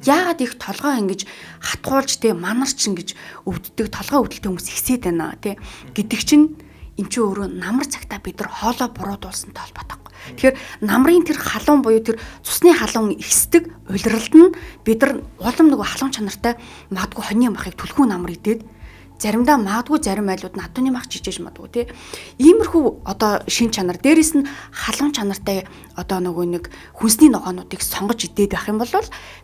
Яагаад их толгой ингэж хатгуулж те манарч ингэж өвддөг толгой өвдөлтөй хүмүүс ихсээд байна те гэдэг чинь эн чинь өөрөө намар цагтаа бид нар хоолой буруудуулсантай холбоотой. Тэгэхээр намрын тэр халуун буюу тэр цусны халуун ихсдэг улиралд нь бид нар улам нөгөө халуун чанартай магадгүй хоньны махыг түлхүү намар идээд заримдаа магадгүй зарим айлууд надууны мах жижиж магадгүй тий. Иймэрхүү одоо шин чанар дээрэс нь халуун чанартай одоо нөгөө нэг хүнсний ногоонуудыг сонгож идээд байх юм бол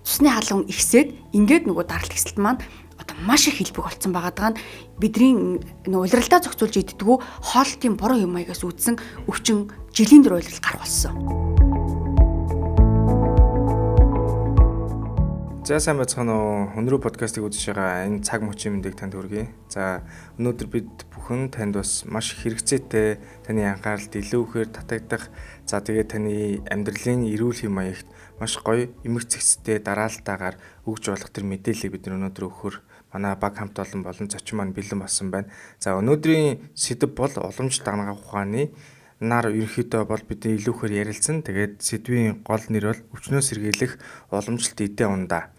цусны халуун ихсээд ингээд нөгөө даралт хэсэлт маань одоо маш их хэлбэг болсон байгаа нь бидний нөгөө улиралдаа зохицуулж иддэггүй хоолтын буруу юм аягаас үүдсэн өвчин жилийн дөр улирал гарах болсон. За сайн байцгаана уу. Өнөөдөр подкастыг үзэж байгаа энэ цаг мөчийн мэндийг танд хүргэе. За өнөөдөр бид бүхэн танд бас маш хэрэгцээтэй таны анхааралд илүү ихээр татагдах. За тэгээд таны амьдралын эрүүл хэм маягт маш гоё эмх зэгцтэй дараалтаагаар өгж болох тэр мэдээллийг бид өнөөдөр өгөхөөр манай баг хамт олон зочин маань бэлэн болсон байна. За өнөөдрийн сэдэв бол уламж дарга ухааны нар ерөнхийдөө бол бидний илүү ихээр ярилцсан. Тэгээд сэдвийн гол нэр бол өвчнөөс сэргийлэх уламжлалт эдийн ундаа.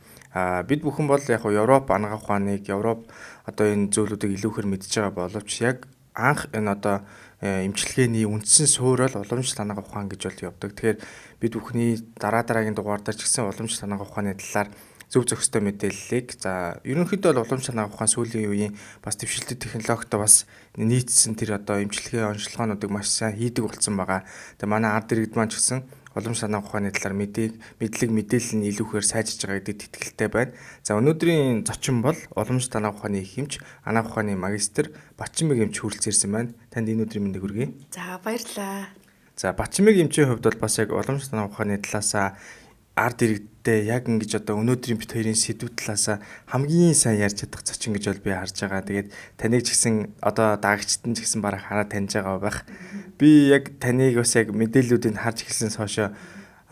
Бид бүхэн бол яг Европ ангаа ухааныг Европ одоо энэ зөвлөдүүдийг илүү ихээр мэдж байгаа боловч яг анх энэ одоо эмчилгээний үндсэн суурь бол уламжлалт ангаа ухаан гэж бол явдаг. Тэгэхээр бид бүхний дараагийн дугаараар ч гэсэн уламжлалт ангаа ухааны талаар зөв зөвхөстэй мэдээллийг за ерөнхийдөө бол уламжлалт ангаа ухаан сүүлийн үеийн бас дэвшилтэт технологитой бас нийцсэн тэр одоо эмчилгээ онцлогоонуудыг маш сайн хийдэг болсон байгаа. Тэгээ манай ард иргэд маань ч гэсэн уламжлалт ангаа ухааны талаар мэдээлэл нь илүү ихээр сайжирч байгаа гэдэгт итгэлтэй байна. За өнөөдрийн зочин бол уламжлалт ангаа ухааны хэмж ангаа ухааны магистр Батчимэг эмч хүрэлцэн ирсэн байна. Танд энэ өдрийн мэндийг хүргэе. За баярлалаа. За Батчимэг эмчийн хувьд бол бас яг уламжлалт ангаа ухааны талаасаа ард иргэдтэй яг ингэж одоо өнөөдрийн бит хоёрын сэдв талаасаа хамгийн сайн ярьж чадах зочин гэж бол би харж байгаа. Тэгээд таныг ч гэсэн одоо даагчтан ч гэсэн бараг хараад таньж байгаа байх. Би яг таныг бас яг мэдээллүүдийг харж эхэлсэнээс хойш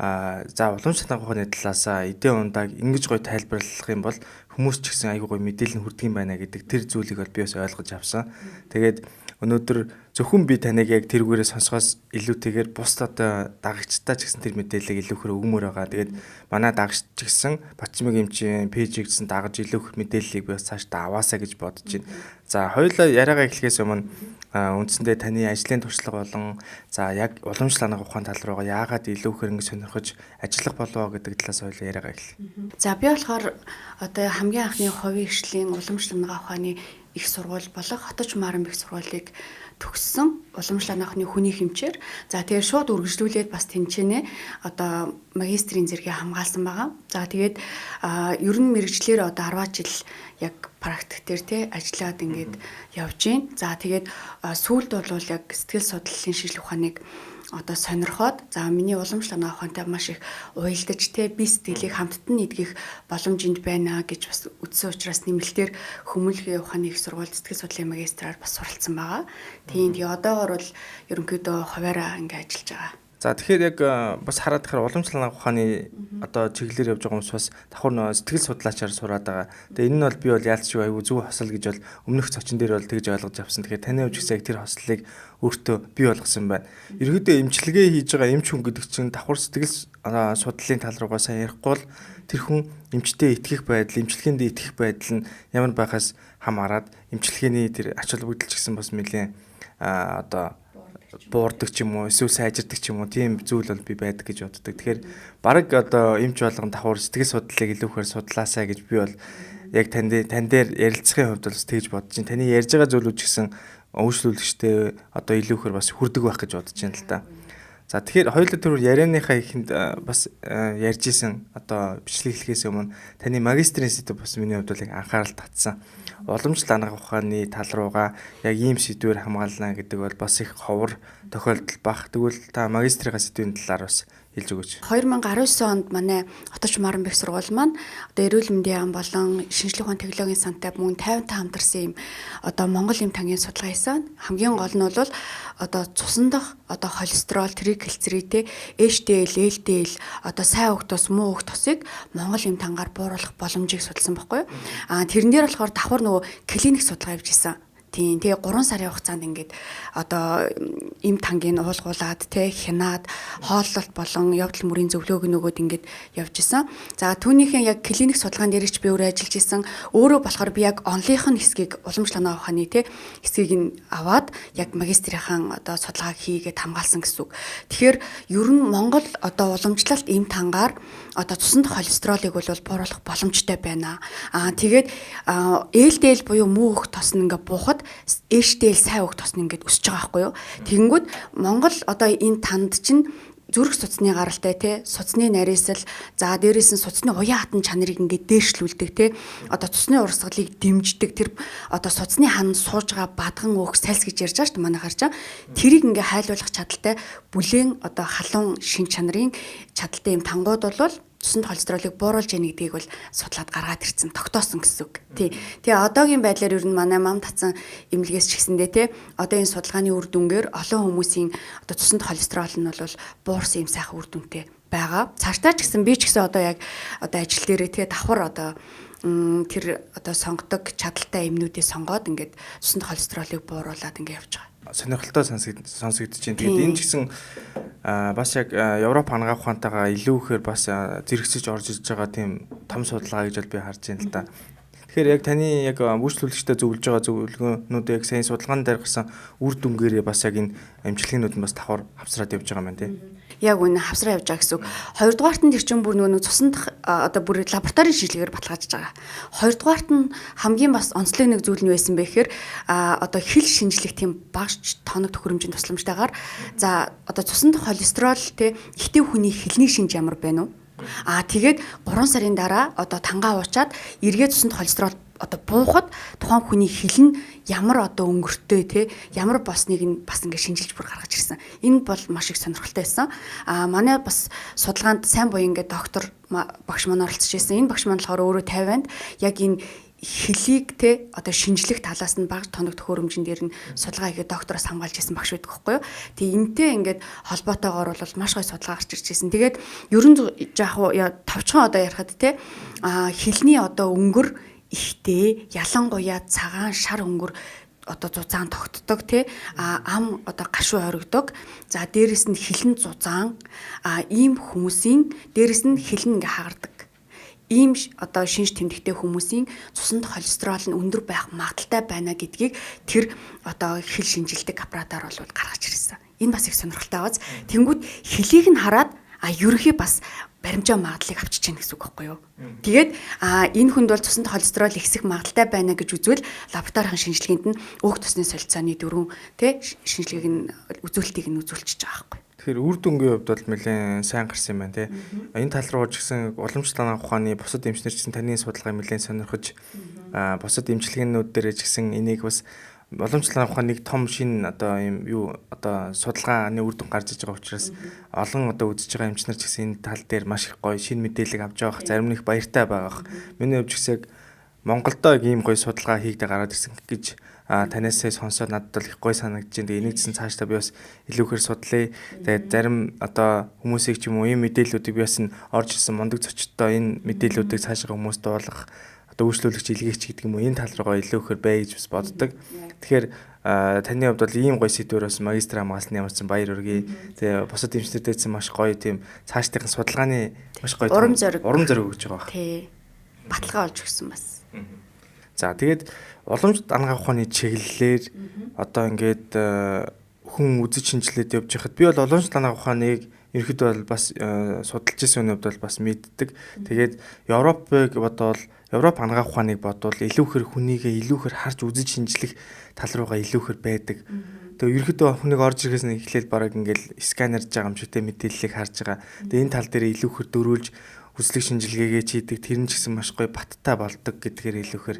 за уламжлалт ангаа ухааны талаасаа эдийн ундааг ингэж гоё тайлбарлах юм бол хүмүүс ч гэсэн айгүй гоё мэдээлэл нь хүрдэг юм байна гэдэг тэр зүйлийг бол би бас ойлгож авсан. Тэгээд өнөөдөр зөвхөн би таныг яг тэрүүгээрээ сонсохоос илүүтэйгээр бус одоо дагагчтай ч гэсэн тэр мэдээллийг илүү хөр өгмөр байгаа. Тэгээд манай дагагч ч гэсэн Батчимэг эмчийн пэйжийг гэсэн дагаж илүү хөр мэдээллийг би бас цаашдаа аваасаа гэж бодож байна. За хоёулаа яриагаа эхлэхээс өмнө үндсэндээ таны ажлын туршлага болон за яг уламжлалт ангаа ухаан тал руугаа яагаад илүү хөр ингэ сонирхож ажиллах болов гэдэг талаас хоёулаа яриагаа эхлэе. За би болохоор одоо хамгийн анхны хувийн хөгжлийн уламжлалт ангаа ухааны их сургууль болох Хоточ Маран их сургуулийг төгссөн уламжлалт ангаахны хүний хэмжээр за тэгээд шууд үргэлжлүүлээд бас тэнцэнэ одоо магистрийн зэрэгээ хамгаалсан байгаа. За тэгээд ер нь мэрэгчлэр одоо 10 жил яг практик дээр те ажиллаад ингээд явж гин. За тэгээд сүүлд бол яг сэтгэл судлалын шинжилгээ ухааныг одоо сонирхоод за миний уламжлалт ангаа ухаантай маш их уялдаж те би сэтгэлийг хамтд нь эдгэх боломжинд байна гэж бас үтсэн учраас нэмэлтээр хүмүүнлэгийн ухааны их сургууль сэтгэл судлалын магистраар бас суралцсан байгаа. Тэгээд одоогор бол ерөнхийдөө хуваараа ингээ ажиллаж байгаа. За тэгэхээр яг бас хараад тэгэхээр уламжлалт ангаа ухааны одоо чиглэлээр явж байгаа хүмүүс бас давхар сэтгэл судлаачаар сураад байгаа. Тэгээ энэ нь бол би бол яалтч аюу зөв хосол гэж бол өмнөх зочин дээр бол тэгж ойлгож авсан. Тэгэхээр таны хувьд яг тэр хослыг өөртөө бий болгосон байна. Ерөнхийдөө эмчилгээ хийж байгаа эмч хүн гэдэг чинь давхар сэтгэл судлалын тал руугаа сайн ярихгүй бол тэр хүн эмчтэй итгэх байдал, эмчилгээнд итгэх байдал нь ямар байхаас хамаарат эмчилгээний тэр ач холбогдол ч гэсэн бас нэлээд одоо буурдаг ч юм уу эсвэл сайжирдаг ч юм уу тийм зүйл бол би байдаг гэж боддог. Тэгэхээр баг одоо эмч болгон давхар сэтгэл судлалыг илүү ихээр судлаасаа гэж би бол яг тань дээр ярилцахын хувьд бол тэгж бодож байна. Таны ярьж байгаа зүйлүүд ч гэсэн өөрчлөлттэй одоо илүү ихээр бас хүрдэг байх гэж бодож байна л да. За тэгэхээр хоёулаа тэр ярианыхаа ихэнд бас ярьж исэн одоо бичлэг хэлхээс өмнө таны магистрийн сэдв бас миний хувьд бол яг анхаарал татсан. Уламжлалт ангаа ухааны тал руугаа яг ийм сэдвээр хамгаална гэдэг бол бас их ховор тохиолдол баг. Тэгвэл та магистрийн сэдвийн талаар бас хэлж өгөөч. 2019 онд манай Хоточ Маран их сургууль маань одоо эрүүл мэндийн ам болон шинжлэх ухааны технологийн сантай мөн 50 та хамтарсан юм одоо Монгол эм тангийн судалгаа хийсэн. Хамгийн гол нь бол одоо цусан дах одоо холестерол, тригглицеридтэй HDL, LDL одоо сайн уг тос, муу уг тосыг Монгол эм тангаар бууруулах боломжийг судалсан байхгүй юу? Тэрэн дээр болохоор давхар нөгөө клиник судалгаа явьж исэн. Тийм. Тэгээ 3 сарын хугацаанд ингээд одоо им тангийн уулгуулад те хянаад хооллолт болон явдал мөрийн зөвлөөг нөгөөд ингээд явж исэн. За түүнийхэн яг клиник судалгаан дээр ч би өөрөө ажиллаж исэн. Өөрөө болохоор би яг онлынхын хэсгийг уламжлалт ухааны те хэсгийг нь аваад яг магистрийн одоо судалгааг хийгээд хамгаалсан гэсэн үг. Тэгэхээр ер нь Монгол одоо уламжлалт им тангаар одоо цуснд холестеролыг бол бууруулах боломжтой байна. Тэгээд ээлдээл буюу муу өх тос нь ингээд буухад ээжтэйл сайн өх тос нь ингээд өсөж байгаа байхгүй юу. Тэгэнгүүт Монгол одоо энэ танд чинь зүрх судасны гаралтай те судасны нарийсал за дээрээс нь судасны уян хатан чанарыг ингээд дээшлүүлдэг те одоо цусны урсгалыг дэмждэг тэр одоо судасны хан сууж байгаа бадган өөх сальс гэж ярьж байгаа шүү дээ манай харчаа тэрийг ингээд хайлуулах чадaltaй бүлээн одоо халуун шин чанарын чадaltaй юм тангууд бол цуснд холестеролыг бууруулж яах гэдгийг бол судлаад гаргаад ирсэн тогтоосон гэсэн үг. Тий. Тэгээ одоогийн байдлаар ер нь манай мам татсан эмнэлгээс ч гэсэндээ те одоо энэ судалгааны үр дүнгээр олон хүмүүсийн одоо цуснд холестерол нь бол буурсан юм сайхан үр дүнтэй байгаа. Цаашдаа ч гэсэн би ч гэсэн одоо яг одоо ажил дээрээ те давхар одоо тэр одоо сонгодог чадaltaй эмнүүдээ сонгоод ингээд цуснд холестеролыг бууруулад ингээд явж байгаа. Сонирхолтой сонсогдож байна. Тэгээд энэ ч гэсэн бас яг Европ хангаах ухаантайгаа илүү ихээр бас зэрэгцэж орж иж байгаа тийм том судалгаа гэж бол би харж байна л да. Тэгэхээр яг таны яг үйлчлүүлэгчтэй зөвлөж байгаа зөвлөгөөнүүд яг сайн судалгаан дээр гарсан үр дүнгээрээ бас яг энэ эмчилгээнүүд нь бас давхар хавсраад явж байгаа юм тийм. Яг үнэ хавсраа явж байгаа гэсэн үг. Хоёрдугаарт нь тэр чинь бүр нөгөө цуснд одоо бүр лабораторийн шийдлэгээр баталгаажж байгаа. Хоёрдугаарт нь хамгийн бас онцлог нэг зүйл нь байсан бэ гэхээр одоо хил шинжлэх тийм багш тоног төхөөрөмжийн тусламжтайгаар за одоо цуснд холестерол те ихтэй хүний хилний шинж ямар байна уу? Тэгээд 3 сарын дараа одоо тангаа уучаад эргээд цуснд холестерол одоо буухад тухайн хүний хил нь ямар одоо өнгөртэй те ямар босныг нь бас ингээд шинжилж бүр гаргаж ирсэн. Энэ бол маш их сонирхолтой байсан. Манай бас судалгаанд сайн буян ингээд доктор багш маань оролцож байсан. Энэ багш маань болохоор өөрөө 50-нд яг энэ хилийг те одоо шинжлэх талаас нь баг тоног төхөөрөмжн дээр нь судалгаа хийгээд доктороос хамгаалж ирсэн багш байдаг байхгүй юу. Тэгээ энтэй ингээд холбоотойгоор бол маш гоё судалгаа гарч ирж байсан. Тэгээд ерөн жаах товчхон одоо ярихад те хилний одоо өнгөр ихтэй ялангуяа цагаан шар өнгөр одоо зузаан тогтдог тий ам одоо гашуу орогдог. За дээрэс нь хилэн зузаан ийм хүмүүсийн дээрэс нь хилэн ингээ хагардаг. Ийм одоо шинж тэмдэгтэй хүмүүсийн цуснд холестерол нь өндөр байх магадaltaй байна гэдгийг тэр одоо хил шинжилдэг аппаратаар бол гаргаж ирсэн. Энэ бас их сонирхолтой байгааз. Тэнгүүд хилийг нь хараад ерөнхий бас баримжаа магадлалыг авчиж яах гэсэн үг байхгүй юу. Тэгээд энэ хүнд бол цуснд холестерол ихсэх магадлалтай байна гэж үзвэл лабораторийн шинжилгээнд нь өөх тосны солилцооны дөрвөн тий шинжилгээг нь үзүүлэлтийг нь үзүүлчихэж байгаа байхгүй. Тэгэхээр үр дүнгийн хувьд бол нэлээд сайн гарсан юм байна тий. Энэ тал руу ч гэсэн уламжлалт хангаах ухааны бусад эмчнэр ч гэсэн таны судалгааг нэлээд сонирхож бусад эмчилгээнүүд дээр ч гэсэн энийг бас уламжлалт хангаах ухааны том шин одоо юм юу одоо судалгааны үр дүн гарч иж байгаа учраас олон одоо үзэж байгаа эмчнэр ч гэсэн энэ тал дээр маш их гоё шин мэдээлэл авч байгаа. Зарим нэг баяртай байгаа. Миний хувьд ч гэсэн Монголдоо ийм гоё судалгаа хийгдэ гараад ирсэн гэж танаас сонсоод надад бол их гоё санагдаж байна. Тэгээ энийг чинь цаашдаа би бас илүүхээр судлаа. Тэгээд зарим одоо хүмүүсийг ч юм уу ийм мэдээллүүдийг би бас орж ирсэн мундаг зочдтой энэ мэдээллүүдийг цаашаа хүмүүст дуулгах одоо үйлчлүүлэгч илгээч гэдэг юм уу энэ тал руугаа илүүхээр бай гэж бас боддог. Тэгэхээр таны хувьд бол ийм гоё сэдвээр бас магистр хамгаалсны ямар ч баяр хүргэе. Тэгээ бусад эмчнэртэйсэн маш гоё тийм цаашдын судалгааны маш гоё урам зориг өгж байгаа. Тий. Баталгаа олж өгсөн бас. За тэгээд уламжлалт хангаах ухааны чиглэлээр одоо ингээд хүн үзэж шинжилээд явж байхад би бол уламжлалт хангаах ухааныг ерөөхдөө бол бас судалж ирсэн үед бол бас мэддэг. Тэгээд Европыг бодвол Европ хангаах ухааныг бодвол илүүхэр хүнийгээ илүүхэр харж үзэж шинжлэх тал руугаа илүүхэр байдаг. Тэгээ ерөөхдөө хүнийг орж ирэхээс нь эхлээл бараг ингээл сканерж байгаа юм шигтэй мэдээллийг харж байгаа. Тэгээ энэ тал дээр илүүхэр дөрүүлж үзлэг шинжилгээгээ хийдэг. Тэр нь ч гэсэн маш гоё баттай болдог гэдгээр илүүхэр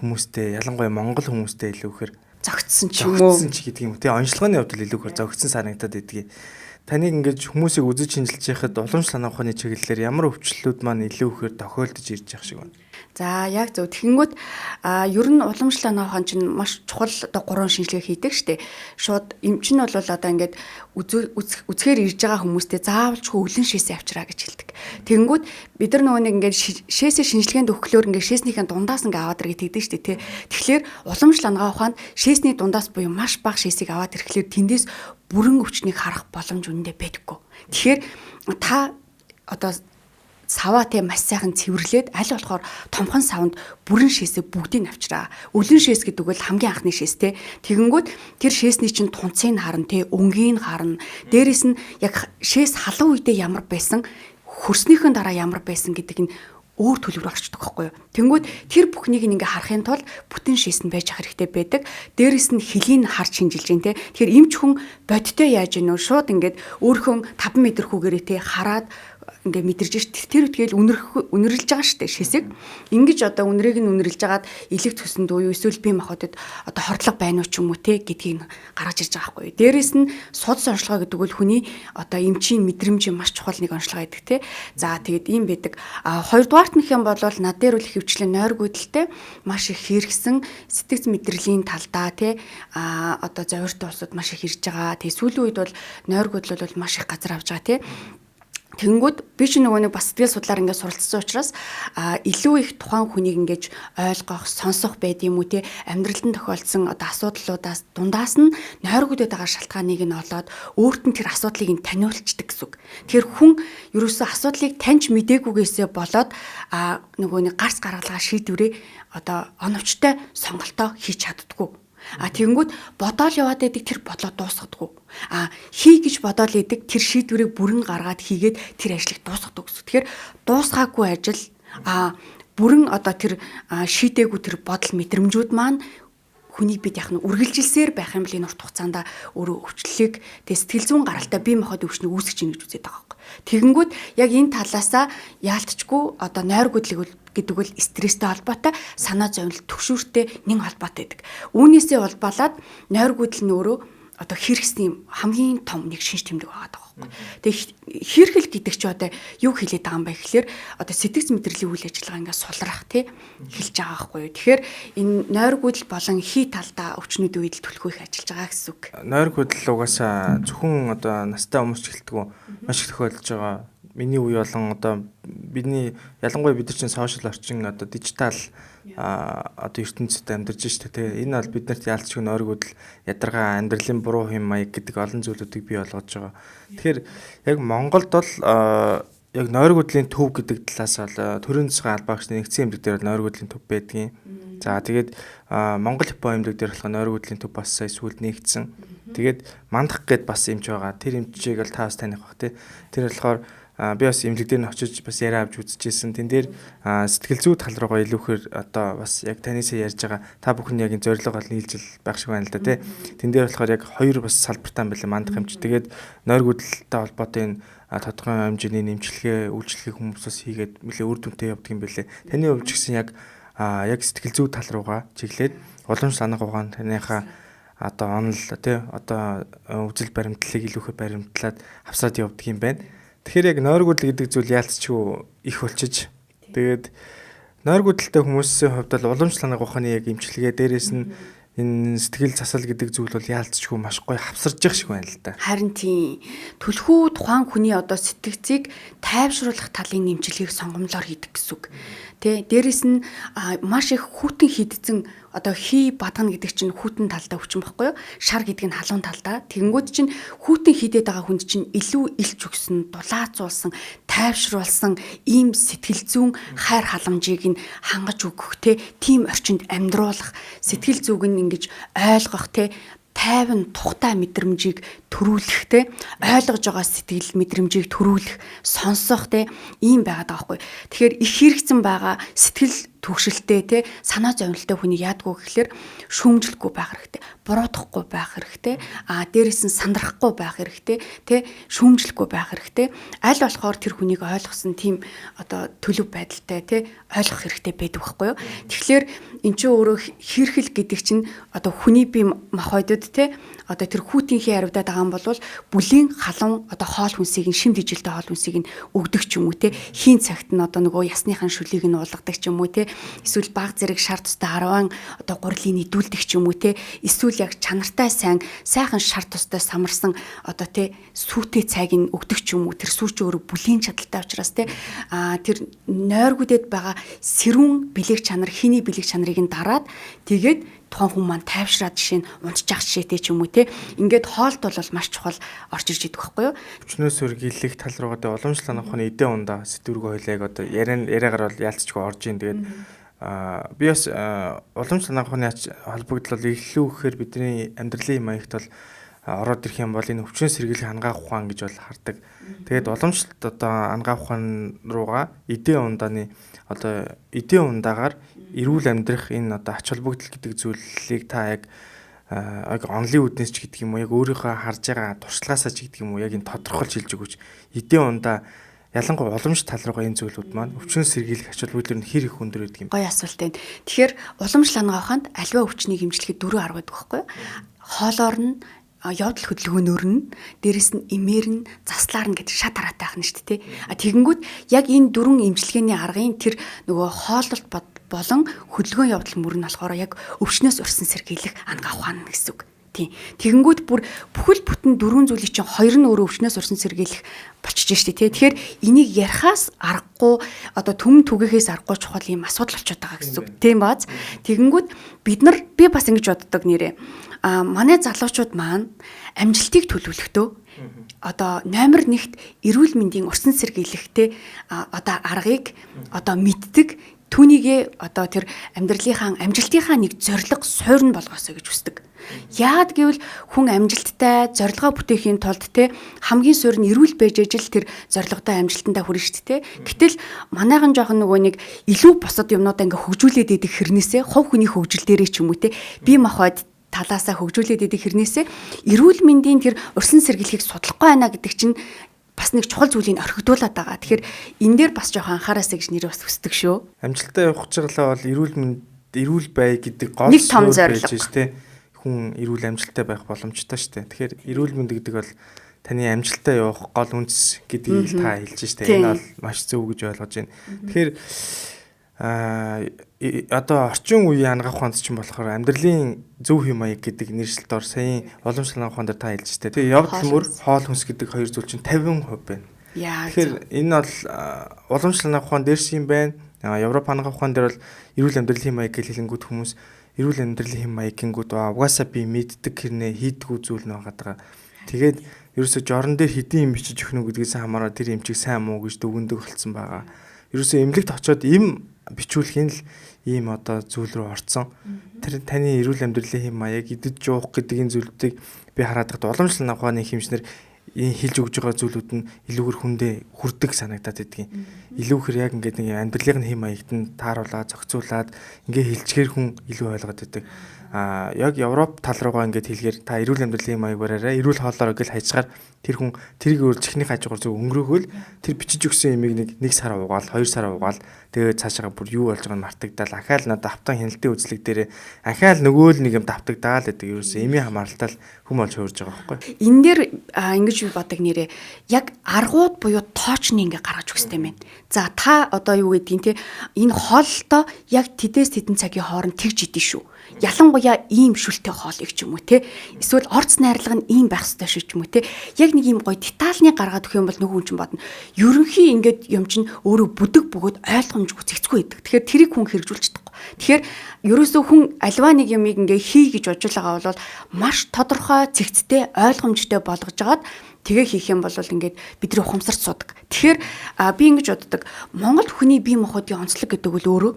хүмүүстэй ялангуяа монгол хүмүүстэй илүүхэр зөгцсөн ч юм уу гэдэг юм. Тэгээ онцлогооны хувьд илүүхэр зөгцсөн санагдаад байдгийг. Таныг ингэж хүмүүсийг үзэж шинжилж яхад уламжлалт хангаах ухааны чиглэлээр ямар өвчлөлүүд маань илүүхээр тохиолдож ирж байгаа шиг байна. За яг зөв. Тэгэнгүүт ер нь уламжлалт анагаахын чинь маш чухал одоо 3 шинжилгээ хийдэг штеп. Шууд эмч нь бол одоо ингээд үзэхээр ирж байгаа хүмүүстэй заавалчгүй өлөн шээсээ авчраа гэж хэлдэг. Тэгэнгүүт бид нар нөгөө нэг ингээд шээсээ шинжилгээнд өгөхлөөр ингээд шээснийхэн дундаас ингээд аваад ирэх тэгдэг штеп тий. Тэгэхээр уламжлалт анагааханд шээсний дундаас буюу маш бага шээсийг аваад ирэхлээр тэндээс бүрэн өвчнийг харах боломж үнэндээ байдаггүй. Тэгэхээр та одоо саваа те маш сайхан цэвэрлээд аль болохоор томхон савнд бүрэн шээсээ бүгдийг авчраа. Өлөн шээс гэдэг бол хамгийн анхны шээс те. Тэгэнгүүт тэр шээсний чинь тунцыг харна те, өнгийг харна. Дээрээс нь яг шээс халуун үедээ ямар байсан, хөрснийхэн дараа ямар байсан гэдэг нь өөр төлөвлөр орчдөг байхгүй юу. Тэнгүүд тэр бүхнийг ингээ харахын тулд бүтэн шээс нь байж ах хэрэгтэй байдаг. Дээрээс нь хөлийг харж шинжилж гин те. Тэгэхээр эмч хүн бодтой яаж ийнө шууд ингээд өөрхөн 5 м хүүгээрээ те хараад ингээ мэдэрж ш тэр үтгэл үнэрлж байгаа штэ шээсэг ингэж одоо үнрийг нь үнэрлж агаад элэг төсөнд уу эсвэл бие махбодод одоо хордлого байна уу ч юм уу те гэдгийг гаргаж ирж байгаа байхгүй. Дээрээс нь судас онцлогоо гэдэг бол хүний одоо эмчийн мэдрэмжийн маш чухал нэг онцлогоо байдаг те. За тэгээд ийм байдаг. Хоёрдугаарт нөх юм бол над дээр үл хөвчлэн нойр гүйдэлтэй маш их хэрэгсэн сэтгц мэдрэлийн талдаа те одоо зовиртой улсууд маш их ирж байгаа. Тэгээд сүүлийн үед бол нойр гүйдэл бол маш их газар авж байгаа те. Тэнгүүд би ч нөгөө нэг бас сэтгэл судлаар ингээд суралцсан учраас илүү их тухайн хүнийг ингэж ойлгох, сонсох байд юм уу те амьдралд нь тохиолдсон одоо асуудлуудаас дундаас нь нойргүүдэд байгаа шалтгааныг нь олоод өөрт нь тэр асуудлыг нь таниулцдаг гэсэн үг. Тэгэхээр хүн ерөөсөө асуудлыг таньж мдэггүйгээсээ болоод нөгөө нэг гарц гаргалгаа шийдвэрээ одоо оновчтой сонголтоо хийж чаддаггүй. Тэгэнгүүт бодоол яваад байдаг тэр бодлоо дуусгадаггүй. Хий гэж бодоол идэг тэр шийдвэрийг бүрэн гаргаад хийгээд тэр ажлыг дуусгадаг гэсэн. Тэгэхээр дуусгаагүй ажил бүрэн одоо тэр шийдээгүй тэр бодол мэдрэмжүүд маань хүний бид яг нь үргэлжилсээр байх юм бэл энэ урт хугацаанд өөрөө өвчлөлийг сэтгэл зүйн гаралтай бие махбодын өвчнийг үүсгэж ийн гэж үздэг байгаа юм. Тэгэнгүүт яг энэ талаасаа яалтчгүй одоо нойр гүйдлэг гэдэг бол стресстэй холбоотой, санаа зовлон төгшөөртэй нэг холбоотой байдаг. Үүнээсээ улбалаад нойр гүйдэл нь өөрөө одоо хэрэгсний хамгийн том нэг шинж тэмдэг байгаа даа. Тэгээ хэрэгэл гэдэг чи одоо юу хэлээд байгаа юм бэ гэхээр одоо сэтгц мэдрэлийн үйл ажиллагаа ингээд сулрах тий хэлж байгаа байхгүй юу. Тэгэхээр энэ нойр гүйдэл болон хий талдаа өвчнүүдийн үед төлхөө их ажиллаж байгаа гэсэн үг. Нойр гүйдэл угаасаа зөвхөн одоо настай хүмүүс ч гэлтгүү маш их тохиолдож байгаа. Миний үе болон одоо бидний ялангуяа бид нар чинь сошиал орчин одоо дижитал одоо ертөнцид амьдарч штэ тий. Энэ бол биднэрт яалтчгүй нойр гүйдэл ядаргаа амьдралын буруу хэм маяг гэдэг олон зүйлүүдийг бий болгож байгаа. Тэгэхээр яг Монголд бол яг нойр гүйдлийн төв гэдэг талаас бол төрийн засгийн албаагчны нэгдсэн эмнэлэг дээр нойр гүйдлийн төв байдгийн. За тэгээд Монгол хипо эмнэлэг дээр болохоор нойр гүйдлийн төв бас сая сүүлд нэгдсэн. Тэгээд мандах гэд бас эмч байгаа. Тэр эмчийг бол та бас таних бах тий. Тэр болохоор би бас эмнэлэг дээр нь очиж бас яриа авч үзчихсэн. Тэн дээр сэтгэл зүй тал руугаа илүүхээр одоо бас яг таньсаа ярьж байгаа та бүхэн яг энэ зорилго бол нийлжил байх шиг байна л да тий. Тэн дээр болохоор яг хоёр бас салбартаа байлаа мандах эмч. Тэгээд нойр гүйдэлтэй холбоотой энэ тодорхой хэмжээний нэмчилгээ, үйлчлэгийг хүмүүсээс хийгээд нэлээ үр дүнтэй явдаг юм байлээ. Таны хувьд ч гэсэн яг сэтгэл зүй тал руугаа чиглээд уламжлалт анагаахын таныхаа одоо онол тий одоо үзэл баримтлалыг илүүхээр баримтлаад авсаад явдаг юм байна. Тэгэхээр яг нойр гүйдэл гэдэг зүйл яалтчгүй их болчиж. Тэгээд нойр гүйдэлтэй хүмүүсийн хувьд бол уламжлалт анагаахны яг эмчилгээ дээрээс нь энэ сэтгэл засал гэдэг зүйл бол яалтчгүй маш гоё хавсарж явах шиг байна л да. Харин тийм түлхүү тухайн хүний одоо сэтгцийг тайвшруулах талын нэмчилгээг сонгомлоор хийдэг гэсэн үг. Тэ дээрэс нь маш их хүүтэн хидцэн одоо хий бадгана гэдэг чинь хүүтэн талдаа өвчин байхгүй юу? Шар гэдэг нь халуун талдаа. Тэгэнгүүт чинь хүүтэн хидээд байгаа хүнд чинь илүү илч өгсөн, дулаацуулсан, тайвшруулсан ийм сэтгэл зүйн хайр халамжийг нь хангаж өгөх тийм орчинд амьдруулах, сэтгэл зүйг нь ингэж ойлгох тайван тухтай мэдрэмжийг төрүүлэх ойлгож байгаа сэтгэл мэдрэмжийг төрүүлэх сонсох ийм байгаад байгаа байхгүй. Тэгэхээр их хэрэгцэн байгаа сэтгэл төгшөлтэй санаа зовлонтой хүний яадгүй гэхэлэр шүүмжлэхгүй байх хэрэгтэй, буруутгахгүй байх хэрэгтэй, дээрээс нь сандрахгүй байх хэрэгтэй, шүүмжлэхгүй байх хэрэгтэй. Аль болохоор тэр хүнийг ойлгосон тийм одоо төлөв байдалтай ойлгох хэрэгтэй байдаг байхгүй юу. Тэгэхээр эн чинь өөрөө хэрхэл гэдэг чинь одоо хүний бие махбодод одоо тэр хүүтийнхээ хариудаад байгаа юм бол бүлийн халуун одоо хоол хүнсийг шимт ижилтэй хоол хүнсийг нь өгдөг ч юм уу те хийн цагт нь одоо нөгөө ясныхан шүлийг нь уулгадаг ч юм уу те эсвэл баг зэрэг шар тустай 10 одоо гурилын нийдүүлдэг ч юм уу те эсвэл яг чанартай сайхан шар тустай самарсан одоо те сүйтэй цайг нь өгдөг ч юм уу тэр сүүч өөрөө бүлийн чадалтай учраас те тэр нойргүүдэд байгаа сэрүүн бэлэг чанар хийний бэлэг чанарыг нь дараад тэгээд тухайн хүн маань тайвшраад жишээ нь унтчих жишээтэй ч юм уу те ингээд хоолт бол маш чухал орж ирж идэх байхгүй юу өвчнөөс үргэлжлэх тал руугаа тэ уламжлал авахны эдэн ундаа сэтгүүргөө хойлоо яг одоо яриагаар бол яалтчгүй орж ийн тэгээд би бас уламжлал авахны холбогдлол илүү гэхээр бидний амьдралын маягт бол ороод ирэх юм бол энэ өвчнөөс сэргийлэх ангаах ухаан гэж бол хардаг. Тэгээд уламжлалт одоо ангаах ухаан руугаа эдэн ундааны одоо эдэн ундаагаар эрүүл амьдрах энэ одоо ач холбогдол гэдэг зүйлийг та яг онлын үднэс ч гэдэг юм уу яг өөрийнхөө харж байгаа туршлагаасаа ч гэдэг юм уу яг энэ тодорхойлж хэлж өгөөч. Эдэн ундаа ялангуяа уламж тал руугаа энэ зүйлүүд маань өвчнөөс сэргийлэх ач холбогдол нь хэр их өндөр гэдэг юм. Гоё асуулт байна. Тэгэхээр уламжлал ангааханд альва өвчнийг хэмжлэхэд 4 арга байдаг байхгүй юу? Хоолоор нь явдал хөдөлгөөнөөр нь дээрэс нь эмээр нь заслаар нь гэдэг шат хараатай байх нь шүү дээ. Тэгэнгүүт яг энэ 4 эмчилгээний аргын тэр нөгөө хооллолт болон хөдөлгөөн явдал мөр нь болохоор яг өвчнөөс урьсан сэргийлэх ангаах ухаан гэсэн үг. Тийм. Тэгэнгүүт бүр бүхэл бүтэн 4 зүйлийг чинь хоёр нь өөрөө өвчнөөс урьсан сэргийлэх болчихж штэ тий. Тэгэхээр энийг ярихаас аргагүй одоо төм түгэхээс аргагүй чухал юм асуудал болчиход байгаа гэсэн үг. Тийм бааз. Тэгэнгүүт би бас ингэж боддог нэрээ. Манай залуучууд маань амжилтыг төлөвлөхдөө одоо номер 1-т эрүүл мэндийн урьсан сэргийлэхтэй одоо аргыг одоо мэддэг түүнийгээ одоо тэр амжилтынхаа нэг зорилго суурь нь болгоосоо гэж хүсдэг. Яад гэвэл хүн амжилттай зорилгоо бүтээхийн тулд те хамгийн суурь нь эрүүл байж ижил тэр зорилготой амжилтандаа хүрнэ шүү дээ. Гэтэл манайхан жоохон нөгөө нэг илүү босод юмнуудаа ингээ хөгжүүлээд идэх хэрнээсээ хувь хүний хөгжил дээрээ ч юм уу те бие махбод талаасаа хөгжүүлээд идэх хэрнээсээ эрүүл мэндийн тэр урьсан сэргийлэхийг судлахгүй байна гэдэг чинь бас нэг чухал зүйлийг орхигдуулаад байгаа. Тэгэхээр энэ дээр бас жоохон анхаараасаа гэж нэр бас хүсдэг шүү. Амжилттай явах чаглаа бол эрүүл бай гэдэг гол нэг том зорилго байж тээ. Хүн эрүүл амжилттай байх боломжтой шүү дээ. Тэгэхээр эрүүл мэнд гэдэг бол таны амжилттай явах гол үндэс гэдгийг та хэлж штэ. Энэ бол маш зөв гэж ойлгож байна. Тэгэхээр одоо орчин үеийн ангаах ухаанд чинь болохоор амьдралын зөв хэм маяг гэдэг нэршилтээр саяын уламжлал ангаах ухаанд та хэлж штэ. Тэгээ явдал мөр хоол хүнс гэдэг хоёр зүйл чинь 50% байна. Тэгэхээр энэ бол уламжлал ангаах ухаан дээрс юм байна. Европ ангаах ухаан дээр бол эрүүл амьдралын хэм маяг гэж хэлэнгүүт хүмүүс эрүүл амьдралын хэм маяг гингүүд угаасаа би мэддэг хэрнээ хийдгүү зүйл нь байгаа. Тэгээд ерөөсө жорон дээр хэдийн юм бичиж өгнө гэдгээс хамаараа тэр эмчиг сайн муу гэж дүгндэг болсон байгаа. Ерөөсө эмнэлэгт очиод им бичүүлэх нь л ийм одоо зүйл рүү орцсон. Тэр таны эрүүл амьдралын хэм маяг идэж уух гэдэг энэ зүйлүүдийг би хараад байхад уламжлал авахны хэмжнэр хэлж өгж байгаа зүйлүүд нь илүүгэр хүндээ хүрдэг санагдаад байдгийн. Илүүгэр яг ингээд нэг амьдралын хэм маягт нь тааруулаад зохицуулаад ингээд хэлчихээр хүн илүү ойлгоод байдаг. Яг Европ тал руугаа ингээд хэлгээр та эрүүл амьдралын маяг бариараа эрүүл хоолоор гэж хайчгаар тэр хүн тэрийг өөр чихний хажуугаар зөв өнгөрөөхөл тэр бичиж өгсөн ямиг нэг сар угаал 2 сар угаал тэгээд цаашаа бүр юу болж байгааг нь мартагдал ахаал надад автан хяналтын үзлэг дээр ахаал нөгөө л нэг юм давтагдаал гэдэг ерөөсөө эмийн хамааралтай хүм болж хуурж байгаа байхгүй. Энэ дээр ингэж би бодог нэрээ яг аргууд буюу тоочны ингээ гаргаж өгстэй мэн. За та одоо юу гэдгийг те энэ хооллолтоо яг тэдээс тэдэн цагийн хооронд тэгж идэв шүү. Ялангуяа ийм шүлтэй хоолыг ч юм уу те эсвэл орц найрлага нь ийм байх ёстой шүү ч юм уу те яг нэг ийм гоё детальны гаргаад өгөх юм бол нөгөө хүн чинь бодно ерөнхий ингээд юм чинь өөрөө бүдэг бөгөөд ойлгомжгүй зэгцгүй байдаг. Тэгэхээр тэрийг хүн хэрэгжүүлж чадахгүй. Тэгэхээр ерөөсөө хүн альва нэг юмыг ингээ хий гэж бодож байгаа бол маш тодорхой зэгцтэй ойлгомжтой болгож жагаад тэгээ хийх юм бол ингээд бидний ухамсарт суудаг. Тэгэхээр би ингэж боддог Монгол хүний бие махбодын онцлог гэдэг бол өөрөө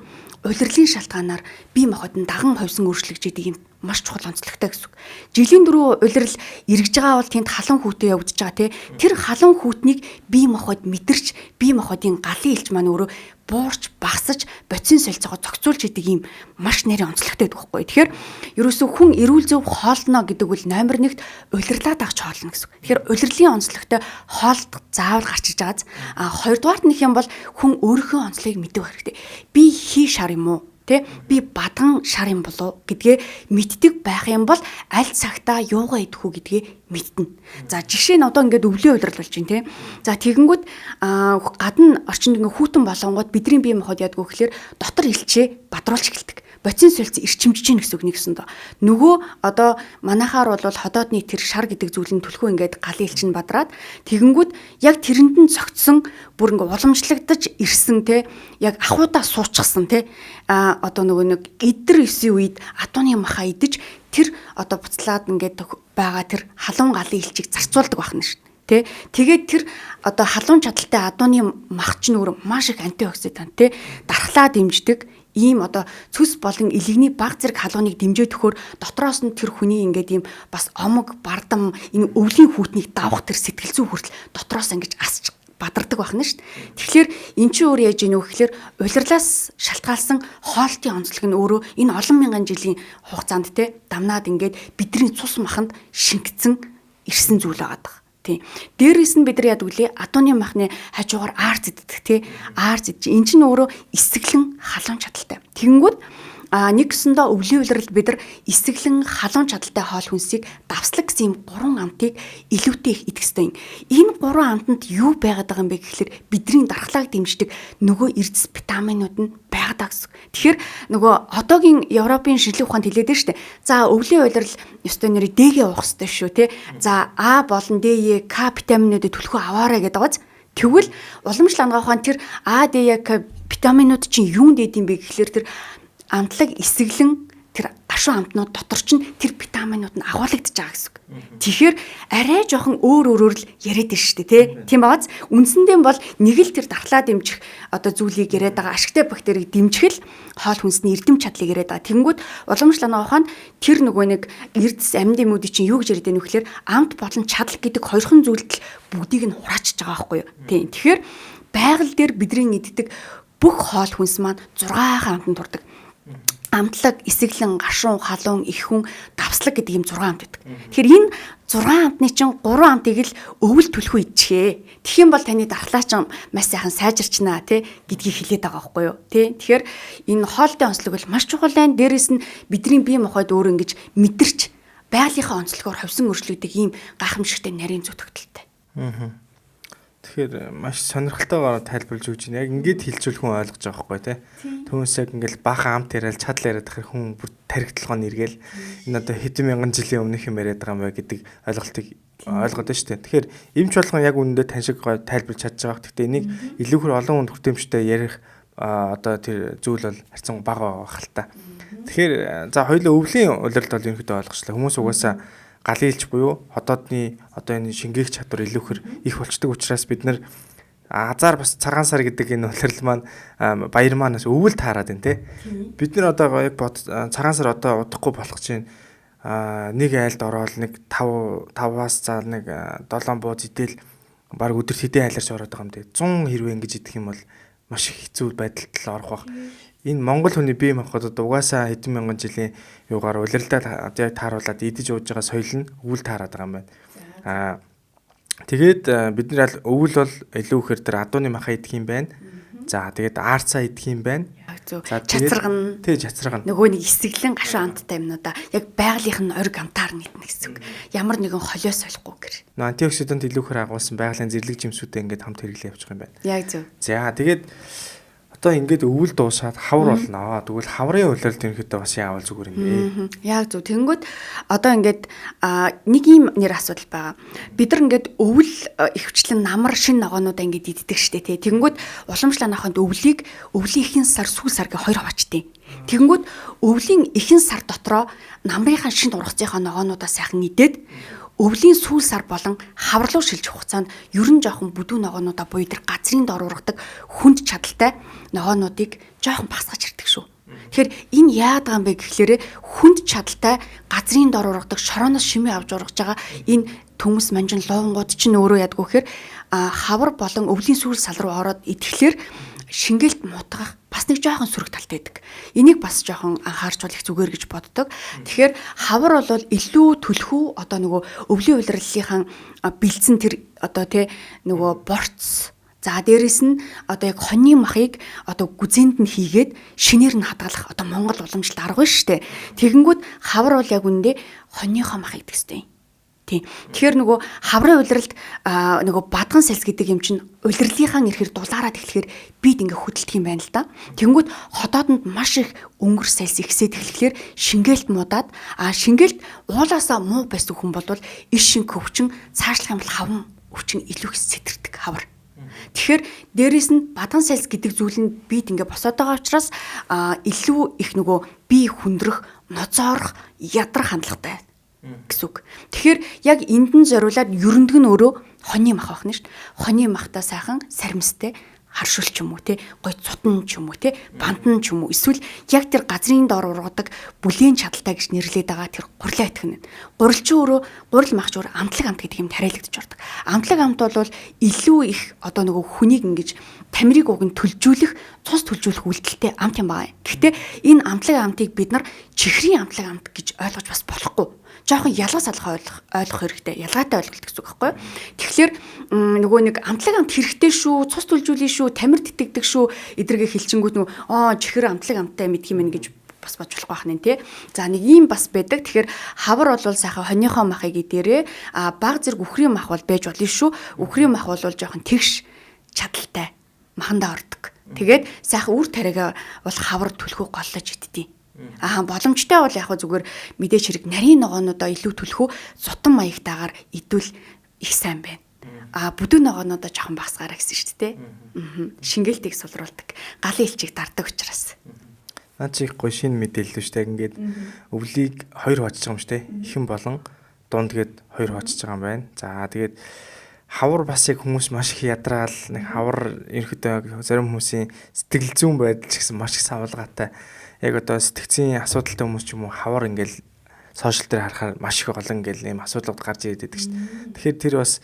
улирлын шалтгаанаар бие махбод нь даган ховсон өөрчлөгдөж идэг юм маш чухал онцлогтой гэсэн үг. Жилийн дөрөв улирал эргэж байгаа бол тэнд халуун хүүтэй явагдаж байгаа тий. Тэр халуун хүүтнийг бие махбод мэдэрч бие махбодын галын элч маань өөрөө буурч багсаж боцин солилцоогоо зохицуулж идэг юм маш нэрийн онцлогтой байдаг байхгүй. Тэгэхээр ерөөсөө хүн эрүүл зөв хоолно гэдэг бол номер 1-т улирлаад авч хоолно гэсэн үг. Тэгэхээр улирлын онцлогтой хоолт заавал гарч иж байгаа. Хоёрдугаарт нэг юм бол хүн өөрийнхөө онцлогийг мэддэг хэрэгтэй. Би хий шар юм уу? Тэ би бадган шар юм болов гэдгээ мэддэг байх юм бол аль цагтаа юугаа идэх үү гэдгээ мэднэ. За жишээ нь одоо ингээд өвлийн удирдал болж байна те. За тэгэнгүүт гадна орчинд ингээд хүүтэн болонгууд бидний бие махбод ядгүй гэхээр дотор илчээ бадруулж эхэлдэг. Боцин сольц ирчимжиж гин гэсэн үг нэгсэн доо. Нөгөө одоо манайхаар бол ходоодны тэр шар гэдэг зүйлийн түлхүү ингээд галын илчин бадраад тэгэнгүүт яг тэрэнд нь цогцсон бүр ингээд уламжлагдаж ирсэн те яг ахуудаа суучихсан те одоо нөгөө нэг эдэр 9 үед атууны маха идэж тэр одоо буцлаад ингээд байгаа тэр халуун галын илчийг зарцуулдаг байна шүү дээ. Тэгээд тэр одоо халуун чадалтай адууны мах ч нөр маш их антиоксидант те дархлаа дэмждэг ийм одоо цөс болон илэгний баг зэрэг халууныг дэмжиж төхөөр дотроос нь тэр хүний ингээд ийм бас омог бардам энэ өвлийн хүүтнийг давах тэр сэтгэл зүй хүртэл дотроос ингэж асч бадардаг байна шүү дээ. Тэгэхээр эн чинь өөр яаж ийнө вэ гэхээр улирлаас шалтгаалсан хоолтын онцлог нь өөрөө энэ олон мянган жилийн хугацаанд те дамнаад ингээд бидний цус маханд шингэцэн ирсэн зүйл байгаа. Тийм. Дээрээс нь бид нар яд үлээ атууны махны хажуугаар арц иддэг тий. Арц идэж эн чинь өөрөө эсэглэн халуун чадалтай. Тэгэнгүүт нэг гэсэндээ өвлийн улиралд бид нар эсэглэн халуун чадалтай хоол хүнсийг давслаг гэсэн юм 3 амтыг илүүтэй их идэх ёстой юм. Энэ 3 амтанд юу байгаад байгаа юм бэ гэхэлэр бидний дархлааг дэмждэг нөгөө эрдэс витаминууд нь байгаадаа гэсэн. Тэгэхээр нөгөө одоогийн Европын шинжилгээ ухаанд хэлээд штэ. За өвлийн улирал ёстой нэр Д-гээ уух ёстой шүү те. За А болон Д, Е, К витаминуудыг түлхүү аваарай гэдэг байгааз. Тэгвэл уламжлал ангаа ухаан тэр А, Д, Е, К витаминууд чинь юунд дэд юм бэ гэхэлэр тэр амтлаг эсэглэн тэр гашуун амтнууд дотор чинь тэр витаминууд нь агуулгадж байгаа гэсэн үг. Тэгэхээр арай жоохон өөр л яриад байна шүү дээ тий. Тийм бааз үндсэндээ бол нэг л тэр дархлаа дэмжих одоо зүйлийг яриад байгаа ашигтай бактерийг дэмжихэл хоол хүнсний эрдэм чадлыг яриад байгаа. Тэнгүүд уламжлалаа ухаан тэр нөгөө нэг эрдэс амьд юмуудыг чинь юу гэж яриад байна вэ гэхээр амт болон чадал гэдэг хоёрхан зүйлд л бүгдийг нь хураачж байгаа байхгүй юу. Тийм. Тэгэхээр байгаль дээр бидний иддэг бүх хоол хүнс маань 6 амтанд турдаг. Амтлаг, эсэглэн, гашуун, халуун, ихүн, давслаг гэдэг ийм 6 амт байдаг. Тэгэхээр энэ 6 амтны чинь 3 амтыг л өвөл түлхүү идчихээ. Тэгэх юм бол таны дархлаа чинь маш сайхан сайжирчнаа тий гэдгийг хэлээд байгаа байхгүй юу тий. Тэгэхээр энэ хоолтын онцлог бол маш чухал байна. Дээрээс нь бидний бие махбод өөр ингэж мэдэрч байгалийнхаа онцлогоор ховсон өршлөгдөг ийм гайхамшигтай нарийн зүтгэгдэлтэй. Тэгэхээр маш сонирхолтойгоор тайлбарлаж өгч байна. Яг ингээд хэлжүүл хүн ойлгож байгаа байхгүй тий. Түүнээс яг ингээд баахан амт яриад чадал яриад ахыг хүн бүр тархитлогоо нэргээл энэ одоо хэдэн мянган жилийн өмнөх юм яриад байгаа юм байна гэдэг ойлголтыг ойлгоод байна шүү дээ. Тэгэхээр эмч болгон яг үнэндээ тань шиг гой тайлбарлаж чадж байгаа. Гэхдээ энийг илүүхэр олон хүнд хүртээмжтэй ярих одоо тэр зүйл бол харьцан бага байгаа хэл та. Тэгэхээр за хоёулаа өвлийн улиралд бол ерөнхийдөө ойлгочлаа. Хүмүүс угаасаа галын илч буюу ходоодны одоо энэ шингээх чадвар илүүхэр их болчдөг учраас бид нар азар бас цагаан сар гэдэг энэ улирал маань баяр маанаас өвөл таарад байна те. Бид нар одоо яг цагаан сар одоо удахгүй болох чинь нэг айлд ороод нэг 5-аас за нэг 7 бууз идэл баг өдөрт хэдэн айларч ороод байгаа юм те. 100 хэрвээ ингэж идэх юм бол маш их хэцүү байдалд орох бах. Энэ Монгол хүний бие махбодод угаасаа хэдэн мянган жилийн юугаар улиралдаа яг тааруулаад идэж ууж байгаа соёл нь өвөл таарад байгаа юм байна. Тэгээд бид нар өвөл бол илүү ихээр тэр адууны маха идэх юм байна. За тэгээд аарцаа идэх юм байна. За чацаргана. Тий чацаргана. Нөгөө нэг эсэглэн гашуун амттай юмнуудаа яг байгалийнх нь ориг амтаар нийтнэ гэсэн үг. Ямар нэгэн холиос солихгүй гэр. Антиоксидант илүү ихээр агуулсан байгалийн зэрлэг жимсүүдээ ингээд хамт хэрэглээ явуучих юм байна. Яг зөв. За тэгээд одоо ингээд өвөл дуусаад хавар болно. Тэгвэл хаврын улиралд ерөнхийдөө бас яавал зүгээр юм бэ? Яг зөв. Тэнгүүд одоо ингээд нэг юм нэр асуудал байгаа. Бид нар ингээд өвөл ихвчлэн намар шин ногоонуудаа ингээд иддэг штэ тий. Тэнгүүд уламжлал анханд өвлийн ихэнх сар сүүл сар гэх хоёр хаваачтай. Тэнгүүд өвлийн ихэнх сар дотроо намрынхаа шин ургацынхаа ногоонуудаа сайхан идээд өвлийн сүүл сар болон хаварлуу шилжих хугацаанд ерөн жоохон бүдүү ногоонуудаа буюу тэр газрын дор ургадаг хүнд чадалтай ногоонуудыг жоохон багасгаж ирдэг шүү. Тэгэхээр энэ яагаад байгаа юм бэ гэхлээрэ хүнд чадалтай газрын дор ургадаг шорооноос шимээ авч ургаж байгаа энэ төмөс манжин ловонгууд чинь өөрөө ядгүй гэхээр хавар болон өвлийн сүүл сал руу ороод идэхлээр шингээлт мутгах бас нэг жоохон сөрөг талтай байдаг. Энийг бас жоохон анхаарч бол их зүгээр гэж боддог. Тэгэхээр хавар бол илүү түлхүү одоо нөгөө өвлийн улирлынхаа бэлдсэн тэр одоо тий нөгөө борц За дээрэс нь одоо яг хоньны махыг одоо гүзээнд нь хийгээд шинээр нь хадгалах одоо Монгол уламжлалт арга шүү дээ. Тэгэнгүүт хавар бол яг үндэ хоньныхоо мах гэдэг хэвтэй. Тийм. Тэгэхээр нөгөө хаврын улиралд нөгөө бадган сэлс гэдэг юм чинь улирлынхаа ирэхээр дулаараад эхлэхээр бид ингээ хөдөлдөг юм байна л да. Тэнгүүд ходоодонд маш их өнгөр сэлс ихсээд эхлэхээр шингээлт муудаад шингээлт уулаасаа муу байсан хүн бол иш шинг хөвчин цаашлах юм бол хаван өвчин илүү их сэтэрдэг хавар. Тэгэхээр дээрэс нь бадган сэлс гэдэг зүйл нь бид ингээ босоод байгаа учраас илүү их нөгөө бие хүндрэх, ноцоорох, ядрах хандлагатай гэсэн үг. Тэгэхээр яг энд нь зориулаад ерөндөг нь өөрөө хоньны мах байна шүү дээ. Хоньны махтаа сайхан саримстай харшуул ч юм уу те гой цутан ч юм уу те бандан ч юм уу эсвэл яг тэр газрын доор ургадаг бүлээн чадaltaй гэж нэрлээд байгаа тэр гурлаа итгэн. Гурилчин өөрөө гурил махч өөр амтлаг амт гэдэг юм тариалагдж ордог. Амтлаг амт бол илүү их одоо нөгөө хүнийг ингэж тамирыг уг нь төлжүүлэх цус төлжүүлэх үйлдэлтэй амт юм байна. Гэхдээ энэ амтлаг амтыг бид нар чихрийн амтлаг амт гэж ойлгож бас болохгүй. Жохон ялгаас алга ойлгох хэрэгтэй. Ялгаатай ойлголт гэсэн үг байхгүй юу? Тэгэхээр нөгөө нэг амтлаг амт хэрэгтэй шүү, цус төлжүүлэх шүү, тамир тэтгдэг шүү эдрэгээ хэлчингүүт нөгөө чихэр амтлаг амттай мэдх юм гэж бас бодж болох байх нь тий. За нэг ийм бас байдаг. Тэгэхээр хавар бол сайхан хоньныхоо махыг идэрээ баг зэрэг үхрийн мах бол байж болно шүү. Үхрийн мах бол жоохон тэгш чадaltaй махандаа ордог. Тэгээд сайхан үр тариагаа бол хавар түлхүү голлож идтiin. Боломжтой бол яг зүгээр мэдээж хэрэг нарийн ногоонуудаа илүү түлхүү зутан маягтайгаар идвэл их сайн байна. Бүдүүн ногоонуудаа жоохон багасгаараа гэсэн шүү дээ. Шингээлтийг сулруулдаг. Галын элчийг дардаг учраас. Наад чи их гоё шинэ мэдээлэл шүү дээ. Ингээд өвлийг хоёр хожиж байгаа юм шүү дээ. Ихэн болон дунд гээд хоёр хожиж байгаа юм байна. За тэгээд хавар бас яг хүмүүс маш их ядраал нэг хавар ерөөхдөө зарим хүмүүсийн сэтгэл зүйн байдал ч гэсэн маш их савлгаатай. Яг одоо сэтгцийн асуудалтай хүмүүс ч юм уу хавар ингээл сошиал дээр харахаар маш их олон ингээл ийм асуудлууд гарч ирээд байдаг шүү дээ. Тэгэхээр тэр бас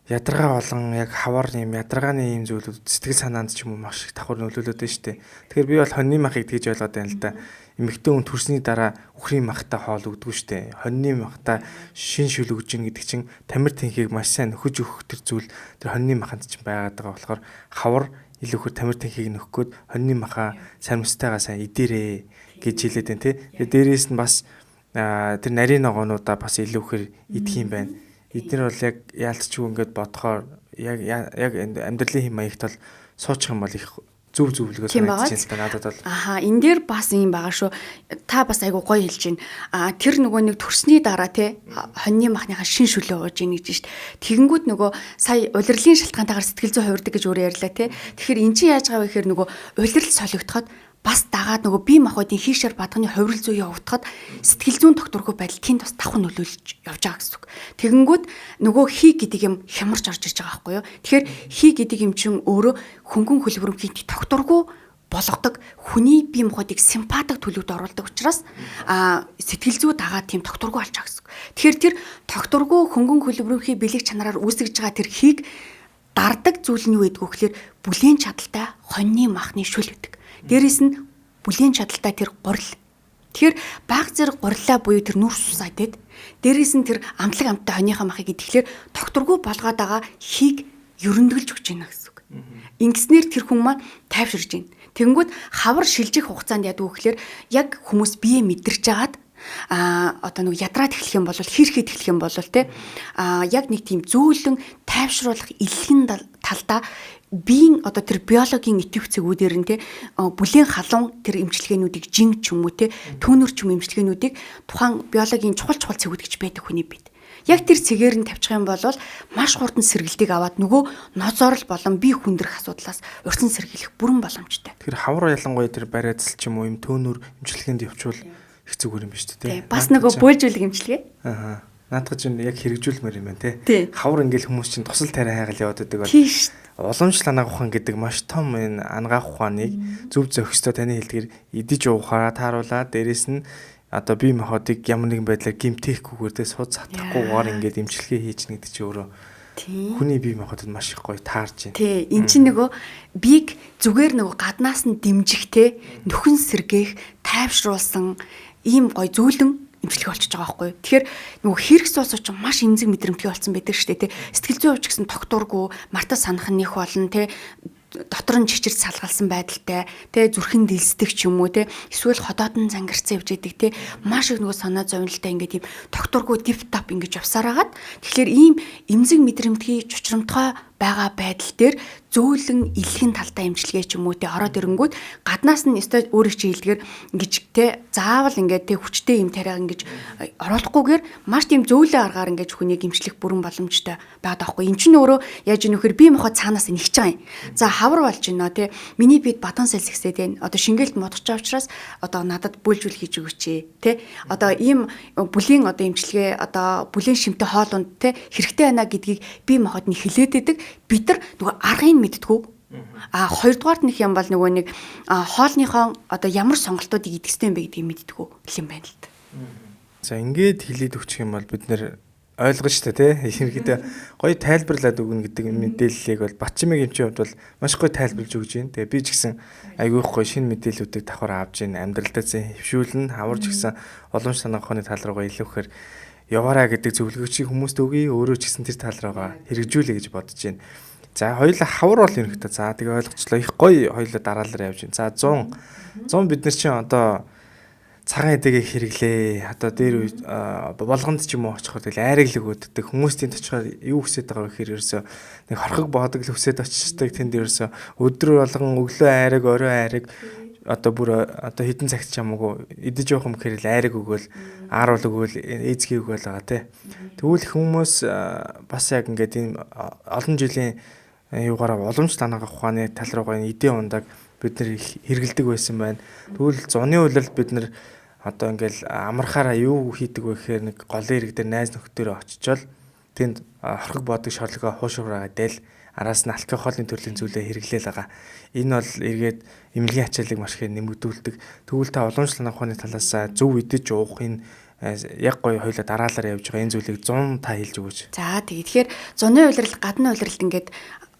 ядаргаа болон яг хавар ийм ядаргааны ийм зүйлүүд сэтгэл санаанд ч юм уу маш их давхар нөлөөлөд байна шүү дээ. Тэгэхээр би бол хоньны махыг тэгж ойлгоод байна л да. Эмэгтэй хүн төрсний дараа үхрийн махтай хоол өгдөг шүү дээ. Хоньны махтай шин шүл өгж ин гэдэг чинь тамир тэнхийг маш сайн нөхөж өгөх тэр зүйл тэр хоньны маханд чинь байгаад байгаа болохоор хавар илүү хөр тамир тэнхийг нөхөх гээд хоньны маха саримстайгаа сайн идэрээ гэж хэлээд байна тий. Тэгээд дээрээс нь бас тэр нарийн ногоонуудаа бас илүү хөр идэх юм байна. Эдгээр бол яг яалтчгүй ингээд бодохоор яг амьдралын хэм маягт бол суучих юм бол их зөв зөвлөгөө санагдаж байна надад бол. Энэ дээр бас юм байгаа шүү. Та бас айгу гоё хэлж байна. Тэр нөгөө нэг төрсний дараа те хоньны махныхаа шин шүлээ ууж ийн гэж шүү. Тэгэнгүүт нөгөө сая улирлын шалтгаантайгаар сэтгэл зүй хувирдаг гэж өөрөө ярьлаа те. Тэгэхээр эн чинь яаж байгаа вэ гэхээр нөгөө улирал солигдоход бас дагаад нөгөө бие махбодын хийшэр бадганы хувирал зүй явагдахад сэтгэл зүйн докторгүй байдал тэнд бас давхан нөлөөлж явж байгаа гэсэн үг. Тэгэнгүүт нөгөө хий гэдэг юм хямарч орж ирж байгаа байхгүй юу. Тэгэхээр хий гэдэг юм чинь өөрөө хөнгөн хөлбөрөмхийн докторгүй болгодог хүний бие махбодыг симпатик төлөвд оруулдаг учраас сэтгэл зүй дагаад тийм докторгүй болж байгаа гэсэн үг. Тэгэхээр тэр докторгүй хөнгөн хөлбөрөмхийн бэлэг чанараар үүсгэж байгаа тэр хийг дардаг зүйл нь юу гэдг вэ гэхээр бүлээн чадaltaй хоньны махны шүл гэдэг. Дээрээс нь бүлээн чадaltaй тэр гурил. Тэгэхээр баг зэрэг гурилаа буюу тэр нүрс ус айдээд дээрээс нь тэр амтлаг амттай хоньныхаа махыг идэхлээр докторгүй болгоод байгаа хийг ерөндөглж өгч байна гэсэн үг. Ингэснээр тэр хүн маань тайвширж байна. Тэнгүүд хавар шилжих хугацаанд яадаг вэ гэхээр яг хүмүүс бие мэдэрч жагаад одоо нэг ядраад эхлэх юм бол хийрхэд эхлэх юм бол те яг нэг тийм зөөлөн тайвшруулах илхэн талдаа биеийн одоо тэр биологийн идэвх цэгүүдээр нь те бүлээн халуун тэр эмчилгээнүүдийг жин ч юм уу те түүнэр ч юм эмчилгээнүүдийг тухайн биологийн чухал цэгүүд гэж байдаг хүний биед. Яг тэр цэгээр нь тавьчих юм бол маш хурдан сэргэлтийг аваад нөгөө ноцоорл болон бие хүндрэх асуудлаас урьдчилан сэргийлэх бүрэн боломжтой. Тэр хавар ялангуяа тэр бариадсал ч юм уу юм түүнэр эмчилгээнд явуул их зүгээр юм ба шүү дээ. Бас нөгөө бөөлжүүлэг эмчилгээ. Наадах чинь яг хэрэгжүүлмээр юм байна те. Хавар ингээл хүмүүс чинь тусал тариа хайгал яваад байдаг бол уламжлал анагаах ухаан гэдэг маш том энэ анагаах ухааныг зөв зохистой таны хэлдгэр идэж уухаараа тааруулаад дээрэс нь одоо бие махбодыг ямар нэгэн байдлаар гимтэхгүйгээр те сууд сатахгүйгээр ингээд эмчилгээ хийчихнэ гэдэг чинь өөрөө хүний бие махбодод маш их гоё таарж байна. Тий, эн чинь нөгөө биег зүгээр нөгөө гаднаас нь дэмжих те нөхөн сэргээх тайвшруулсан ийм гоё зөөлөн имчилгээ болчихж байгаа байхгүй юу. Тэгэхээр нөгөө хэрэг суусууч чинь маш эмзэг мэдрэмтгий болсон байдаг шүү дээ. Тэ сэтгэл зүйн хувьч гэсэн докторгүй мартаа санах нь нэх болно тэ дотор нь чичирд салгалсан байдалтай тэ зүрхэн дэлсдэг ч юм уу тэ эсвэл ходоодн зангирцсан явж идэг тэ маш их нөгөө санаа зовнилтай ингээд ийм докторгүй дип тап ингэж явсаар хагаад тэгэхээр ийм эмзэг мэдрэмтгий чучрамтгай байгаа байдал дээр зөөлөн илхэн талтай имчилгээ ч юм уу тэ ороод ирэнгүүт гаднаас нь өстой өөрийг чи хэлдгээр ингэж тэ заавал ингээд тэ хүчтэй юм тариа ингэж оруулахгүйгээр маш тийм зөөлөн аргаар ингэж хүнийг имчлэх бүрэн боломжтой байдаг байхгүй. Энд чинь өөрөө яаж ийм нөхөр бие махбод цаанаас нэгж байгаа юм. За хавар болж байна тэ миний биед бадан сэлс ихсээд байна. Одоо шингээлд модч байгаа учраас одоо надад бүлжүүл хийж өгөөч тэ. Одоо ийм бүлийн одоо имчилгээ одоо бүлийн шимтэй хоолунд тэ хэрэгтэй байна гэдгийг бие махбод нь хэлээд идэг. Бид нар нөгөө аргыг мэдтгүү. А хоёрдугаарт нөх юм бол нөгөө нэг хоолныхоо одоо ямар сонголтуудыг идэх ёстой юм бэ гэдгийг мэдтгүү юм байна л да. За ингээд хэлээд өгчих юм бол бид нэр ойлгож штэ тий. Ерөнхийдөө гоё тайлбарлаад өгнө гэдэг мэдээллийг бол Батчимгийн эмчийн хувьд бол маш гоё тайлбарлаж өгж байна. Тэгээ би ч гэсэн айгүйх гоё шинэ мэдээллүүдийг давхар авж байна. Амьдралдаа хэвшүүлнэ, хаварч гисэн олон санаа ухааны тал руугаа илүү ихээр яваараа гэдэг зөвлөгөөчийг хүмүүст өгье. Өөрөө ч гэсэн тэр тал руугаа хэрэгжүүлэе гэж бодож байна. За хоёулаа хавар бол ерөнхийдөө за тэгээ ойлгочлоо. Их гоё хоёулаа дараалал явж байна. За 100 бид нар чинь одоо цагаан эдэгээ хэрэглээ. Одоо дээр болгонд ч юм уу очихоор тэгэл айраглаг өддөг. Хүмүүсийн очихоор юу хүсэж байгаа вэ гэхээр ерөөсөө нэг хорхог боодог л хүсэж очдаг. Тэнд ерөөсөө өдөр болгон өглөө айраг, орой айраг одоо бүр одоо хідэн цагт ч хамаагүй идэж явах юм гэхээр л айраг өгөөл, ааруул өгөөл, эзгий өгөөл байгаа тий. Тэгвэл хүмүүс бас яг ингээд энэ олон жилийн юугаараа уламж танага ухааны тал руугаа эдийн ундаг бид нэр хэрэгэлдэг байсан байна. Тэгвэл зуны үйлрэлд бид нэр одоо ингээл амархаараа юу хийдэг вэ гэхээр нэг голын ирэг дээр найз нөхдөөрөө очичоод тэнд хорхог боодог шорлогоо хуушраагаа дээл араас нь алкогольны төрлийн зүйлээ хэрэглээл байгаа. Энэ бол эргээд эмнэлгийн ачааллыг маш их нэмэгдүүлдэг. Тэгвэл та уламж танах ухааны талаас зөв идэж уухын яг гоё хоёлаа дараалал явж байгаа энэ зүйлийг 100 та хэлж өгөөч. За тэгэхээр зуны улирал гадны улиралд ингээд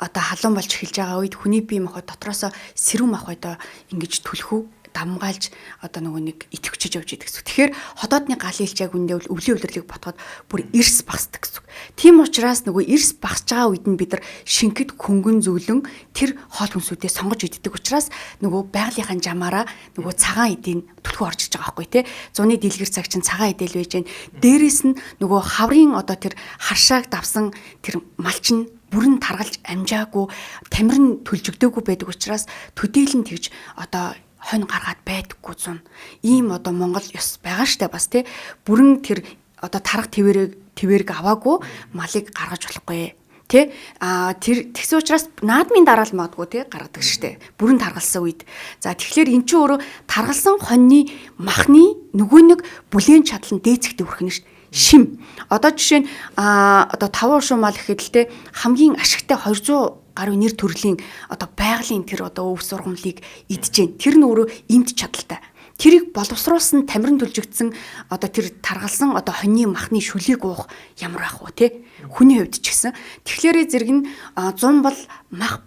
одоо халуун болж эхэлж байгаа үед хүний бие махбод дотроосоо сэрүүн махбодоо ингэж түлхүү дамгаалж одоо нөгөө нэг итгэвчж явж идэг гэсэн. Тэгэхээр ходоодны гал хэлж яг үндэ өвлийн улирлыг ботход бүр эрс багсдаг гэсэн. Тийм учраас нөгөө эрс багсж байгаа үед нь бид нар шингэд хөнгөн зөвлөн тэр хоол хүнсүүдээ сонгож иддэг учраас нөгөө байгалийнхаа жамаараа нөгөө цагаан эдийн түлхүү орж иж байгаа байхгүй тий. Зуны дийлгэр цаг чинь цагаан эдэл байж гэн. Дээрээс нь нөгөө хаврын одоо тэр харшааг давсан тэр малчин бүрэн таргалж амжаагүй тамирын төлжөгдөөгүй байдаг учраас төдийлэн тэгж одоо хонь гаргаад байдаггүй зун. Ийм одоо Монгол ёс байгаа штэ бас тий. Бүрэн тэр одоо тарга твэрэг аваагүй малыг гаргаж болохгүй тий. Тэр тэгсэн учраас наадмын дараал магадгүй тий гаргадаг штэ. Бүрэн таргалсан үед. За тэгэхээр эн чинь өөрөө таргалсан хоньны махны нөгөө нэг бүлээн чадал нь дээцэгтэй хүрэх нь штэ. Шим. Одоо жишээ нь одоо 5 уршуу мал гэхэд л те хамгийн ашигтай 200 гаруй нэр төрлийн одоо байгалийн тэр одоо өв сургамлыг идэж гэн. Тэр нь өөрөө эмд чадaltaй. Тэрийг боловсруулсан тамирын төлжигдсэн одоо тэр таргалсан одоо хоньны махны шүлийг уух ямар ах вэ те хүний хувьд ч гэсэн. Тэгэхээр зэрэг нь 100 бол мах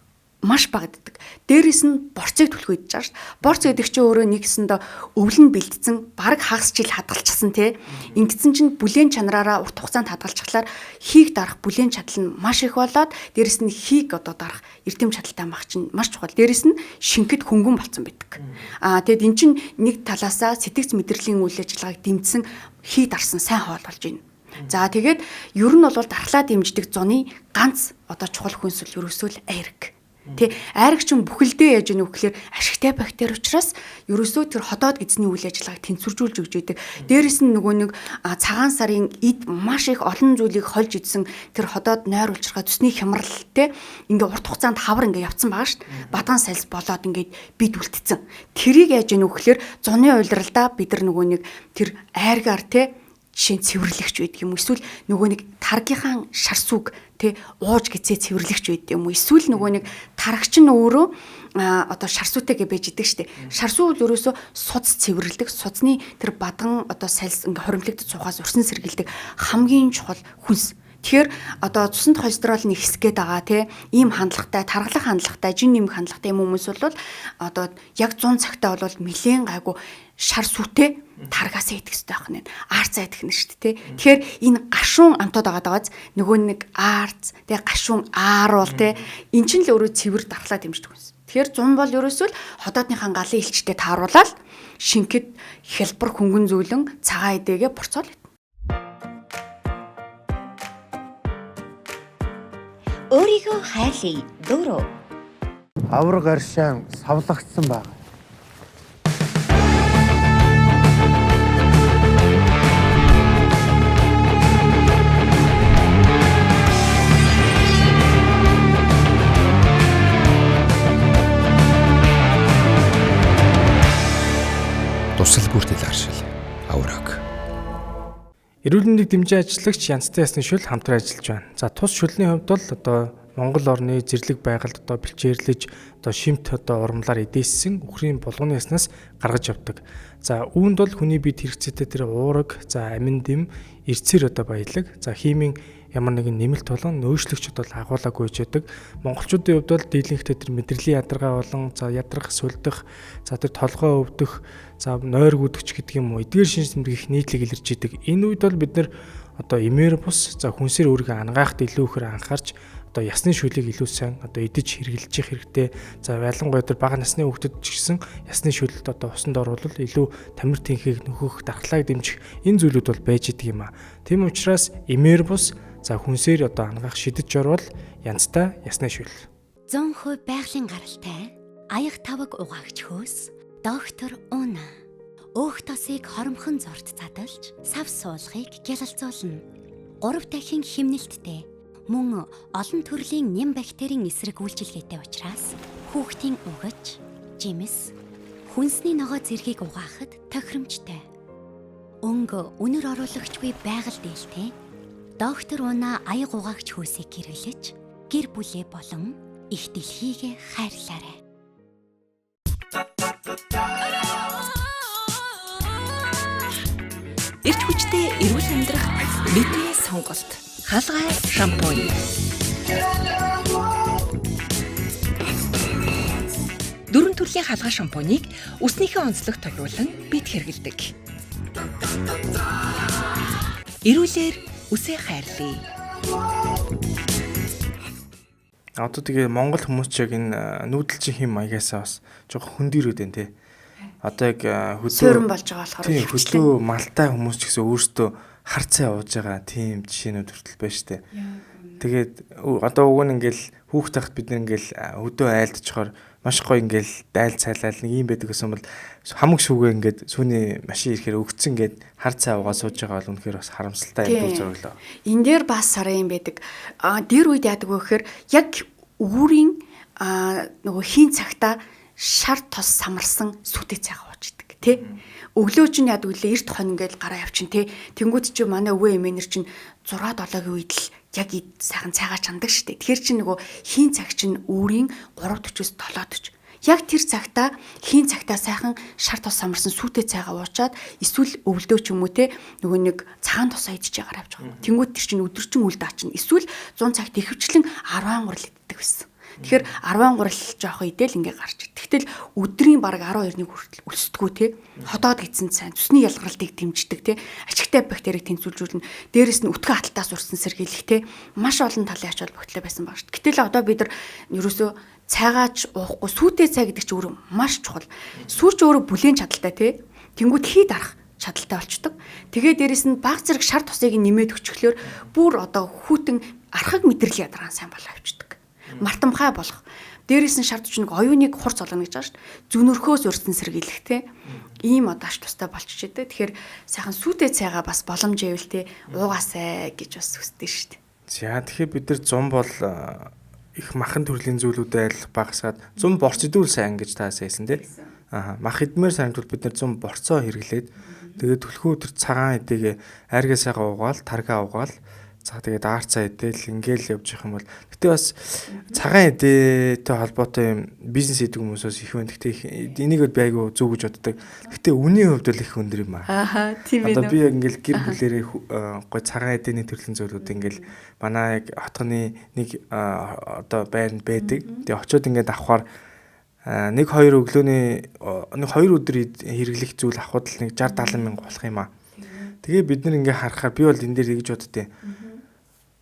маш багаддаг. Дээрээс нь борцыг түлхүү идэж байгаа шүү дээ. Борц гэдэг чинь өөрөө нэгсэндээ өвлөн бэлдсэн, бараг хагас жил хадгалчихсан тий. Ингэсэн чинь бүлээн чанараараа урт хугацаанд хадгалчихлаар хийг дарах бүлээн чадал нь маш их болоод дээрээс нь хийг одоо дарах эрдэм чадалтай мах чинь маш чухал. Дээрээс нь шингэд хөнгөн болцсон байдаг. Тэгэд эн чинь нэг талаасаа сэтгц мэдрэлийн үйл ажиллагааг дэмжсэн хий дарсан сайн хоол болж байна. За тэгээд ер нь бол дархлаа дэмждэг зуны ганц одоо чухал хүнс л ерөөсөө л айраг. Тэ айрагч нь бүхэлдээ яаж яах вэ гэхээр ашигтай бактери учраас ерөөсөө тэр ходоод эзний үйл ажиллагааг тэнцвэржүүлж өгч идэг. Дээрээс нь нөгөө нэг цагаан сарын эд маш их олон зүйлийг хольж идсэн тэр ходоод нойр улчирхай төсний хямралтай ингээ урт хугацаанд хавар ингээ явцсан байгаа шүү дээ. Бадан сальс болоод ингээд бид үлдсэн. Тэрийг яаж яах вэ гэхээр зуны уйлралдаа бид нар нөгөө нэг тэр айргаар тэ жишээ нь цэвэрлэгч байдаг юм. Эсвэл нөгөө нэг таргийнхаа шар сүг тэ ууж гизээ цэвэрлэгч байдаг юм. Эсвэл нөгөө нэг тарагч нь өөрөө одоо шар сүтэйгээ байж идэг штэ. Шар сүү бол ерөөсөө суц цэвэрлдэг. Суцны тэр бадган одоо сальс ингээ хоримтлагдаж сухаас урсан сэргийлдэг хамгийн чухал хүнс. Тэгэхээр одоо цуснд холестерол нь ихсгээд байгаа тий ийм хандлагатай, тархалах хандлагатай, жин нэмэх хандлагатай юм хүмүүс бол одоо яг 100 цагтаа бол нэлээд гайгүй шар сүтээ таргаасаа идэх хэрэгтэй байх нь. Арцаа идэх нь шүү дээ тий. Тэгэхээр энэ гашуун амтууд байгааз нөгөө нэг арц тий гашуун ааруул тий эн чинь л өөрөө цэвэр дархлаа дэмждэг юмс. Тэгэхээр 100 бол ерөөсөө л ходоодныхаа галын илчтэй тааруулаад шингэд хялбар хөнгөн зөөлөн цагаан эдээгээ борцоол. Өөрийгөө хайрлая дөрөв. Авраг аршаан савлагдсан байна. Тусал бүртэл аршил авраг. Эрүүл мэндийг дэмжин ажиллагч Янцтай ясны шүл хамтран ажиллаж байна. За тус шүлний хувьд бол одоо Монгол орны зэрлэг байгальд одоо бэлчээрлэж одоо шимт одоо ургамлаар эдээссэн үхрийн булгууны яснаас гаргаж явдаг. За үүнд бол хүний биед хэрэгцээтэй тэр уураг, за амин дэм, эрцээр одоо баялаг, за химийн ямар нэгэн нэмэлт болгон нөөцлөгчд бол агуулаагүй яадаг. Монголчуудын хувьд бол дийлэнхтэй тэр мэдрэлийн ядаргаа болон за ядрах, сүлдэх, за тэр толгой өвдөх, за нойр гүдгч гэдэг юм уу эдгээр шинж тэмдэг их нийтлэг илэрч идэг. Энэ үед бол бид нэр одоо эмээр бус, за хүнсээр өөрийгөө ангаахт илүү ихээр анхаарч одоо ясны шүлийг илүү сайн одоо идэж хэрэглэж явах хэрэгтэй. За ялангуяа тэр бага насны хүүхдэд ч гэсэн ясны шүлэлд одоо усанд оруулал илүү тамир тэнхийг нөхөх, дархлааг дэмжих энэ зүйлүүд бол байж идэг юм а. Тийм учраас эмээр бус, за хүнсээр одоо ангаах шидэж орвол янзтай ясны шүл. 100% байгалийн гаралтай аяг таваг угаагч хөөс доктор Уна өөх тосыг хоромхон зорт задалж сав суулгыг гялалзуулна. 3 дахин химнэлттэй мөн олон төрлийн нэм бактерийн эсрэг үйлчилгээтэй учраас хүүхдийн угаж, жимс, хүнсний ногоо зэргийг угаахад тохиромжтой. Өнгө үнэр оруулагчгүй байгаль дээлтэй доктор Уна аяг угаагч хөөсийг хэрэглэж гэр бүлээ болон их дэлхийг хайрлаарай. Эрч хүчтэй эрүүл амьдрах бидний сонголт. Хаалгай шампунь. Дөрвөн төрлийн хаалгай шампунийг үснийхээ онцлогт тохируулан бид хэрэглэдэг. Эрүүлэр үсээ хайрлая. Одоо тэгээ Монгол хүмүүс ч яг энэ нүүдэлчин хим маягасаа бас жоохон хөндөрөөд байна те. Одоо яг хөдөө болж байгаа болохоор тийм хөдөө малтай хүмүүс ч гэсэн өөрсдөө харцаа ууж байгаа тийм жишээнүүд хүртэл байна штэ. Тэгээд одоо уг нь ингээл хүүхд тахт бид ингээл хөдөө айлдчихоор маш гоё ингээл дайл цайлал нэг юм байдаг гэсэн бол хамаг шүүгээ ингээд сүүний машин ирэхээр өгцөн ингээд хар цай угаа сууж байгаа бол үнэхээр бас харамсалтай юм зураглаа. Энэ дээр бас сарын юм байдаг. Дээр үед яадаг вэ гэхээр яг үүрийн нөгөө хийн цагта шар тос самарсан сүтээ цайгаа ууж идэг тий. Өглөө чинь яадаг үлээ эрт хон ингээд гараа явчин тий. Тэнгүүд чи манай өвөө эмээнэр чинь 6 7-гийн үед л яг сайхан цайгаа чандаг штэ. Тэгэхээр чи нөгөө хийн цаг чинь үүрийн 3:40-с 7:40. Яг тэр цагта хийн цагтаа сайхан шар тос самарсан сүтээ цайгаа уучаад эсвэл өвлдөө ч юм уу те нөгөө нэг цагаан тосоо идчихээ гараа авч байгаа. Тэнгүүд тэр чинь өдөржин үл даачна. Эсвэл 100 цагт ихэвчлэн 10 гурал иддэг байсан. Тэгэхээр 10 гурал жоох идэл ингээ гарч ид. Тэгтэл өдрийн бараг 12-ны хүртэл өлсдөггүй те. Ходоод гидсэн сайн цусны ялгарлыг дэмждэг те. Ачигтай бактерийг тэнцвүүлжүүлнэ. Дээрэс нь өтгөн хаталтаас урсан сэргийлэх те. Маш олон талын ач холбогдол байсан баг шүү. Гэтэл одоо бид нар ерөөсөө цайгаач уухгүй сүтээ цай гэдэг чинь өөрөө маш чухал. Сүүч өөрөө бүлээн чадaltaй те. Тэнгүүд хий дарах чадaltaй болчдөг. Тэгээ дээрэс нь баг зэрэг шар тусыг нэмээд өчгөлөөр бүр одоо хүүтэн архаг мэдрэл ядаргаан сайн болоо авчдаг. Мартамхай болох. Дээрээс нь шаардж нэг оюуныг хурц олгоно гэж байгаа шүү дээ. Зүнөрхөөс урьдсан сэргийлэх те. Ийм одоо ач тустай болчихжээ те. Тэгэхээр сайхан сүтээ цайгаа бас боломжэвэл те уугаасай гэж бас хүсдэг шүү дээ. За тэгэхээр бид нар 100 бол их махан төрлийн зүйлүүдэд айлах багасгаад 100 борц идүүл сайн гэж таас хэлсэн те. Мах идмээр сандвал бид нар 100 борцоо хэрэглээд тэгээд төлхөө тэр цагаан эдэгээ айргаа сайгаа угаал, таргаа угаал. За тэгээд аарцаа идэл ингээл явж явах юм бол гэтээ бас цагаан эдээтэй холбоотой юм бизнес хийдэг хүмүүсээс их байна. Гэтээ энийг би айгүй зөв гэж боддог. Гэтээ үнийн хувьд л их өндөр юм аа. Ааха тийм ээ. Одоо би яг ингээл гэр бүлэрээ гой цагаан эдээний төрлийн зүйлүүд ингээл манай яг хотгоны нэг одоо байранд байдаг. Тэгээ очиод ингээд авахаар нэг хоёр өглөөний нэг хоёр өдөр хэрэглэх зүйл авахд л нэг 60-70 мянга болох юм аа. Тэгээ бид нар ингээ харахаар би бол энэ дээр тэгж боддتي.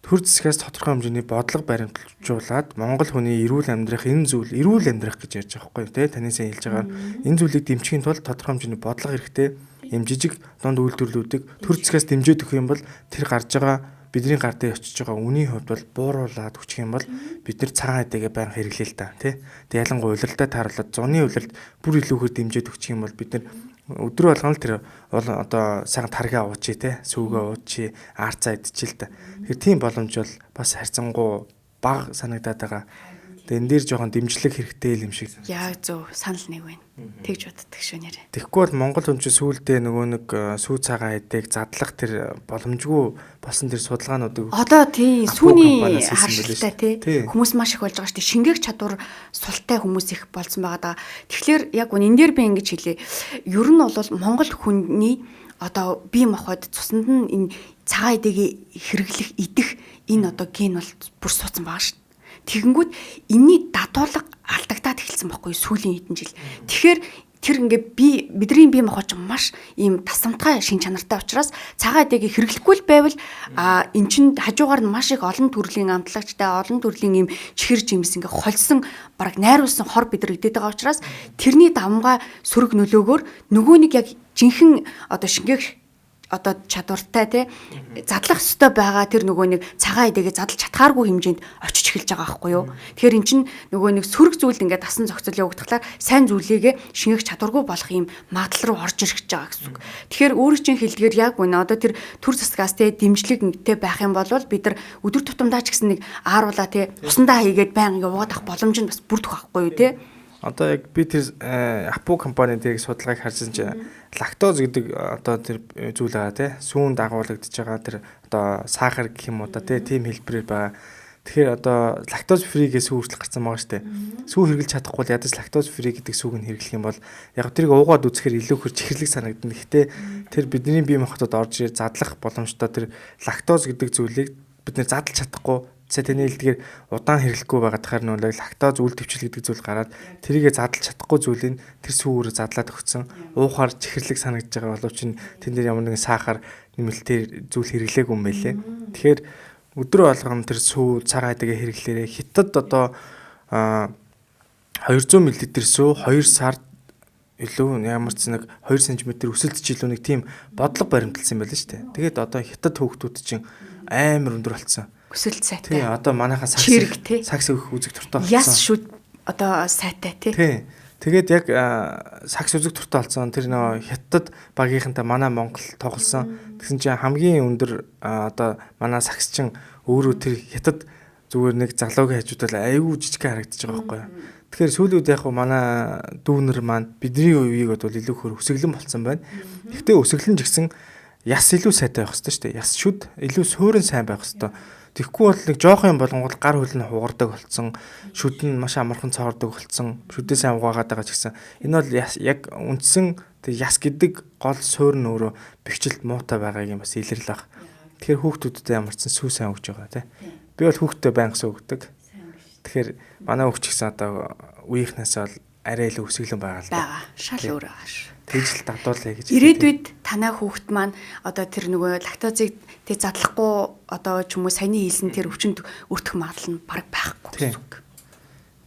Төр засгаас тодорхой хэмжээний бодлого баримтжуулаад Монгол хүний эрүүл амьдрах энэ зүйл эрүүл амьдрах гэж ярьж байгаа байхгүй тий таны сайн хэлж байгаа. Энэ зүйлийг дэмжихийн тулд тодорхой хэмжээний бодлого хэрэгтэй. Ийм жижиг дунд үйлдвэрлэлүүдийг төр засгаас дэмжиж өгөх юм бол тэр гарч байгаа бидний гар дээр очиж байгаа үнийн хувьд бол бууруулаад өччих юм бол бид нар цагаан эдэгээ байнга хэрэглэе л та тий. Тэгээ ялангуяа улиралдаа тааруулаад зуны улиралд бүр илүүхээр дэмжиж өгчих юм бол бид нар өдрөө болгоно л тэр одоо сайхан таргаа уучи те сүүгээ уучи аарцаа идчихэл та. Тэгэхээр тийм боломж бол бас харьцангуй бага санагдаад байгаа. Тэгээ энэ дээр жоохон дэмжлэг хэрэгтэй юм шиг. Яг зөв санал нэг байна. Тэгж боддог шүү нэрэ. Тэгэхгүй бол Монгол хүн чинь сүүлдээ нөгөө нэг сүү цагаан эдэг задлах тэр боломжгүй болсон тэр судалгаануудыг одоо тийм сүүний харшилтай тий хүмүүс маш их болж байгаа шүү дээ. Шингээх чадвар султай хүмүүс их болсон байгаа. Тэгэхээр яг энэ дээр би ингэж хэлье. Ер нь бол Монгол хүний одоо бие махбод цуснд нь энэ цагаан эдэгээ хэрэглэх идэх энэ одоо ген бол бүр суудсан байгаа шүү. Тэгэнгүүт энэний дадуулга алдагдаад эхэлсэн байхгүй сүүлийн хэдэн жил. Тэгэхээр тэр ингээ бидний бие махбод маш ийм тасамтгай шин чанартай учраас цагаан эдэгийг хэрэглэхгүй л байвал эн чин хажуугаар нь маш их олон төрлийн амтлагчтай олон төрлийн ийм чихэр жимс ингээ холсон бараг найруулсан хор бид нар идээд байгаа учраас тэрний давмгай сөрөг нөлөөгөөр нөгөө нэг яг жинхэнэ одоо шингээх одоо чадвартай тий задлах ёстой байгаа тэр нөгөө нэг цагаан эдэгээ задлж чадхааргүй хэмжээнд очиж эхэлж байгаа байхгүй юу. Тэгэхээр эн чинь нөгөө нэг сөрөг зүйлд ингээд дасан зохицол явагдахлаар сайн зүйлийгээ шингээх чадваргүй болох юм магадлал руу орж ирэх гэж байгаа гэсэн үг. Тэгэхээр өөрийн чинь хэлдгээр яг үнэ одоо тэр төр засгаас тий дэмжлэгтэй байх юм бол бид нар өдөр тутамдаа ч гэсэн нэг ааруулаа тий усандаа хийгээд байнга яваад ах боломж нь бас бүрдэх байхгүй юу тий. Одоо яг би тэр Апу компани дээр судалгааг харсан чинь лактоз гэдэг одоо тэр зүйл байгаа тий сүүн дагуулгадж байгаа тэр одоо сахар гэх юм уу да тий тийм хэлбэрээр байгаа. Тэгэхээр одоо лактоз фригээс үүрчлэх гарсан байгаа штэ. Сүү хэрэглэж чадахгүй бол ядаж лактоз фри гэдэг сүүг нь хэрэглэх юм бол яг тэрийг уугаад үзэхээр илүү хөр чихэрлэг санагдана. Гэхдээ тэр бидний бие махбодод орж ир задлах боломжтой тэр лактоз гэдэг зүйлийг бид нэр задлж чадахгүй таны хэлдгээр удаан хэрэглэхгүй байгаа дахаар нөлөө лактоз үйл төвчл гэдэг зүйл гараад тэрийгэ задлж чадахгүй зүйлийг тэр сүүрээр задлаад өгсөн. Уухаар чихэрлэг санагдж байгаа боловч тэн дээр ямар нэгэн сахар нэмэлтээр зүйл хэрэглээгүй юм байлээ. Тэгэхээр өдрөө болгоно тэр сүү цагаан эдэгээ хэрэглээрээ хятад одоо 200 мл сүү 2 сард илүү ямар ч нэг 2 см өсөлтч илүү нэг тийм бодлого баримталсан байлаа шүү дээ. Тэгээд одоо хятад хүүхдүүд чинь амар өндөр болсон. Өсөлт сайтай. Тий, одоо манайхаа сакс өгөх үзэг туртай болсон. Яс шүү одоо сайтай тий. Тий. Тэгээд яг сакс үзэг туртай болсон. Тэр нөө хятад багийнхантай манай Монгол тоглосон. Тэгсэн чинь хамгийн өндөр одоо манай сакс чин өөрөө тэр хятад зүгээр нэг залуугийн хажуудал аюу жижиг харагдаж байгаа байхгүй юу. Тэгэхээр сүүлүүд яг манай дүүнер маань бидний үеийг бол илүү хөр өсөглөн болсон байна. Гэхдээ өсөглөн ч гэсэн яс илүү сайтай байх хэрэгтэй шүү дээ. Яс шүд илүү суурин сайн байх хэрэгтэй. Тэгэхгүй бол нэг жоох юм болгонгод гар хөл нь хугардаг болсон, шүд нь маш амархан цоордог болсон, шүдээ сайн угаагаад байгаа ч гэсэн энэ бол яг үндсэн яс гэдэг гол суурь нь өөрөө бэхжилт муутай байгааг юм бас илэрл баг. Тэгэхээр хүүхдүүдэд ямарчсан сүү сайн өгч байгаа тий. Би бол хүүхдтэй байнга сүү өгдөг. Тэгэхээр манай хүүхд ч гэсэн одоо үеийнхнээс бол арай илүү өсөглөн байгаа л да. Шал өөр байгаа ш. Тэгж л дадуулъя гэж. Ирээдүйд танай хүүхд маань одоо тэр нөгөө лактозыг тэг задлахгүй одоо ч юм уу саяны хийсэн тэр өвчнөд өртөх магадлал нь бараг байхгүй гэсэн үг.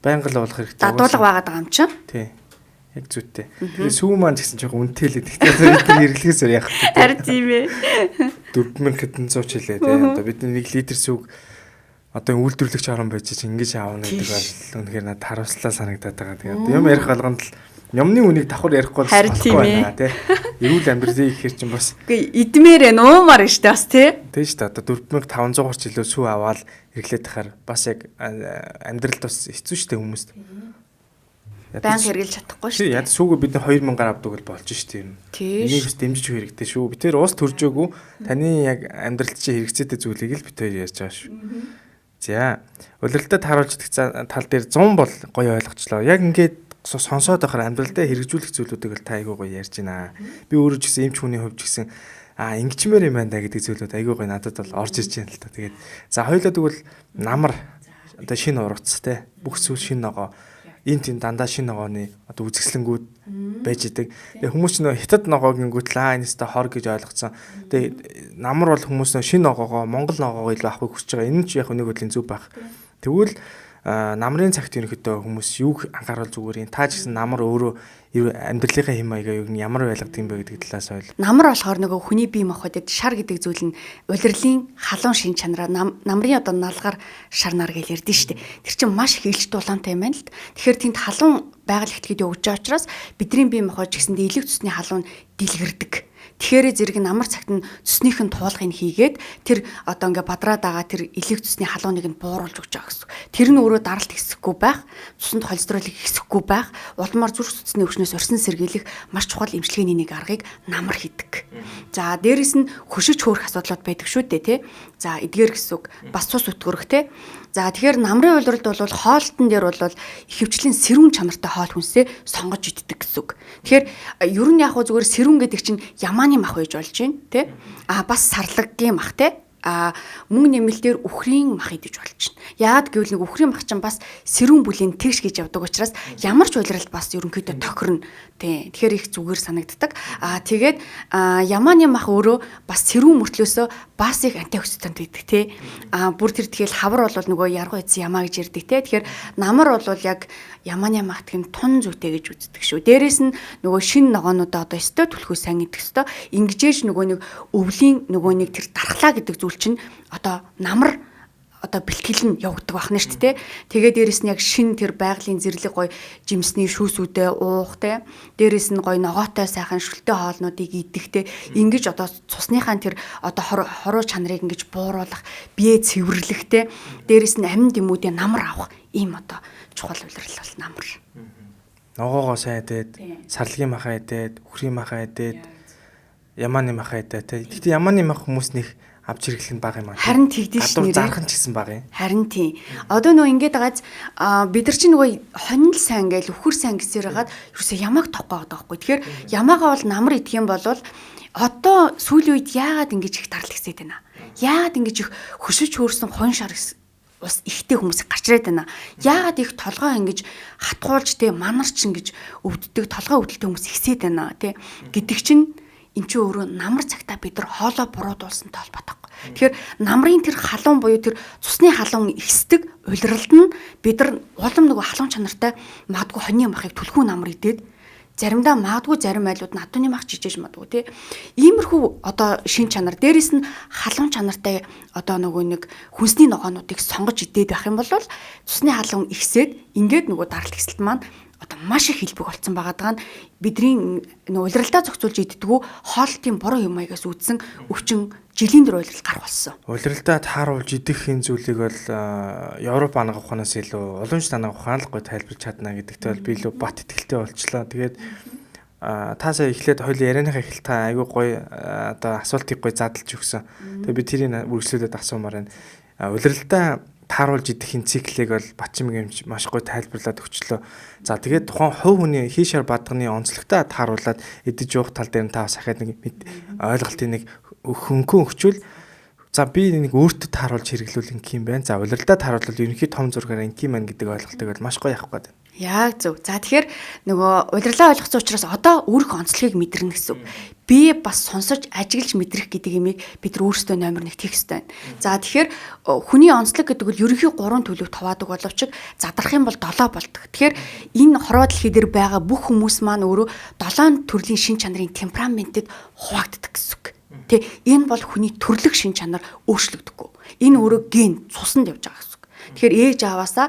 Байнга л болох хэрэгтэй. Дадуулга байгаад байгаа юм чинь. Тий. Яг зүйтэй. Тэгээ сүү маань гэсэн жоохон үнэтэй л гэдэг. Тэгэхээр хэрэглэхээс яах вэ? Харин тийм ээ. 4000 хэдэн зууч хэлээ тий. Одоо бидний 1 литр сүүг одоо үйлдвэрлэгч орон байж чинь ингэж аавна гэдэг бол үнэхээр надад харамслаа санагдаад байгаа. Тэгээд юм ярих болгонд л юмны үнийг давхар ярихгүй болохгүй байна тий. Эрүүл амьдралыг ихээр чинь бас идмээр нуумаар нь штэ бас тий. Тий штэ одоо 4500 гарч илүү сүү аваад ирэглээд тахаар бас яг амьдралд бас хэцүү штэ хүмүүст. Баян хэрэглэж чадахгүй шүү. Яд сүүгээ бид 2000-аар авдаг бол болж штэ юм. Энийг бас дэмжиж хэрэгтэй шүү. Би тэр уус төржөөгүй таны яг амьдралд чи хэрэгцээтэй зүйлийг л бид хоёр ярьж байгаа шүү. За, улиралдаа тааруулж идэх тал дээр 100 бол гоё ойлгочлоо. Яг ингээд сонсоод байхаар амьдралдаа хэрэгжүүлэх зүйлүүдийг л та айгүй гоё ярьж байна. Би өөрөө ч гэсэн эмч хүний хувьд ч гэсэн ингэчмээр юм байна да гэдэг зүйлүүд айгүй гоё надад бол орж ирж байна л та. Тэгээд за хоёулаа тэгвэл намар одоо шинэ ургац те бүх зүйл шинэ ногоо энэ тийм дандаа шинэ ногооны одоо үзэсгэлэнгүүд байж идэг. Тэгээ хүмүүс ч нөө хятад ногоог ингэвтлээ энэстэй хор гэж ойлгоцсон. Тэгээ намар бол хүмүүс нөө шинэ ногоогоо Монгол ногоогоо илүү авахыг хүсэж байгаа. Энэ ч яг нэг хөдлийн зөв байх. Тэгвэл намрын цагт ерөнхийдөө хүмүүс юуг анхааруул зүгээр юм. Та ч гэсэн намар өөрөө амьдралынхаа хэм маягаа юу ямар байлгадаг юм бэ гэдэг талаас ойл. Намар болохоор нөгөө хүний бие махбодод шар гэдэг зүйл нь улирлын халуун шин чанараа намрын одоо налгаар шар нар гэж ярьдэн штэ. Тэр чинь маш их илч дулаантай юм байна л. Тэгэхээр тэнд халуун байгаль ихтгэж өгч байгаа учраас бидний бие махбод ч гэсэндээ элэг цусны халуун дэлгэрдэг. Тэгэхээр зэрэг намар цагт нь цуснийхэн туулгыг хийгээд тэр одоо ингээ бадраад байгаа тэр элэг цусны халууныг нь бууруулж өгч байгаа гэсэн. Тэр нь өөрөө даралт хэсэхгүй байх, цуснд холестеролыг хэсэхгүй байх, улмаар зүрх судасны өвчнөөс орсон сэргийлэх маш чухал эмчилгээний нэг аргыг намар хийдэг. За дээрэс нь хөшиж хөөрөх асуудлууд байдаг шүү дээ тий. За эдгээр гэсэн үг бас цус өтгөрөх тий. За тэгэхээр намрын улиралд бол хоолтон дээр бол ихэвчлэн сэрүүн чанартай хоол хүнсээ сонгож иддэг гэсэн үг. Тэгэхээр ер нь яг зүгээр сэрүүн гэдэг чинь ямааны мах байж болж байна тий. Бас сарлаггийн мах тий. Мөн нэмэлтээр үхрийн мах идэж болж байна. Яагаад гэвэл нэг үхрийн мах чинь бас сэрүүн бүлийн тэгш гэж явдаг учраас ямар ч улиралд бас ерөнхийдөө тохирно. Тий. Тэгэхээр их зүгээр санагддаг. Тэгээд ямааны мах өөрөө бас сэрүүн мөртлөөсөө бас их антиоксидант байдаг тий. Бүр тэр тэгэл хавар бол нөгөө яргуу эцэн ямаа гэж ярьдаг тий. Тэгэхээр намар бол яг ямааны мах гэх нь тун зүйтэй гэж үздэг шүү. Дээрээс нь нөгөө шин ногоонуудаа одоо өстой түлхүү сайн идэх өстой. Ингэжээж нөгөө нэг өвлийн нөгөө нэг тэр дархлаа гэдэг зүйл чинь одоо намар одоо бэлтгэл нь явагддаг байна шүү дээ. Тэгээд дээрэс нь яг шин тэр байгалийн зэрлэг гоё жимсний шүүсүүдээ уухтэй. Дээрэс нь гоё ногоотой сайхан шүлтэй хоолнуудыг идэгтэй. Ингэж одоо цусныхаа тэр одоо хоруу чанарыг ингэж бууруулах, бие цэвэрлэхтэй. Дээрэс нь амин дэмүүдээ намар авах ийм одоо чухал улирал бол намар. Ногоогоо сайн идээд, сарлагын махаа идээд, үхрийн махаа идээд, ямааны махаа идээд. Гэхдээ ямааны мах хүмүүс нэг авч хэрэглэх нь бага юм аа. Харин тэгдэж шнэ. Зархан ч гэсэн бага юм. Харин тийм. Одоо нөө ингээд байгааз бид нар чинь нөгөө хонил сайн гээл өвхөр сайн гэсээр хагаад юусе ямааг тохгүй байгаа байхгүй. Тэгэхээр ямаагаа бол намар идэх юм бол одоо сүүлийн үед яагаад ингэж их дарал гисээд байна. Яагаад ингэж их хөшөж хөөрсөн хон шар бас ихтэй хүмүүс гарч ирээд байна. Яагаад их толгой ингэж хатгуулж те манарч ингэж өвддөг толгой өвдөлтөй хүмүүс ихсээд байна те гэдэг чинь эн чинь өөрөө намар цагтаа бид нар хоолоо буруудуулсантай холбоотой. Тэгэхээр намрын тэр халуун буюу тэр цусны халуун ихсдэг улиралд нь бид нар улам нөгөө халуун чанартай магадгүй хоньны махыг түлхүү намар идээд заримдаа магадгүй зарим айлууд надууны мах жижиж магадгүй тий. Иймэрхүү одоо шин чанар дээрэс нь халуун чанартай одоо нөгөө нэг хүнсний ногоонуудыг сонгож идээд байх юм бол цусны халуун ихсээд ингээд нөгөө даралт хэсэлт маань одоо маш их хэлбэг болсон байгаа нь бидний улиралдаа зохицуулж иддэггүй хоолтын буруу юм аягаас үүдсэн өвчин жилийн дөр улирал гарах болсон. Улиралдаа тааруулж идэх хин зүйлийг бол Европ ангаа ухаанаас илүү уламж танаа ухаанлахгүй тайлбарч чадна гэдэгт бол би илүү бат итгэлтэй болчлоо. Тэгээд та сая эхлээд хоёул ярианыхаа эхэлт та айгүй гоё одоо асуултыг гоё задлж өгсөн. Тэгээд би тэрийг үргэлжлүүлээд асуумаар байна. Улиралдаа тааруулж идэхин циклийг бол Батчим гэмж маш гоё тайлбарлаад өгчлөө. За тэгээд тухайн хувь хүний хийшэр бадганы онцлогтой тааруулаад идэж уух тал дээр нь та бас ахаад нэг ойлголтын нэг хөнгөн өгчүүл. За би нэг өөртөө тааруулж хэрэглүүл юм байна. За улиралдаа тааруулбал ерөнхий том зургаар инким байна гэдэг ойлголтыг бол маш гоё авах гэдэг. Яг зөв. За тэгэхээр нөгөө улирлаа ойлгосон учраас одоо өөрөх онцлогийг мэдэрнэ гэсэн. Би бас сонсож ажиглаж мэдрэх гэдэг юмыг бид нар өөрсдөө номер 1 хийх хэрэгтэй байна. За тэгэхээр хүний онцлог гэдэг нь ерөнхий 3 төлөв товаадаг боловч задрах юм бол 7 болдог. Тэгэхээр энэ хорвоо дэлхий дээр байгаа бүх хүмүүс маань өөрөө 7 төрлийн шин чанарын темпераментэд хуваагддаг гэсэн үг. Тэ энэ бол хүний төрлөх шин чанар өөрчлөгдөггүй. Энэ өөрөө ген цуснд явж байгаа гэсэн үг. Тэгэхээр ээж аваасаа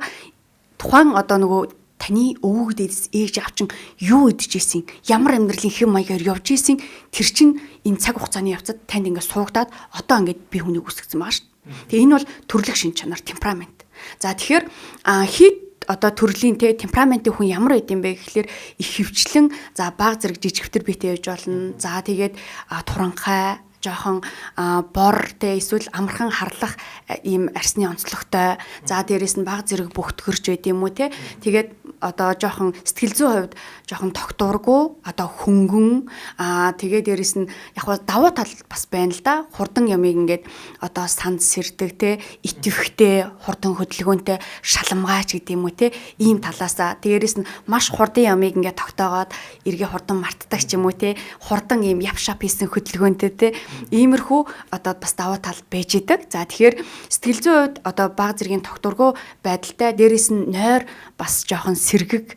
тухайн одоо нөгөө таны өвөг дээдс ээж аав чинь юу идэж ийсэн, ямар амьдралын хэм маягаар явж ийсэн тэр чинь энэ цаг хугацааны явцад танд ингээд суугдаад одоо ингээд би хүнийг үсгэсэн байгаа шүү дээ. Тэгээ энэ бол төрлөх шин чанар, темперамент. За тэгэхээр хэд одоо төрлийн темпераментийн хүн ямар байд юм бэ гэхэлэр их хөвчлэн за баг зэрэг жижигвтер биетэй явж болно. За тэгээд туранхай жоохон бор эсвэл амархан харлах ийм арсны онцлогтой. За дээрэс нь баг зэрэг бөхтгөрч байд юм уу те. Тэгээд одоо жоохон сэтгэл зүйн хувьд жоохон тогтуургүй одоо хөнгөн тэгээд дээрэс нь яг ба давуу тал бас байна л да. Хурдан ямыг ингээд одоо санд сэрдэг те итвэхтэй хурдан хөдөлгөөнтэй шаламгаач гэдэг юм уу те. Ийм талаасаа дээрэс нь маш хурдан ямыг ингээд тогтоогоод эргээ хурдан мартдаг ч юм уу те. Хурдан ийм явшап хийсэн хөдөлгөөнтэй те. Иймэрхүү одоо бас давуу тал байж идэг. За тэгэхээр сэтгэл зүйн хувьд одоо баг зэргийн тогтворгүй байдалтай дээрээс нь нойр бас жоохон сэргэг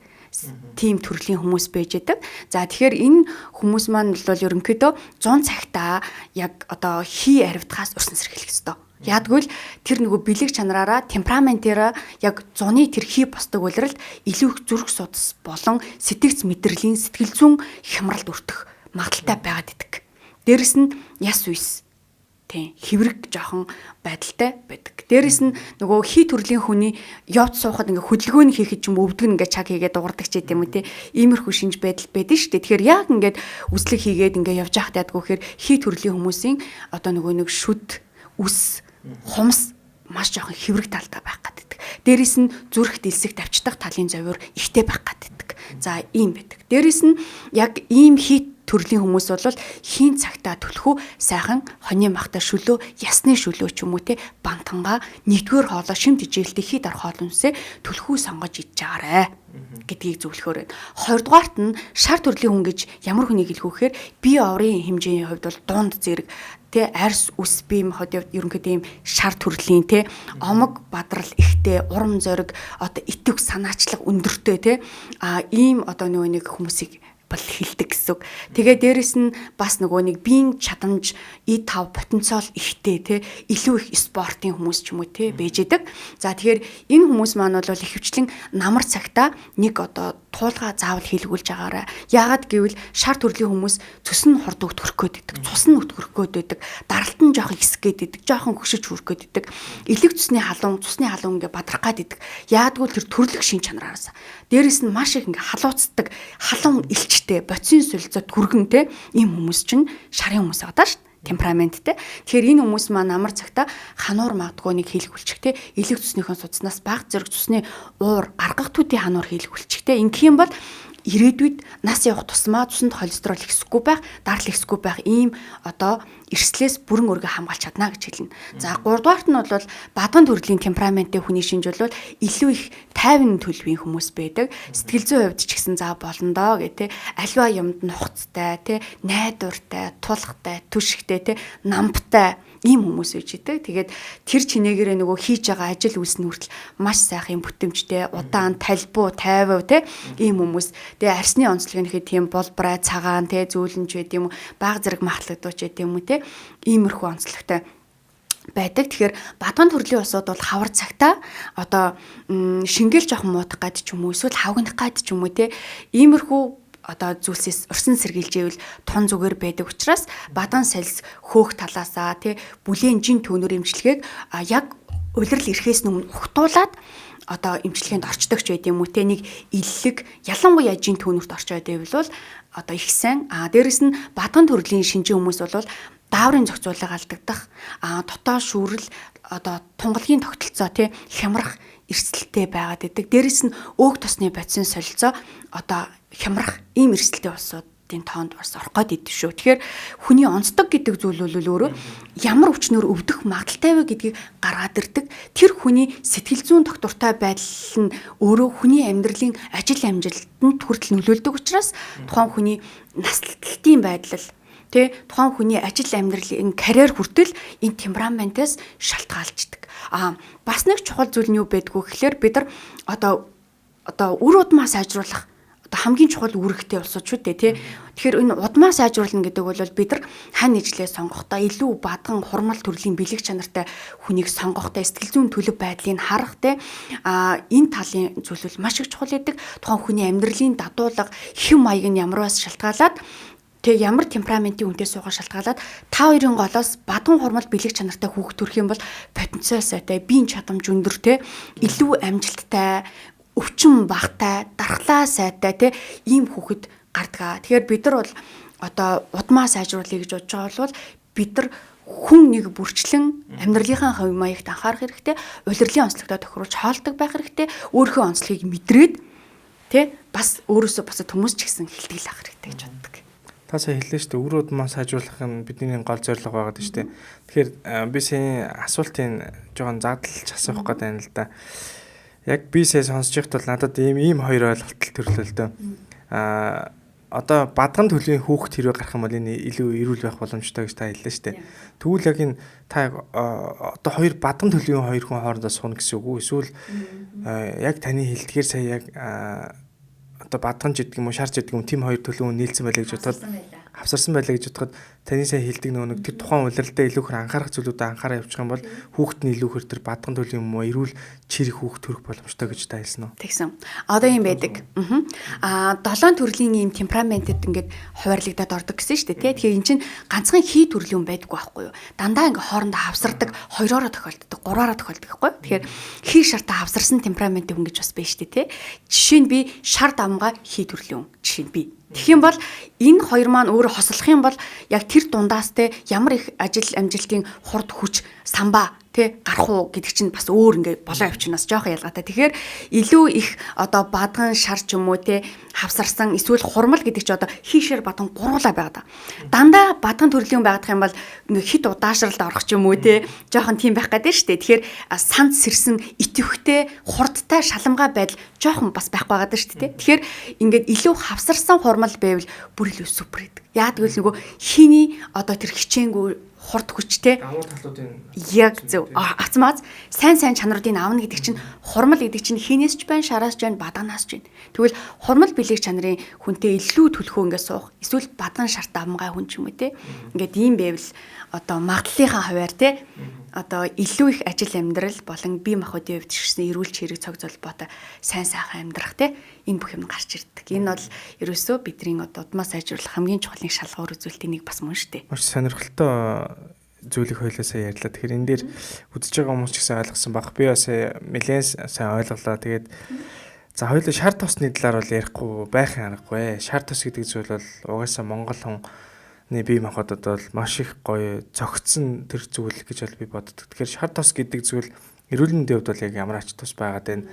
тийм төрлийн хүмүүс байж идэг. За тэгэхээр энэ хүмүүс маань бол ерөнхийдөө 100 цагтаа яг одоо хий аривдахаас урьсан сэргийлэх ёстой. Яадгүй л тэр нөгөө бэлэг чанараараа темпераментаараа яг зуны тэр хий босдог улиралд илүү их зүрх судас болон сэтгэц мэдрэлийн сэтгэл зүйн хямралд өртөх магадaltaй байгаад идэг. Дээрэс нь яс үйс тийм хэврэг жоохон байдалтай байдаг. Дээрэс нь нөгөө хий төрлийн хүний явц суухад ингээ хөдөлгөөний хийхэд ч юм өвдөг ингээ чаг хийгээд дуурдаг ч гэдэм үү тийм иймэрхүү шинж байдал байдаг шүү дээ. Тэгэхээр яг ингээд үслэг хийгээд ингээ явж байхад ядгүй гэхээр хий төрлийн хүмүүсийн одоо нөгөө нэг шүд үс хумс маш жоохон хэврэг талтай байх гэдэг. Дээрэс нь зүрх дэлсэх давчдаг талын зовёр ихтэй байх гэдэг. За ийм байдаг. Дээрэс нь яг ийм хий төрлийн хүмүүс бол хийн цагтаа төлхөө сайхан хоны махта шүлөө, ясны шүлөө ч юм уу те бантангаа нэгдүгээр хоолоо шим тижээлтэй хий дарах хоол үнсээ төлхөө сонгож идж байгаарэ гэдгийг зөвлөхөөр байна. Хоёрдугаарт нь шар төрлийн хүн гэж ямар хүнийг хэлэх вэхээр бие оврын хэмжээний хувьд бол дунд зэрэг тэ арьс үс бие махбод ерөнхийдөө ийм шар төрлийн тэ омог бадрал ихтэй урам зориг одоо итвэх санаачлаг өндөртэй тэ ийм одоо нөгөө нэг хүмүүсийг бол хилдэг гэсэн үг. Тэгээ дээрэс нь бас нөгөө нэг биеийн чадамж E5 потенциал ихтэй те илүү их спортын хүмүүс ч юм уу те байж идэг. За тэгэхээр энэ хүмүүс маань бол их хвчлэн намар цагтаа нэг одоо туулга заавал хийлгүүлж байгаарай. Яагаад гэвэл шар төрлийн хүмүүс цус нь хурд өгтөрөх гээд идэг, цус нь өтгөрөх гээд идэг, даралт нь жоохон хэсэг гээд идэг, жоохон хөшөж хүрэх гээд идэг. Элэг цусны халуун ингээ бадрах гээд идэг. Яадгүй тэр төрлөх шин чанараараас. Дээрэс нь маш их ингээ халууцдаг, халуун элчтэй, боцын солилцоод хүргэнтэй ийм хүмүүс чинь шарын хүмүүс байгаа шүү дээ. Темпераменттэй. Тэгэхээр энэ хүмүүс маань амар цагта хануур магадгүй нэг хийлгүүлчихтэй элэг цуснийхэн судснаас баг зэрэг цусны уур гаргах төдий хануур хийлгүүлчихтэй. Ингэх юм бол ирээдүйд нас явах тусмаа цуснд холестерол ихсэхгүй байх, дарал ихсэхгүй байх ийм одоо эрслээс бүрэн өргө хамгаалж чадна гэж хэлнэ. За 3 дугаарт нь бол бадган төрлийн темпераменттэй хүний шинж бол илүү их тайван төлөвийн хүмүүс байдаг. Сэтгэл зүйн хувьд ч гэсэн за болно доо гэх тэ альва юмд нухацтай тэ найдвартай, тулхтай, түшигтэй тэ намптай ийм хүмүүс үж идэг. Тэгээд тэр чинээгээрээ нөгөө хийж байгаа ажил үйлс нь хүртэл маш сайхан бүтэмжтэй, удаан, талбуу, тайвав те ийм хүмүүс. Тэгээ арсны онцлог нь ихэд тийм болбрай, цагаан те зөөлөнч байд юм уу, баг зэрэг махлагдууч байд юм уу те иймэрхүү онцлогтой байдаг. Тэгэхээр бадган төрлийн усуд бол хавар цагтаа одоо шингээл жоохон муудах гад ч юм уу, эсвэл хавгнах гад ч юм уу те иймэрхүү одоо зүйлсээс урьсан сэргийлжээвэл тун зүгээр байдаг учраас бадан салс хөөх талаасаа тий бүлийн жин төнөр эмчилгээг яг улирал ирэхээс өмнө ухтуулад одоо эмчилгээнд орчдогч байд юм уу те нэг иллэг ялангуяа жин төнөрт орчоод байвал одоо их сайн дээрэс нь бадган төрлийн шинжийн хүмүүс бол дааврын зохицуулга алдагдах дотоод шүүрэл одоо тунгалгийн тогтолцоо тий хямрах эрсдэлтэй байгаад идэг. Дээрэс нь өөх тосны бодисын солилцоо одоо хямрах ийм эрсдэлтэй улсуудын тоонд бас орох гээд идэв шүү. Тэгэхээр хүний онцдог гэдэг зүйл бол өөрөө ямар өвчнөр өвдөх магадaltaй вэ гэдгийг гаргаад ирдэг. Тэр хүний сэтгэл зүйн доктортой байдал нь өөрөө хүний амьдралын ажил амжилтанд хүртэл нөлөөлдөг учраас тухайн хүний наслалтын байдал тэ тухайн хүний ажил амьдралын карьер хүртэл энэ темпераментээс шалтгаалждаг. Бас нэг чухал зүйл нь юу байдгүй гэхээр бид нар одоо үр удмаа сайжруулах одоо хамгийн чухал үүрэгтэй болсон ч үгүй тий. Тэгэхээр энэ удмаа сайжруулна гэдэг бол бид нар хань ижлээ сонгохдоо илүү бадган хурмал төрлийн бэлэг чанартай хүнийг сонгохдоо сэтгэл зүйн төлөв байдлыг харах тий. Энэ талын зүйл бол маш их чухал байдаг. Тухайн хүний амьдралын дадуулга хэм маяг нь ямраас шалтгаалаад тэг ямар темпераментийн үнэтэй суугаа шалтгаалаад та хоёрын голоос бадган хурмал бэлэг чанартай хүүхд төрөх юм бол потенциал сайтай, биеийн чадамж өндөр те илүү амжилттай өвчин багтай, дархлаа сайтай те ийм хүүхэд гардаг. Тэгэхээр бид нар бол одоо удмаа сайжруулъя гэж бодож байгаа бол бид нар хүн нэг бүрчлэн амьдралынхаа хувь маягт анхаарах хэрэгтэй, улирлын онцлогтой тохируулж хаалдаг байх хэрэгтэй, өөрийнхөө онцлогийг мэдрээд тэ бас өөрөөсөө босоод хүмүүс ч гэсэн хилтгэл авах хэрэгтэй гэж боддог. Та сая хэллээ шүү дээ. Үр удмаа сайжруулах нь бидний гол зорилго байгаа дээ шүү дээ. Тэгэхээр би сая асуултын жоохон задлж асуух гэдэг юм л да. Яг би сая сонсож байхад бол надад ийм хоёр ойлголт төрлөө л дөө. Одоо бадган төлөвийн хүүхд хэрвээ гарах юм бол энэ илүү эрүүл байх боломжтой гэж та хэллээ шүү дээ. Тэгвэл яг энэ та одоо хоёр бадган төлөвийн хоёр хүн хоорондоо сууна гэсэн үг үү? Эсвэл яг таны хэлдгээр сая яг одоо бадган ч гэдэг юм уу, шарч гэдэг юм, тийм хоёр төлөв нийлсэн байлаа гэж бодоход авсарсан байлаа гэж бодоход таны сая хэлдэг нэг тэр тухайн улиралдаа илүүхэр анхаарах зүйлүүдэд анхаараа явуучих юм бол хүүхэд нь илүүхэр тэр бадган төлөв юм уу, эрүүл чирэг хүүхэд төрөх боломжтой гэж та хэлсэн үү? Тэгсэн. Одоо юм байдаг. 7 төрлийн ийм темпераментд ингээд хуваарлагдаад ордог гэсэн шүү дээ, тий. Тэгэхээр эн чинь ганцхан хий төрлийн байдаггүй байхгүй юу? Дандаа ингээд хоорондоо хавсардаг, хоёроороо тохиолддог, гураараа тохиолддог байхгүй юу? Тэгэхээр хий шартаа хавсарсан темпераменттэй хүн гэж бас байна шүү дээ, тий. Жишээ нь би шар давмгаа хий төрлийн хүн. Жишээ нь би. Тэгэх юм бол энэ хоёр маань өөрөө хослох юм бол яг тэр дундаас те ямар их ажил амжилтын хурд хүч самбаа тэ гарах уу гэдэг чинь бас өөр ингээд болоо явчихнаас жоохон ялгаатай. Тэгэхээр илүү их одоо бадган шар ч юм уу те хавсарсан эсвэл хурмал гэдэг чи одоо хийшэр бадган гуруулаа байгаа да. Дандаа бадган төрлийн байгаад юм бол ингээ хит удаашралд орох ч юм уу те жоохон тийм байх гэдэг шүү дээ. Тэгэхээр санд сэрсэн итвэхтэй хурдтай шаламгай байдал жоохон бас байх байгаад шүү дээ. Тэгэхээр ингээд илүү хавсарсан хурмал байвал бүр илүү супер гэдэг. Яа тэгвэл нөгөө хиний одоо тэр хичээнгүй хурд хүчтэй давуу талуудын яг зөв ацмааз сайн чанаруудыг авна гэдэг чинь хурмал гэдэг чинь хинээс ч байна, шараас ч байна, бадганаас ч байна. Тэгвэл хурмал бэлэг чанарын хүнтэй илүү төлхөө ингээд суух эсвэл бадган шарт амгай хүн ч юм уу те ингээд ийм байвал одоо магадлалынхаа хувьар те одоо илүү их ажил амьдрал болон бие махбодын хувьд чигсэн эрүүл чирэг цог золбоотой сайн сайхан амьдрах те энэ бүх юм гарч ирдэг. Энэ бол ерөөсөө бидний одоо удмаа сайжруулах хамгийн чухал нэг шалгуур үзүүлэлтийн нэг бас мөн шүү дээ. Маш сонирхолтой зүйлийг хойлоосаа ярьлаа. Тэгэхээр энэ дээр үзэж байгаа хүмүүс ч гэсэн ойлгосон баг. Би бас нэлээд сайн ойлголоо. Тэгээд за хоёулаа шар тосны талаар бол ярихгүй байхын аргагүй. Шар тос гэдэг зүйл бол угаасаа Монгол хүний бие махбодод бол маш их гоё зөгцсөн тэр зүйл гэж бол би боддог. Тэгэхээр шар тос гэдэг зүйл эрүүл мэндийн хувьд бол яг ямар ач тус байгаад байна.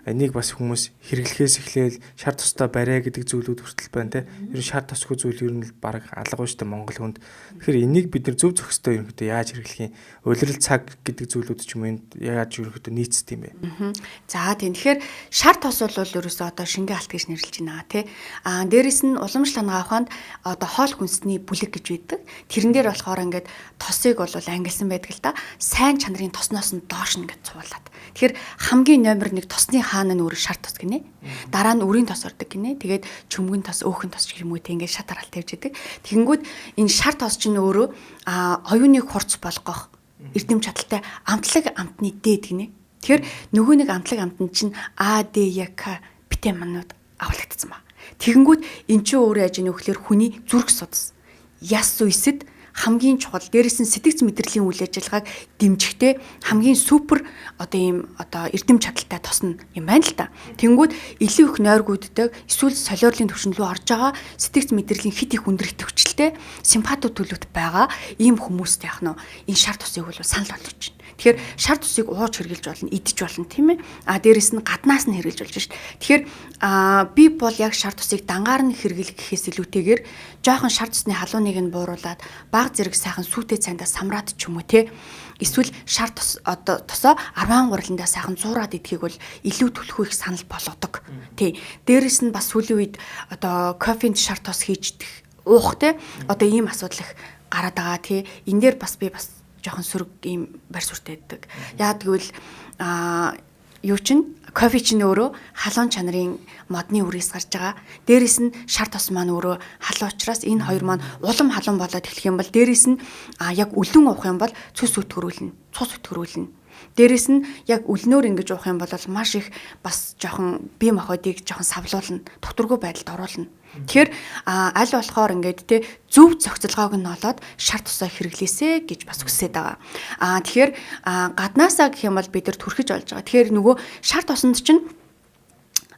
Энийг бас хүмүүс хэрэглэхээс эхлээл шар тустай барай гэдэг зүйлүүд хүртэл байна те. Ер нь шар тосгүй зүйл ер нь баг алга ба штэ Монгол хүнд. Тэгэхээр энийг бид нар зөв зохистой ерөнхийдөө яаж хэрэглэх юм? Улирал цаг гэдэг зүйлүүд ч юм энд яаж ерөнхийдөө нийцдэг юм бэ? За тийм. Тэгэхээр шар тос бол ерөөсөө одоо шингээ алт гэж нэрлэж байна те. Дээрэс нь уламжлал хангаханд одоо хоол хүнсний бүлэг гэж байдаг. Тэрэн дээр болохоор ингээд тосыг бол ангилсан байдаг л да. Сайн чанарын тосноос нь доош нь ингээд цуулаад. Тэгэхээр хамгийн номер 1 тосны хаана нь өөрөө шар тос гинэ. Дараа нь үрийн тос ордог гинэ. Тэгээд чөмгөн тос, өөхөн тос гэх юм уу те ингээд шат харалт тавьж идэг. Тэгэнгүүт энэ шар тос чинь өөрөө оюуныг хурц болгох эрдэм чадалтай амтлаг амтны дээд гинэ. Тэгэхээр нөгөө нэг амтлаг амтан чинь А, Д, Е, К витаминууд авлагдсан ба. Тэгэнгүүт эн чинь өөрөө яаж нөхлөөр хүний зүрх судас, яс суйсэд хамгийн чухал дээрээс нь сэтгц мэдрэлийн үйл ажиллагааг дэмжихтэй хамгийн супер одоо ийм одоо эрдэм чадалтай тосно юм байна л та. Тэнгүүд илүү их нойргууддаг эсвэл солиорлын төвшин рүү орж байгаа сэтгц мэдрэлийн хит их өндөр идэвхжлтэй симпатууд төлөвт байгаа ийм хүмүүст яах нь энэ шар тусыг бол санал болгож байна. Тэгэхээр шар тусыг ууж хэрглэж болно, идэж болно тийм ээ. Дээрээс нь гаднаас нь хэрглэж болж шээ. Тэгэхээр би бол яг шар тусыг дангаар нь хэрглэх гэхээс илүүтэйгээр жоохон шар тусны халууныг нь бууруулад баг зэрэг сайхан сүйтэй цайндаа самраад ч юм уу те. Эсвэл шар тос одоо тосоо 10 гуралндаа сайхан зуураад идхийг бол илүү төлхөө их санал болгодог. Тий. Дээрээс нь бас сүүлийн үед одоо кофенд шар тос хийж уух те. Одоо ийм асуудал их гараад байгаа тий. Энэ дээр бас би бас жоохон сөрөг ийм барь сүртэй байдаг. Яа тэгвэл юу чин кофе чинь өөрөө халуун чанарын модны үрээс гарч байгаа. Дээрээс нь шар тос маань өөрөө халуун учраас энэ хоёр маань улам халуун болоод эхлэх юм бол дээрээс нь яг үлэн уух юм бол цус өтгөрүүлнэ. Дээрээс нь яг үлнөөр ингэж уух юм бол маш их бас жоохон бие махбодыг жоохон савлуулна, дутургүй байдалд оруулна. Тэгэхээр аль болохоор ингээд те зөв зохицолгоог нь олоод шар тусаа хэрэглээсэ гэж бас хүсэж байгаа. Тэгэхээр гаднаасаа гэх юм бол бид нар түрхэж олж байгаа. Тэгэхээр нөгөө шар тосонд чинь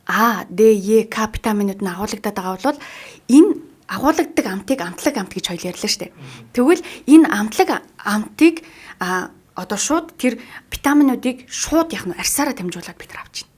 А, Д, Е, К витаминууд нь агуулгадаад байгаа бол энэ агуулгадаг амтыг амтлаг амт гэж хоёул ярьлаа шүү дээ. Тэгвэл энэ амтлаг амтыг одоо шууд тэр витаминуудыг шууд яг нь арьсаараа дамжуулаад бид нар авч байна.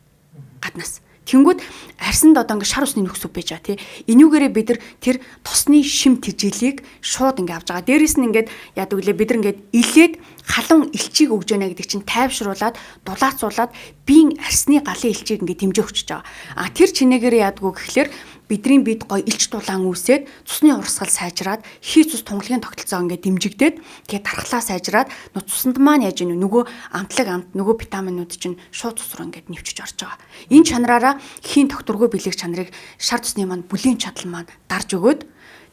Гаднаас. Тэнгүүд арьсанд одоо ингээ шар усны нөхцөл байж байгаа тий. Энүүгээрээ бид нар тэр тосны шим тэжээлийг шууд ингээ авч байгаа. Дээрээс нь ингээд яадаг үлээ бид нар ингээд илээд халуун элчийг өгж яана гэдэг чинь тайвшруулад дулаацуулаад биеийн арьсны галын элчийг ингээ дэмжиж өгч байгаа. Тэр чинээгээр яадаг уу гэхлээр бидний бид гоё илч дулаан үүсээд цусны урсгал сайжраад хий цус тунгалгийн тогтолцоо ингээд дэмжигдээд тэгээд дархлаа сайжраад цуснд маань яаж ийн нөгөө амтлаг амт нөгөө витаминууд чинь шууд цус руу ингээд нэвчиж орж байгаа. Энэ чанараараа хийн тогтворгүй бэлэг чанарыг шар цусны маань бүлийн чадал маань дарж өгөөд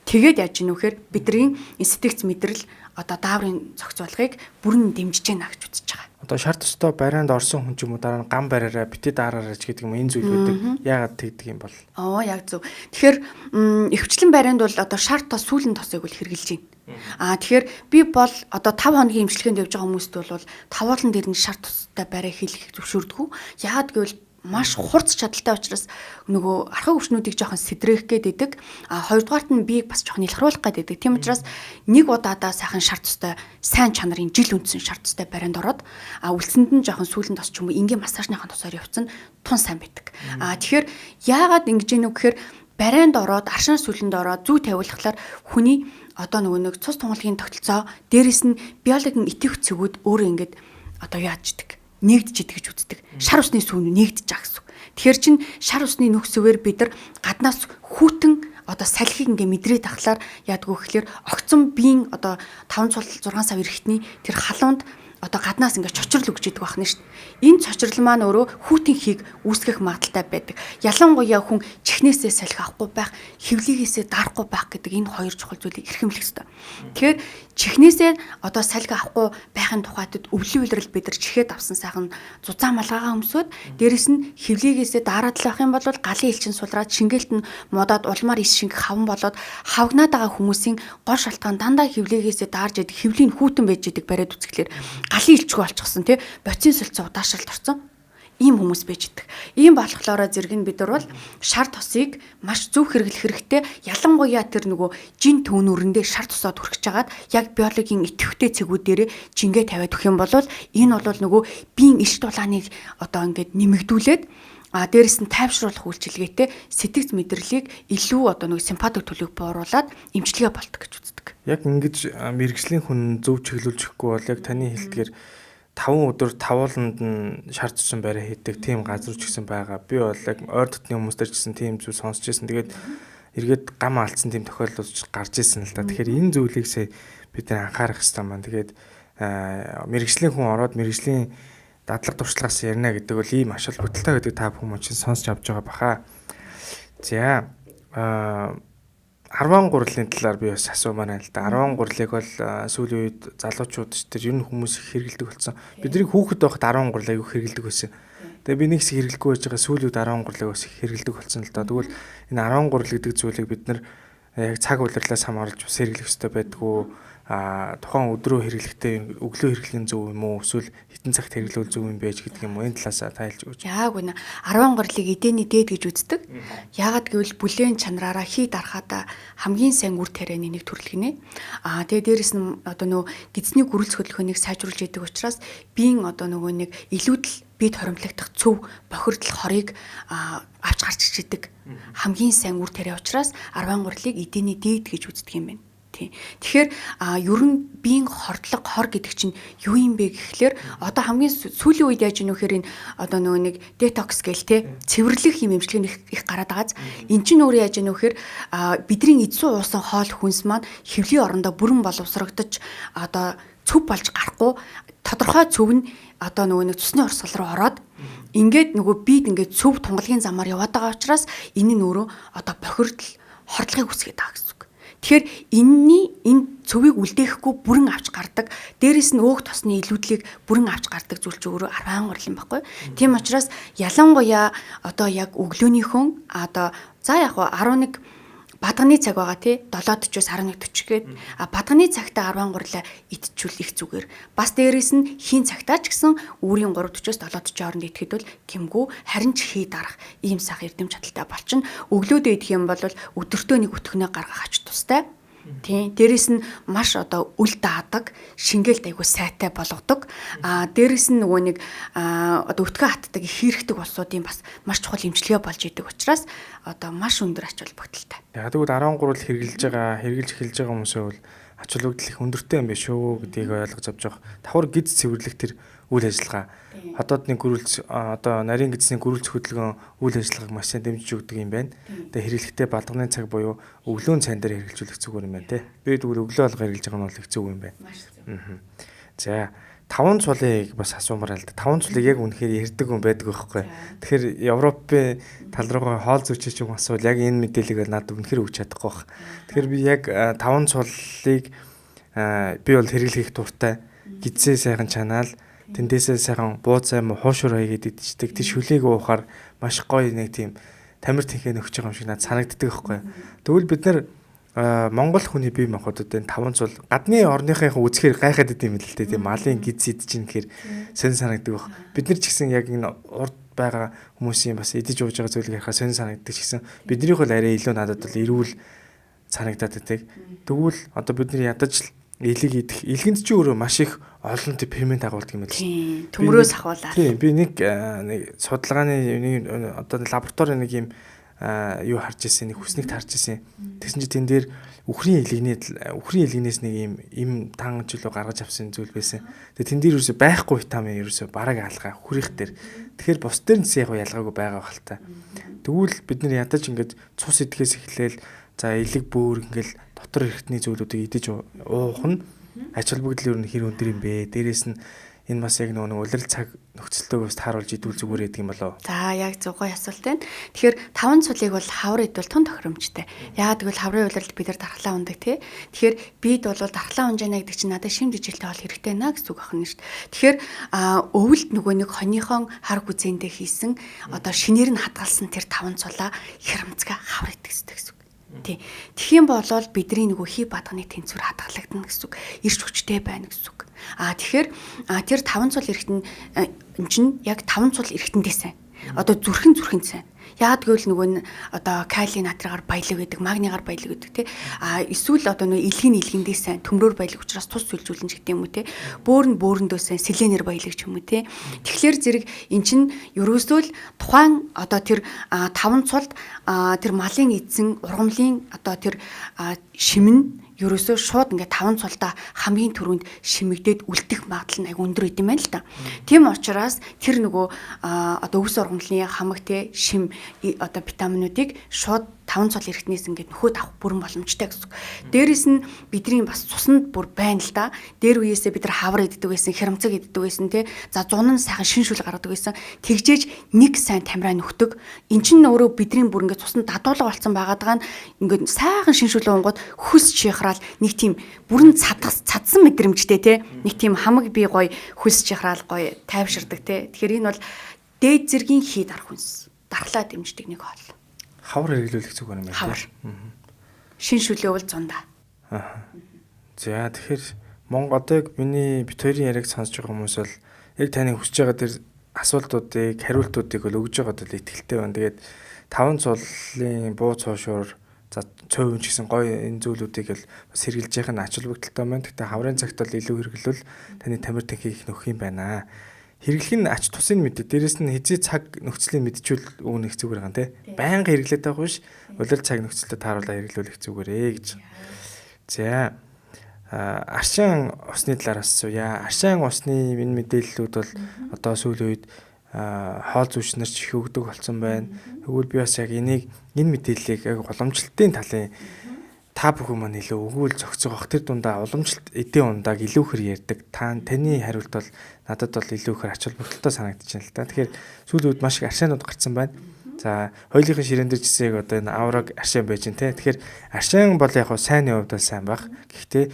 тэгээд яаж ийн вэхээр бидний сэтгц мэдрэл одоо дааврын зохицуулгыг бүрэн дэмжиж гэнэ гэж үзэж байгаа. Одоо шар тустай барианд орсон хүн ч юм уу дараа нь гам бариараа бити даараараа ч гэдэг юм энэ зүйл үүдэг. Яагаад тэгдэг юм бол? Яг зөв. Тэгэхээр өвчлэн барианд бол одоо шар тос сүүлэн тосыг бол хэрглэж байна. Тэгэхээр би бол одоо 5 хоногийн эмчилгээнд явж байгаа хүмүүст бол тавуулан дээр нь шар тустай бариа хийх зөвшөөрдөг. Яагаад гэвэл маш хурц чадaltaй учраас нөгөө архаг өвчнүүдийг жоохон сэдрэх гээд идэг. Хоёрдугаарт нь биеийг бас жоохон илхруулах гээд идэг. Тийм учраас нэг удаадаа сайхан шар тустай сайн чанарын жил үндсэн шар тустай барианд ороод үлсэнд нь жоохон сүүлэн тос ч юм уу энгийн массажныхаа тусаар явцсан тун сайн байдаг. Тэгэхээр яагаад ингэж ийнү гэхээр барианд ороод аршин сүлэнд ороод зүй тавиулахлаар хүний одоо нөгөө нэг цус тунгалгийн тогтолцоо дээрэс нь биологийн итгэх цэгүүд өөрөө ингэж одоо яаждаг нэгдэж идэг гэж үздэг. Шар усны сүүн нэгдэж байгаа гэсэн. Тэгэхээр чин шар усны нөхцөөр бид нар гаднаас хүүтэн одоо салхийг ингээ мэдрээд тахлаар яадгүй гэхэлэр огцон биеийн одоо 5 6 сав эрэхтний тэр халуунд одоо гаднаас ингээ чочрол өгч идэг байна шүү дээ. Энэ цочрол маань өөрөө хүүтийн хийг үүсгэх магадaltaй байдаг. Ялангуяа хүн чихнээсээ салхи авахгүй байх, хөвлөгөөсөө дарахгүй байх гэдэг энэ хоёр чухал зүйлийг эрхэмлэх ёстой. Тэгэхээр чихнээсээ одоо салхи авахгүй байхын тухайд өвлийн үйлрэл бид нар чихээд авсан сайхан зузаан малгайгаа өмсөд дээрэс нь хөвлөгөөсөө дараад л авах юм бол галын элчин сулраад шингээлт нь модоод улмаар ис шинг хаван болоод хавгнаад байгаа хүмүүсийн гол шалтгаан дандаа хөвлөгөөсөө даарж идэг, хөвлийн хүүтэн байж идэг бариад үзэхлээр галын элчгүй болчихсон тий боцин солилцоо удаашралт орсон ийм хүмүүс байж идэг. Ийм болохлоороо зэрэг нь бид нар бол шар тосыг маш зөв хэрэглэх хэрэгтэй. Ялангуяа тэр нөгөө жин төвнүүрэндээ шар тусаад хүрч жагаад яг биологийн идэвхтэй цэгүүдээр жингээ тавиад өгөх юм бол энэ бол нөгөө биеийн иш дулааныг одоо ингээд нэмэгдүүлээд дээрэс нь тайвшруулах үйлчилгээтэй сэтгэц мэдрэлийг илүү одоо нэг симпатик төлөвийг бууруулад эмчилгээ болдог гэж үздэг. Яг ингэж мэрэгжлийн хүн зөв чиглүүлж өгөхгүй бол яг таны хэлдгээр 5 өдөр тавууланд нь шар цусан бариа хийдэг тийм газар ч гэсэн байгаа. Би бол яг ойр дотны хүмүүстэр ч гэсэн тийм зүйл сонсч байсан. Тэгээд эргээд гам алдсан тийм тохиолдол гарч ирсэн л да. Тэгэхээр энэ зүйлийг бид анхаарах хэрэгтэй маань. Тэгээд мэрэгжлийн хүн ороод мэрэгжлийн дадлаг туршлагаас ярина гэдэг бол ийм ашиг бүтэлтэй гэдэг та бүхэн чинь сонсч авч байгаа баха. За 13 гурлын талаар би бас асуумаар л да. 13 гурлыг бол сүүлийн үед залуучууд ч ер нь хүмүүс их хэрэгэлдэг болсон. Бидний хүүхэд байхад 13 гурлыг их хэрэгэлдэг байсан. Тэгээ би нэг хэсэг хэрэглэхгүй байж байгаа сүүлийн үед 13 гурлыг бас их хэрэгэлдэг болсон л да. Тэгвэл энэ 13 гурл гэдэг зүйлийг бид нар яг цаг улирлаас хамгаалж бас хэрэглэх хэрэгтэй байдгүй. Тухайн өдрөө хэрэглэхдээ өглөө хэрэглэх зөв юм уу эсвэл хитэн цагт хэрэглүүл зөв юм байж гэдэг юм уу энэ талаас тайлж өгч. Яг үнэ 10 гурлыг эдэний дээд гэж үздэг. Яагаад гэвэл бүлээн чанараараа хий дарахада хамгийн сайн үр тарианы нэг төрөл гинэ. Тэгээ дээрэс нь одоо нөгөө гидсний гөрөлц хөдөлгөөнийг сайжруулж идэг учраас биеийн одоо нөгөө нэг илүүдэл бид хоримтлагдах цөв бохирдол хорыг авч гарч ичдэг хамгийн сайн үр тариа учраас 10 гурлыг эдэний дээд гэж үздэг юм байна. Тэгэхээр ер нь биеийн хордлого хор гэдэг чинь юу юм бэ гэхлээр одоо хамгийн сүүлийн үед яаж ийнүхээр энэ одоо нөгөө нэг детокс гээл те цэвэрлэх юм эмчилгээ их гараад байгааз эн чинь өөрөө яаж ийнүхээр бидний эзэн уусан хоол хүнс маань хэвлийн орондоо бүрэн боловсрогдож одоо цөв болж гарахгүй тодорхой цөв нь одоо нөгөө нэг цусны урсгал руу ороод ингээд нөгөө бид ингээд цөв тунгалгийн замаар яваад байгаа учраас энэ нь өөрөө одоо бохирдол хордлогыг үүсгэж байгаа гэсэн. Тэгэхээр энэ цөвийг үлдээхгүй бүрэн авч гардаг. Дээрээс нь өөх тосны илүүдлийг бүрэн авч гардаг зүйл ч өөрөө 10 гурал юм баггүй. Тийм учраас ялангуяа одоо яг өглөөнийхөн одоо за яг 11 бадганы цаг байгаа тий 7:40-оос 11:40 гээд бадганы цагтаа 13-лаа идчихвэл их зүгээр. Бас дээрээс нь хийн цагтаа ч гэсэн үүрийн 3:40-оос 7:40 хооронд идэхэд бол гэмгүй харин ч хий дарах ийм сах эрдэм чадaltaй болчин. Өглөөдөө идэх юм бол өдөртөө нэг өтгөнөө гаргах ач тустай. Тийм. Дээрэс нь маш одоо үл даадаг, шингээлт айгуу сайтай болгодог. Дээрэс нь нөгөө нэг одоо өтгөө хатдаг их хэрэгтэй улсуудын бас маш чухал эмчилгээ болж идэг учраас одоо маш өндөр ач холбогдолтой. Яг тэгвэл 13-л хэрэгжилж эхэлж байгаа хүмүүсээ бол ач холбогдол их өндөртэй юм биш үү гэдгийг ойлгож авч байгаа. Давхар гиз цэвэрлэх тэр үйл ажиллагаа хотоодны гөрүүлж одоо нарийн гидсний гөрүүлж хөдөлгөөн үйл ажиллагааг маш сайн дэмжиж өгдөг юм байна. Тэгээ хэрэглэхдээ балганы цаг буюу өглөөний цайн дээр хэрэгжүүлэх зүгээр юм байна те. Би тэгвэл өглөө алга хэрэглэж байгаа нь бол их зөв юм байна. За 5 цулыг бас асуумаар л да. 5 цулыг яг үнэхээр ярьдаг хүн байдаг байхгүй. Тэгэхээр Европын тал руугаа хоол зүйчиж юм асуул яг энэ мэдээллийг надад үнэхээр өгч чадахгүй байх. Тэгэхээр би яг 5 цулыг би бол хэрэглэх дуртай. Гидсээ сайхан чанаал тэндээсээ сайхан бууз аймаа хуушур хаягээд идчихдэг. Тэр шүлээг уухаар маш гоё нэг тийм тамир тэнхээ нөхж байгаа юм шиг надад санагддаг байхгүй. Тэгвэл бид нар Монгол хүний бие махбодод энэ 5 цул гадны орныхын үзэхээр гайхаад идэм л дээ. Тийм малын гидс идэж ин гэхээр сонь санагддаг байх. Бид нар ч гэсэн яг энэ урд байгаа хүмүүсийн бас идэж ууж байгаа зүйлийг харахад сонь санагддаг ч гэсэн биднийх бол арай илүү надад бол эрүүл санагдаад байдаг. Тэгвэл одоо бид нар ядаж л илэг идэх. Илгэнд ч өөрөө маш их олон тийм фермент агуулдаг юм л. Тийм. Төмрөөс ахуулаад. Тийм. Би нэг судалгааны одоо лабораторийн нэг юм юу харж ирсэн, нэг хүснэгт харж ирсэн. Тэгсэн чинь тэн дээр үхрийн илгэнээс нэг им тан жилөө гаргаж авсан зүйл байсан. Тэгээ тэн дээр ерөөсөй байхгүй витамин ерөөсөй бараг алгаа хүрэх дээр. Тэгэхээр бус дээр нь яг ялгаагүй байгаа хальтаа. Тэгвэл бид нар ядаж ингэж цус идэхээс эхлээл за илэг бөөр ингээл дотор эрхтний зүйлүүдийг идэж уух нь ач холбогдол юу хэр өндөр юм бэ? Дээрээс нь энэ бас яг нөгөө улирал цаг нөхцөлтөөс тааруулж идвэл зүгээр байдаг юм болоо. За яг зөвхөн асуулт байна. Тэгэхээр 5 цулыг бол хавар идвэл тун тохиромжтой. Яагаад гэвэл хаврын улиралд бид нар дархлаа ундаг тий. Тэгэхээр бид бол дархлаа унж яана гэдэг чинь надад шимж ижилтэй бол хэрэгтэй наа гэсэн үг ахна шүү дээ. Тэгэхээр өвөлд нөгөө нэг хоньхон хар гүзээндээ хийсэн одоо шинээр нь хадгалсан тэр 5 цулаа хямцгаа хавар идэх гэсэн үг. Тий. Тэгхийн болол бидний нөгөө хий бадганы тэнцвэр хадгалагдана гэсэн үг. Ирч хүчтэй байна гэсэн үг. Тэгэхээр тэр 5 цул эргэтэн чинь яг 5 цул эргэтэндээ сайн. Одоо зүрхэнд сайн. Яагаад гэвэл нөгөө нь одоо кали натригаар баялаг гэдэг, магнигаар баялаг гэдэг тий. Эсвэл одоо нөгөө илгэндээ сайн, төмрөөр баялаг учраас тус сүлжүүлэн ч гэдэг юм уу тий. Бөөрөндөө сайн, селенер баялаг ч юм уу тий. Тэгэхээр зэрэг эн чинь ерөөсөө л тухайн одоо тэр 5 цулд тэр малын эзэн ургамлын одоо тэр шимэн ерөөсөө шууд ингээд 5 цулдаа хамгийн түрүүнд шимэгдээд үлдэх магадлал нь аяг өндөр идэм байна л та. Тийм учраас тэр нөгөө одоо өвс ургамлын хамаг те шим одоо витаминуудыг шууд 5 цул эргэтнээс ингээд нөхөд авах бүрэн боломжтой гэсэн. Дээрээс нь бидний бас цуснд бүр байна л да. Дээр үеэсээ бид нар хавар иддэг байсан, хямцаг иддэг байсан те. За зун нь сайхан шинжүүл гаргадаг байсан. Тэгжээж нэг сайн тамираа нөхдөг. Эн чинь өөрөө бидний бүр ингээд цуснд дадуулга болсон байгаадгаа ингээд сайхан шинжүүл уунгууд хөлс чихраал нэг тийм бүрэн цадсан мэдрэмжтэй те. Нэг тийм хамаг бие гоё хөлс чихраал гоё тайвширдаг те. Тэгэхээр энэ бол дээд зэргийн хий дарах хүнс. Дархлаа дэмждэг нэг хоол. Хавар хэрэглүүлэх зүгээр юм байна. Хавар. Шин шүлээвэл зундаа. За тэгэхээр Монгол одоо яг миний бит хоёрын яриаг сонсож байгаа хүмүүс бол яг таны хүсэж байгаа тэр асуултуудыг, хариултуудыг бол өгж байгаад л ихтэй байна. Тэгээд 5 цулын бууз хоошуур за цөөвөн ч гэсэн гоё энэ зүйлүүдийг л бас хэрэгжилж явах нь ач холбогдолтой байна. Гэхдээ хаврын цагт бол илүү хэрэглүүл таны тамир тэнхийг нөхөх юм байна. Хэрэглэх нь ач тусын мэдээ. Дээрэс нь хизээ цаг нөхцөлийг мэдчихвэл өгнөх зүгээр гэн тэ. Байнга хэрэглээд байгаа биш. Улирал цаг нөхцөлөд тааруулаад хэрэглүүлэх зүгээрээ гэж. За аршин усны талаар асууя. Аршин усны энэ мэдээллүүд бол одоо сүүлийн үед хоол зүйч нар ч их өгдөг болсон байна. Тэгвэл би бас яг энэ мэдээллийг яг уламжлалтын талын та бүхэн маань илүү өгөөл зохицох тэр дундаа уламжлалт эдийн ундааг илүү хэр ярьдаг. Таны хариулт бол надад бол илүү хэр ач холбогдолтой санагдчихэв л да. Тэгэхээр сүүлийн үед маш их аршинууд гарсан байна. За хоёулынхын ширээн дээр ч гэсэн одоо энэ авраг аршин байж гэн тэ. Тэгэхээр аршин бол яг сайн хувьд бол сайн баг. Гэхдээ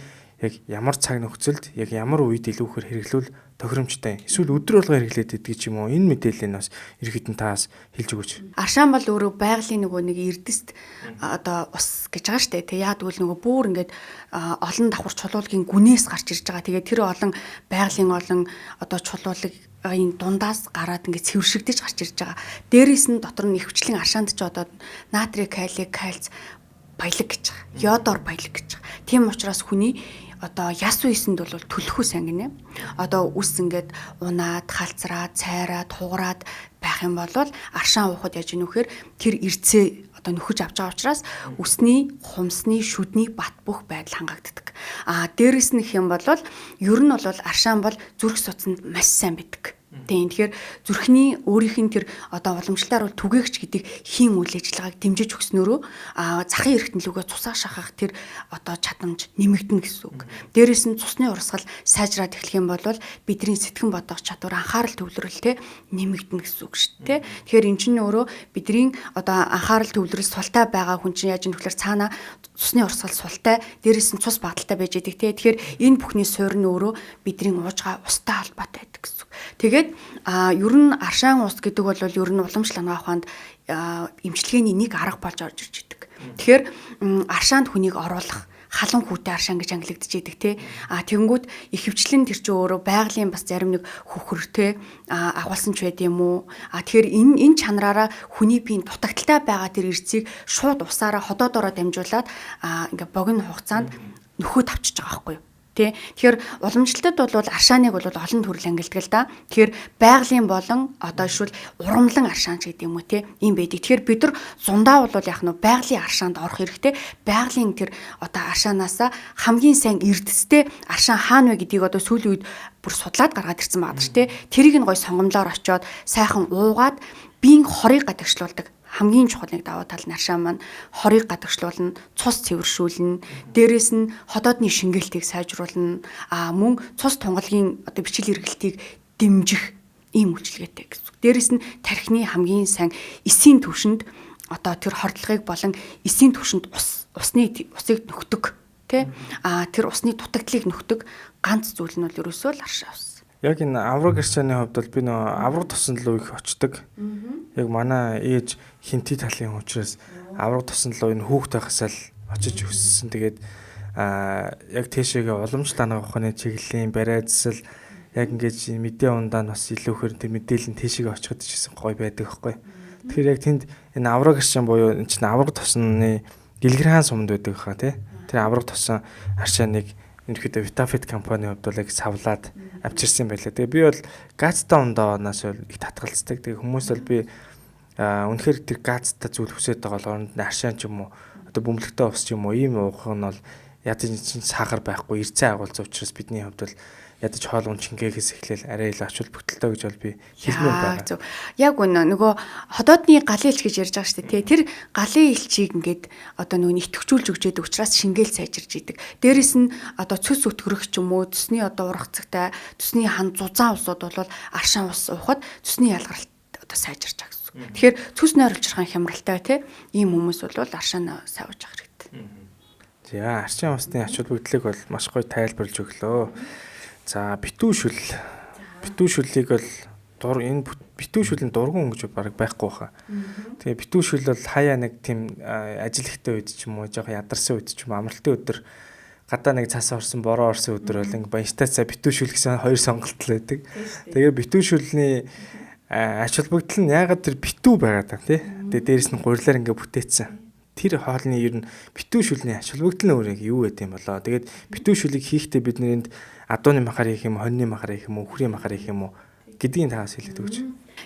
яг ямар цаг нөхцөлд яг ямар үед илүүхээр хэрэглүүл тохиромжтой. Эсвэл өдөр болго хэрэглээд идэх ч юм уу. Энэ мэдээллийг бас ерөөхдөө таас хэлж өгөөч. Аршаан бол өөрөө байгалийн нөгөө нэг эрдэст одоо ус гэж байгаа штэ. Тэг яа тэгвэл нөгөө бүр ингээд олон давхар чулуулгийн гүнээс гарч ирж байгаа. Тэгээ тэр олон байгалийн олон одоо чулуулагын дундаас гараад ингээд цэвэршигдэж гарч ирж байгаа. Дээрээс нь дотор нь ихвчлэн аршаанд ч одоо натрий, калий, кальц баялаг гэж байгаа. Йодор баялаг гэж байгаа. Тийм учраас хүний одоо яс үйсэнд бол төлөхөөс ангинэ. Одоо үс ингээд унаад, халцраад, цайраад, хугараад байх юм бол аршаан уухад яаж нөхөр тэр эрцээ одоо нөхөж авч байгаа учраас үсний, хумсны, шүдний бат бөх байдал хангагддаг. Дээрэс нь их юм бол ер нь бол аршаан бол зүрх судаснд маш сайн байдаг. Тэгэхээр зүрхний өөрийнх нь тэр одоо уламжлалтаар бол түгээгч гэдэг хийн үйл ажиллагааг дэмжиж өгснөөрөө захын эргэтнэлүүгээ цусаа шахах тэр одоо чадамж нэмэгдэнэ гэсэн үг. Дээрээс нь цусны урсгал сайжраад эхлэх юм бол бидний сэтгэн бодох чадвар, анхаарал төвлөрөл нэмэгдэнэ гэсэн үг шүү дээ. Тэгэхээр эн чинь өөрөө бидний одоо анхаарал төвлөрөл султай байгаа хүн чинь яаж юм тэгэхээр цаана цусны урсгал султай, дээрээс нь цус багталтай байж идэг те. Тэгэхээр энэ бүхний суурь нь өөрөө бидний уужгаа устай холбоотой байдаг гэсэн үг. Тэгээд ер нь аршаан ус гэдэг бол ер нь уламжлал анагаах ухаанд эмчилгээний нэг арга болж орж ирж идэг. Тэгэхээр аршаанд хүнийг оруулах халан хүүтэй аршаан гэж ангилагдж идэг те. Тэгэнгүүт ихэвчлэн тэр чинь өөрөө байгалийн бас зарим нэг хөхөртэй агуулсан ч байд юм уу. Тэгэхээр энэ чанараараа хүний биеийн дутагдaltaй байгаа тэр эрцгийг шууд усаараа ходоодороо дамжуулаад ингээ богино хугацаанд нөхөд авчиж байгаа байхгүй юу. Тэгэхээр уламжлалтад бол аршааныг бол олон төрөл ангилдаг л да. Тэгэхээр байгалийн болон одоо шүүл урамлан аршаан ч гэдэг юм уу те ийм байдаг. Тэгэхээр бид нар зундаа бол яг нь байгалийн аршаанд орох хэрэгтэй. Байгалийн тэр одоо аршаанаасаа хамгийн сайн эрдэстэй аршаан хаана вэ гэдгийг одоо сүүлийн үед бүр судлаад гаргаад ирсэн байгаа ч те. Тэрийг нь гой сонгомлоор очиод сайхан уугаад биеийн хорыг гадагшлуулдаг. Хамгийн чухал нэг даваа тал нь аршаан маань хорыг гадагшлуулна, цус цэвэршүүлнэ, дээрэс нь ходоодны шингээлтийг сайжруулна, мөн цус тунгалгийн одоо бичил эргэлтийг дэмжих ийм үйлчилгээтэй гэсэн. Дээрэс нь тархины хамгийн сайн эсийн түвшинд одоо тэр хордлогыг болон эсийн түвшинд усыг нөхдөг, тэ? Тэр усны дутагдлыг нөхдөг ганц зүйл нь бол ерөөсөө л аршаа ус. Яг энэ авраг аршааны хувьд бол би нөө авраг тосон руу их очдог. Яг манай ээж хинти талын учраас авраг тосон руу энэ хүүхд байхасаа л очиж өссөн. Тэгээд яг тийшээгээ уламжлалт анагаах ухааны чиглэлийн барайцсал яг ингэж мэдээ ундаа бас илүүхээр тэр мэдээлэл нь тийшээгээ очиход гэсэн гоё байдаг байхгүй. Тэгэхээр яг тэнд энэ авраг аршаан буюу энэ чинь авраг тосны дэлгэрэн сумд байдаг хаа тий. Тэр авраг тосон аршааныг ерөнхийдөө Vitaфит компани хувьд бол яг савлаад авчирсан байлаа. Тэгээ би бол газтай ундааноос их татгалцдаг. Тэгээ хүмүүс бол би үнэхээр тэр газтай зүйл хүсэж байгаа бол оронд нь аршаан ч юм уу одоо бөмбөлөгтэй ус ч юм уу ийм уух нь бол ядаж чинь сахар байхгүй эрцээ агуулсан учраас бидний хувьд бол ядаж хоол уун чингээгээс эхлээл арай л ачуул бүтэлтэй гэж бол би хэлмээр байгаа. Яг нөгөө ходоодны галын элч гэж ярьж байгаа шүү дээ. Тэр галын элчийг ингээд одоо нөгөө итгэвчүүлж өгч яадаг учраас шингээл сайжирж идэг. Дээрэс нь одоо цөс өтгөрөх ч юм уу цэсний одоо ургацагтай цэсний хан зузаан усууд бол аршаан ус уухад цэсний ялгаралт одоо сайжирч байгаа гэсэн. Тэгэхээр цэс нойролжирхан хямралтай тий ийм хүмүүс бол аршаан савж авах хэрэгтэй. За аршаан усны ачуул бүгдлийг бол маш гоё тайлбарлаж өглөө. За битүүшүл. Битүүшүлийг бол энэ битүүшүлийн дургуун гэж баг байхгүй хаа. Тэгээ битүүшүл бол хаяа нэг тийм ажил ихтэй үед ч юм уу жоохон ядарсан үед ч юм амралтын өдөр гадаа нэг цас орсон бороо орсон өдөр бол ингээ баястаасаа битүүшүл гэсэн хоёр сонголт л байдаг. Тэгээ битүүшүлний ач холбогдол нь ягаад тэр битүү байгаад байгаа тий. Тэгээ дээрэс нь гурилаар ингээ бүтээсэн. Тэр хоолны ер нь битүүшүлний ач холбогдол нь өөрөө юу байт юм болоо. Тэгээд битүүшүлийг хийхдээ бид нэрэнд адууны махаар хийх юм, хоньны махаар хийх юм, үхрийн махаар хийх юм уу гэдгийг таас хэлээд өгч.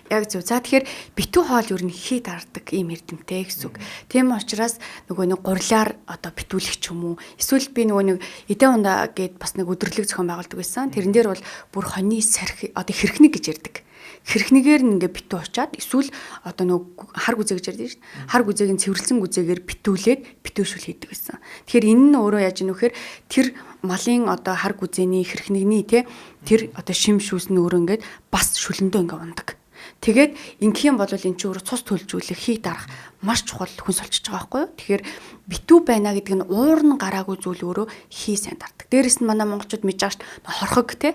Яг зөв. За тэгэхээр битүү хоол ер нь хий дардаг ийм эрдэмтэй гэсэн үг. Тийм учраас нөгөө нэг гурилаар одоо битүүлэх ч юм уу. Эсвэл би нөгөө нэг эдэн ундаа гээд бас нэг өдөрлөг зохион байгуулдаг байсан. Тэрэн дээр бол бүр хоньны сарх одоо хэрхнэг гэж ярьдаг. Хэрхнэгээр нь ингээ битүү очаад эсвэл одоо нөгөө хар гүзээ гэж ярьдаг шүү дээ. Хар гүзээг нь цэвэрлсэн гүзээгээр битүүлээд битүүшүүл хийдэг байсан. Тэгэхээр энэ нь өөрөө яаж юм нөхөр тэр малын одоо хар гүзээний хэрхнэгний тэр одоо шим шүүс нь өөрөө ингээд бас шүлэндөө ингээ ундаг. Тэгээд ингэх юм бол эн чинь өөрөө цус төлжүүлэх, хий дарах маш чухал хүнс олчиж байгаа байхгүй юу? Тэгэхээр битүү байна гэдэг нь уур нь гараагүй зүйл өөрөө хий сайн дардаг. Дээрээс нь манай монголчууд мэдж байгаа шүү дээ. Хорхог те.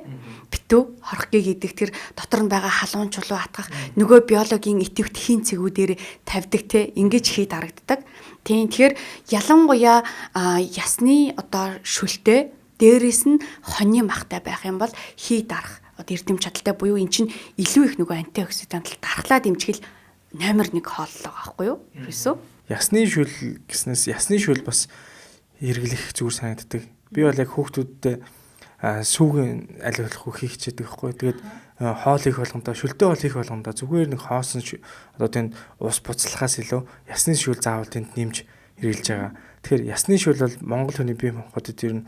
Битүү хорхгийг идэг тэр дотор нь байгаа халуун чулуу атгах нөгөө биологийн идэвхт хийн цэгүүдээр тавьдаг те. Ингэж хий дарагддаг. Тийм. Тэгэхээр ялангуяа ясны одоо шүлтэй дээрээс нь хоньны махтай байх юм бол хий дарах одоо эрдэм чадaltaй буюу эн чинь илүү их нөгөө антиоксидант дархлаа дэмжигэл номер 1 хооллоо байхгүй юу? Ерөөсөө Ясны шүл гэснээс ясны шүл бас эргэлэх зүгээр санагддаг. Би бол яг хүүхдүүдтэй сүүгийн аль болох хийх хичээдэг байхгүй. Тэгээд хоол их болгондоо шүлтэй хоол хийх болгондоо зүгээр нэг хоосон одоо тэнд ус буцлахаас илүү ясны шүл заавал тэнд нэмж хэрэгжилж байгаа. Тэгэхээр ясны шүл бол Монгол хүний бие махбодод ер нь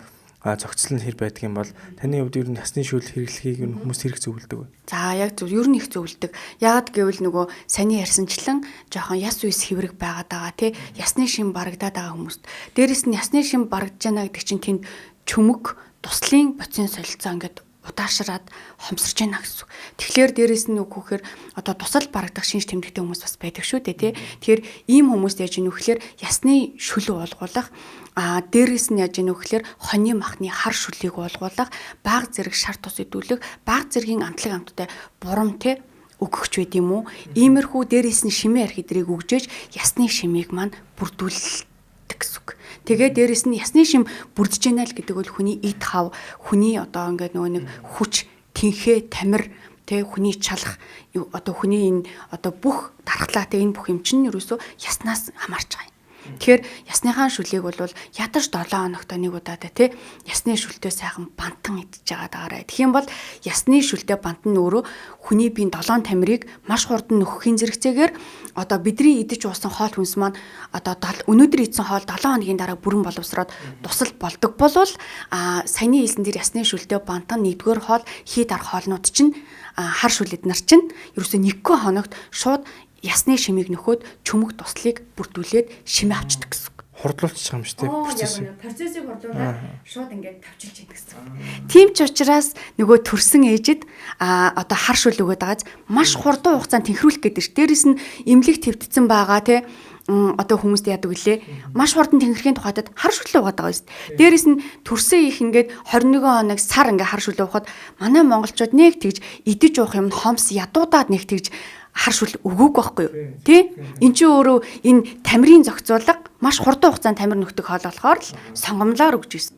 зохицол нь хэр байдаг юм бол таны хувьд ер нь ясны шүл хэрэглэхийг нь хүмүүс хэрэг зөвлөдөг вэ? За яг зөв ер нь их зөвлөдөг. Яагаад гэвэл нөгөө саний ярьсанчлан жоохон яс үйс хэврэг байгаад байгаа тий ясны шим барагдаад байгаа хүмүүст. Дээрэс нь ясны шим барагдж байна гэдэг чинь тэнд чөмөг туслын боцын солилцоо ингээд удаашраад хомсорч байна гэсэн. Тэгэхээр дээрэс нь үгүйхээр одоо тусал барагдах шинж тэмдэгтэй хүмүүс бас байдаг шүү дээ тий. Тэгэхээр ийм хүмүүст яаж ийм вөхлөөр ясны шүл уулгуулах дээрээс нь яаж ийм вөхлөөр хоньны махны хар шүлийг уулгуулах баг зэрэг шар тус идүүлэх баг зэргийн амтлаг амттай бурам тий өгөхч байд юм уу? Иймэрхүү дээрээс нь шимээ архидрийг өгжээж ясны шимийг маань бүрдүүлдэг гэсэн үг. Тэгээ дээрэс нь ясны шим бүрдэж байна л гэдэг бол хүний эд хав, хүний одоо ингээд нөгөө нэг хүч, тэнхээ, тамир, тэг хүний чалах, одоо хүний энэ одоо бүх дархлаатай энэ бүх юм чинь ерөөсөө яснаас хамаарч байгаа юм. Тэгэхээр ясныхаа шүлийг бол ядаж 7 хоногт нэг удаадаа тий ясны шүлтэй сайхан бантан идчихэж байгаа даарай. Тэгэх юм бол ясны шүлтэй бантан нь өөрөө хүний биеийн 7 тамирыг маш хурдан нөхөхийн зэрэгцээгээр одоо бидний идэж уусан хоол хүнс маань одоо өнөөдөр идсэн хоол 7 хоногийн дараа бүрэн боловсроод тусал болдог болвол саяны хэлсэн дээр ясны шүлтэй бантан нэгдүгээр хоол хий дарах хоолнууд чинь хар шүлэд нар чинь ерөөсөө 1 хоногт шууд ясны шимийг нөхөд чөмөг туслыг бүрдүүлээд шимээ авчдаг гэсэн. Хурдлуулчих юм шүү дээ процессыг. Процессыг хурдуулаад шууд ингээд тавчилж яадаг гэсэн. Тийм ч учраас нөгөө төрсэн ээжэд одоо хар шүл өгöd байгааз маш хурдан хугацаанд тэнхрүүлэх гэдэг ш. Дээрээс нь эмнэлэг твдсэн байгаа тий одоо хүмүүст яадаг үлээ маш хурдан тэнхрэхийн тухайд хар шүлээ угаад байгаа юм. Дээрээс нь төрсөн их ингээд 21 хоног сар ингээд хар шүлээ уухад манай монголчууд нэг тэгж идэж уух юм хомс ядуудаад нэг тэгж хар шүл өгөөг байхгүй юу тий эн чинь өөрөө энэ тамирын зохицуулга маш хурдан хугацаанд тамир нөхдөг хоол болохоор л сонгомлоор өгч ирсэн.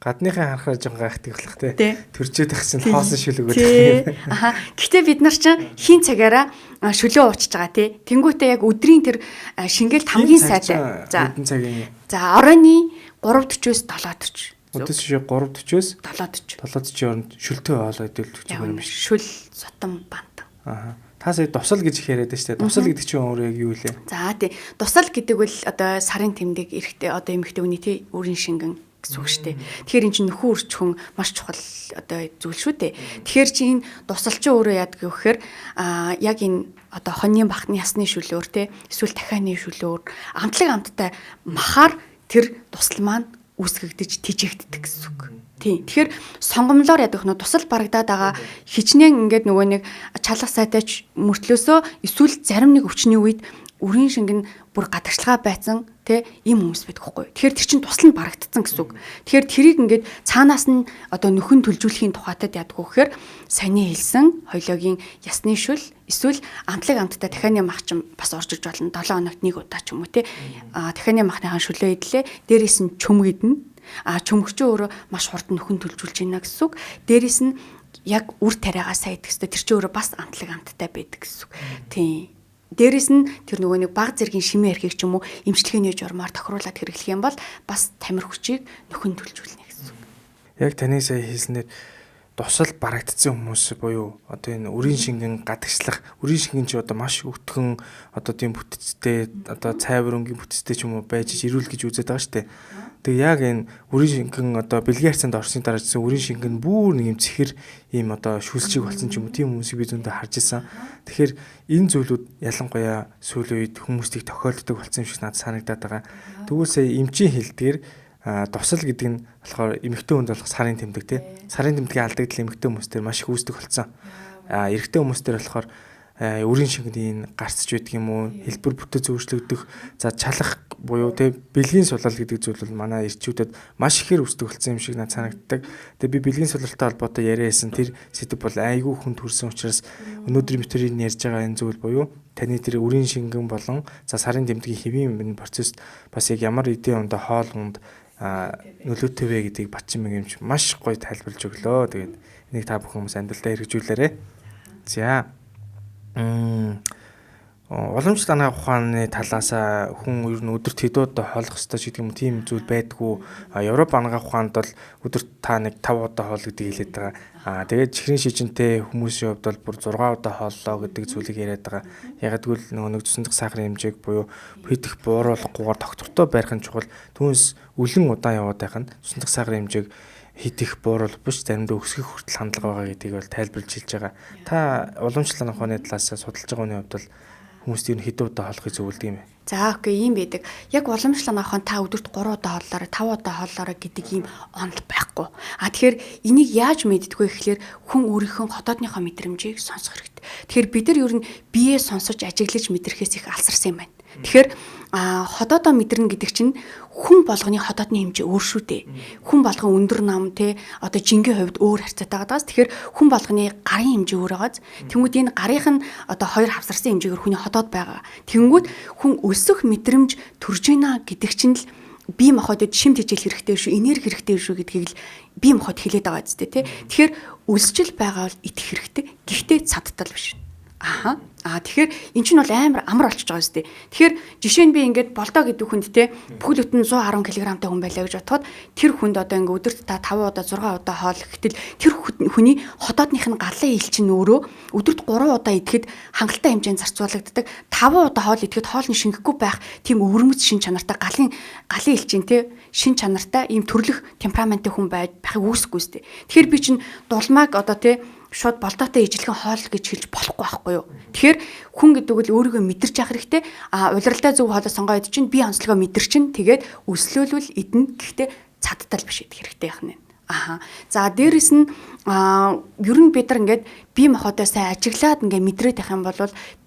Гадныхаа харахаар жоо гайхдаг болох тий төрчөөд их чинь хоосон шүл өгөөд. Гэхдээ бид нар чинь хин цагаараа шүлөө уучж байгаа тий. Тэнгүүтээ яг өдрийн тэр шингээл хамгийн сайтай. За оройны 3:40-оос 7:40. Өдөөс шиг 3:40-оос 7:40. 7:40 оронд шүлтэй хоол идэлдэг юм биш. Шүл сутам бантан. Та сая дусал гэж их яриад байна шүү дээ. Дусал гэдэг чинь өөрөө яг юу вэ? За тий. Дусал гэдэг бол одоо сарын тэмдэг эрэхтэй одоо эмэгтэй хүний тий үрийн шингэн гэсэн үг шүү дээ. Тэгэхээр эн чинь нөхөн үрчхэн маш чухал одоо зүйл шүү дээ. Тэгэхээр чи энэ дусал чинь өөрөө яадаг гэхээр яг энэ одоо хоньны бахны ясны шүлөөр тий эсвэл дахианы шүлөөр амтлаг амттай махаар тэр тусал маань үүсгэгдэж тижээгддэг гэсэн үг. Тийм. Тэгэхээр сонгомлоор ядах нь тусал барагдаад байгаа хичнээн ингээд нөгөө нэг чалах сайтаач мөртлөөсөө эсвэл зарим нэг өвчний үед үрийн шингэн бүр гадагшлага байцсан тий ийм хүмүүс байдаг хгүй. Тэгэхээр тэр чинь тусал нь барагдсан гэсэн үг. Тэгэхээр тэрийг ингээд цаанаас нь одоо нөхөн төлжүүлэхийн тухайтад яддаг гэхээр саяны хэлсэн хоёлоогийн ясны шүл эсвэл амтлаг амттай дахианы мах ч бас орж иж болно 7 хоногт нэг удаа ч юм уу тий дахианы махныхаа шүлөө идлээ дээрээс нь чөмөг идэнэ чөмөгчөө өөрөө маш хурдан нөхөн төлжүүлж байна гэсэн үг. Дээрээс нь яг үр тариагаа сайн идэх хэрэгтэй. Тэр чинь өөрөө бас амтлаг амттай байдаг гэсэн үг. Тийм. Дээрээс нь тэр нөгөө нэг баг зэргийн шимээ архийг ч юм уу эмчилгээний журмаар тохируулаад хэрэглэх юм бол бас тамир хүчийг нөхөн төлжүүлнэ гэсэн үг. Яг таны сая хэлснээр дусал барагдсан хүмүүс буюу одоо энэ үрийн шингэн гадагшлах үрийн шингэн чи одоо маш өтгөн одоо тийм бүтцтэй одоо цайвар өнгийн бүтцтэй ч юм уу байж ирүүл гэж үзээд байгаа шүү дээ. Тэгээ яг энэ үрийн шингэн одоо бэлгийн харьцаанд орсны дараа чинь үрийн шингэн бүр нэг юм цэхэр ийм одоо шүлшиг болсон ч юм уу тийм хүмүүсийг би зөндөө харж исэн. Тэгэхээр энэ зүйлүүд ялангуяа сүүлийн үед хүмүүстийг тохиолддог болсон юм шиг надад санагдаад байгаа. Тэгвэл сая эмчийн хэлдгээр дусал гэдэг нь болохоор эмэгтэй хүнд болох сарын тэмдэг тий. Сарын тэмдгийн алдагдал эмэгтэй хүмүүс дээр маш их үүсдэг болсон. Эрэгтэй хүмүүс дээр болохоор өрийн шингэний гарцж байдаг юм уу, хэлбэр бүтэц өөрчлөгдөх, за чалах буюу те бэлгийн сулал гэдэг зүйл бол манай ирчүүдэд маш ихээр өсдөг болсон юм шиг надад санагддаг. Тэгээ би бэлгийн сулалтай холбоотой яриасан тэр сэдв бол айгүй хүнд хүрсэн учраас өнөөдөр бидний ярьж байгаа энэ зүйл буюу таны тэр өрийн шингэн болон за сарын тэмдгийн хэвийн процесс бас яг ямар эдийн ондоо хоол унд нөлөөтэй вэ гэдгийг Батчин мэгэмч маш гоё тайлбарлаж өглөө. Тэгээд энийг та бүхэн хүмүүс амьдралдаа хэрэгжүүлээрэй. За уламжлалт анагаах ухааны талаас хүн ер нь өдөрт хэд удаа хоолох ёстой ч гэдэг юм тийм зүйл байдгүй. Европ анагаах ухаанд бол өдөрт та нэг 5 удаа хоол гэдэг хэлээд байгаа. Тэгээд чихрийн шижинтэй хүмүүсийн хувьд бол бүр 6 удаа хооллоо гэдэг зүйлийг яриад байгаа. Яг гэвэл нэг цусндах сахарын хэмжээг буюу хийх бууруулахгүйгээр доктортой барих нь чухал. Түүнээс үлэн удаан яваад байх нь цусндах сахарын хэмжээг хитэх бууруул биш заримдаа өсгөх хүртэл хандлага байгаа гэдгийг бол тайлбарлаж хэлж байгаа. Та уламжлалт анагаах ухааны талаас судалж байгаа хүний хувьд бол хүмүүст юу хэд удаа хоолохыг зөвлөдөг юм бэ? За окей, ийм байдаг. Яг уламжлалт анагаах ухаан та өдөрт 3 удаа хооллоорой, 5 удаа хооллоорой гэдэг ийм онол байхгүй. Тэгэхээр энийг яаж мэддэг вэ гэхлээр хүн өөрийнхөө хотоодныхоо мэдрэмжийг сонсох хэрэгтэй. Тэгэхээр бид нар ер нь биеэ сонсож ажиглаж мэдрэхээс их алсарсан юм байна. Тэгэхээр хотоодоо мэдэрнэ гэдэг чинь хүн болгоны хотоодны хэмжээ өөр шүү дээ. Хүн болгон өндөр нам те одоо жингийн хувьд өөр харьцаатай байгаадаас тэгэхээр хүн болгоны гарын хэмжээ өөр байгааз. Тэнгүүд энэ гарынх нь одоо хоёр хавсарсан хэмжээгээр хүний хотоод байгаа. Тэнгүүд хүн өсөх мэдрэмж төрж байна гэдэг чинь л бие махбодод шимт хичээл хэрэгтэй шүү, энерги хэрэгтэй шүү гэдгийг л бие махбод хэлээд байгаа зү тэ. Тэгэхээр өсчл байгаа бол итгэх хэрэгтэй. Гэхдээ цадтал биш. Тэгэхээр эн чинь бол амар болчихж байгаа зү. Тэгэхээр жишээ нь би ингээд болдоо гэдэг хүнд те бүхэл бүтэн 110 кг-тай хүн байлаа гэж бодоход тэр хүнд одоо ингээд өдөрт та 5 удаа 6 удаа хоол гэтэл тэр хүний хотоодных нь галын ил чинь өөрөө өдөрт 3 удаа идэхэд хангалттай хэмжээнд зарцуулагддаг. 5 удаа хоол идэхэд хоолны шингэхгүй байх тийм өвөрмөц шин чанартай галын ил чинь те шин чанартай ийм төрлөх темпераменттэй хүн байхыг үүсэхгүй зү. Тэгэхээр би чинь дулмааг одоо те шууд болдоотой ижлэхэн хоол гэж хэлж болохгүй байхгүй юу. Тэгэхээр хүн гэдэг нь өөрийгөө мэдэрч явах хэрэгтэй. Улиралтай зөв хоолой сонгоо идэж чинь би онцлогоо мэдэрчин тэгээд өслөөлвөл идэнэ. Гэхдээ цадтал биш идэх хэрэгтэй яах нь. За дээрэс нь ер нь бид нар ингээд бие махбодоо сайн ажиглаад ингээд мэдрээд байх юм бол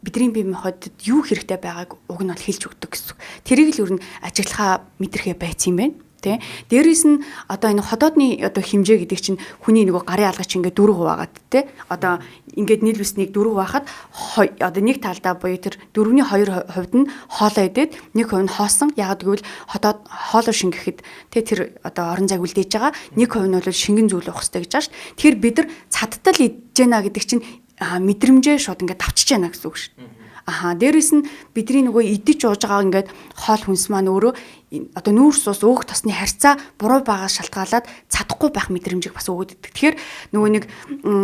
бидний бие махбодод юу хэрэгтэй байгааг уг нь бол хэлж өгдөг гэсэн. Тэрийг л ер нь ажиглахаа мэдрэхээ байц юм байна. Дээрээс нь одоо энэ хотоодны одоо хэмжээ гэдэг чинь хүний нөгөө гарын алгач ингээд 4% байгаад те одоо ингээд нийлбэснийг 4 байхад одоо нэг талдаа буюу тэр 4-ний 2% нь хоолоо идээд 1% нь хоосон. Ягаад гэвэл хотоод хоолоо шингэхэд те тэр одоо орон зайг үлдээж байгаа 1% нь бол шингэн зүйл уух хэрэгтэй гэж байгаа шүү. Тэгэхээр бид нар цадтал идэж гэнэ гэдэг чинь мэдрэмжээ шууд ингээд давчиж гэнэ гэсэн үг шүү. Дээрээс нь бидний нөгөө идэж ууж байгаа ингээд хоол хүнс маань өөрөө одоо нүүрс ус өөх тосны харьцаа буруу байгаас шалтгаалаад чадахгүй байх мэдрэмжийг бас өгöd иддэг. Тэгэхээр нөгөө нэг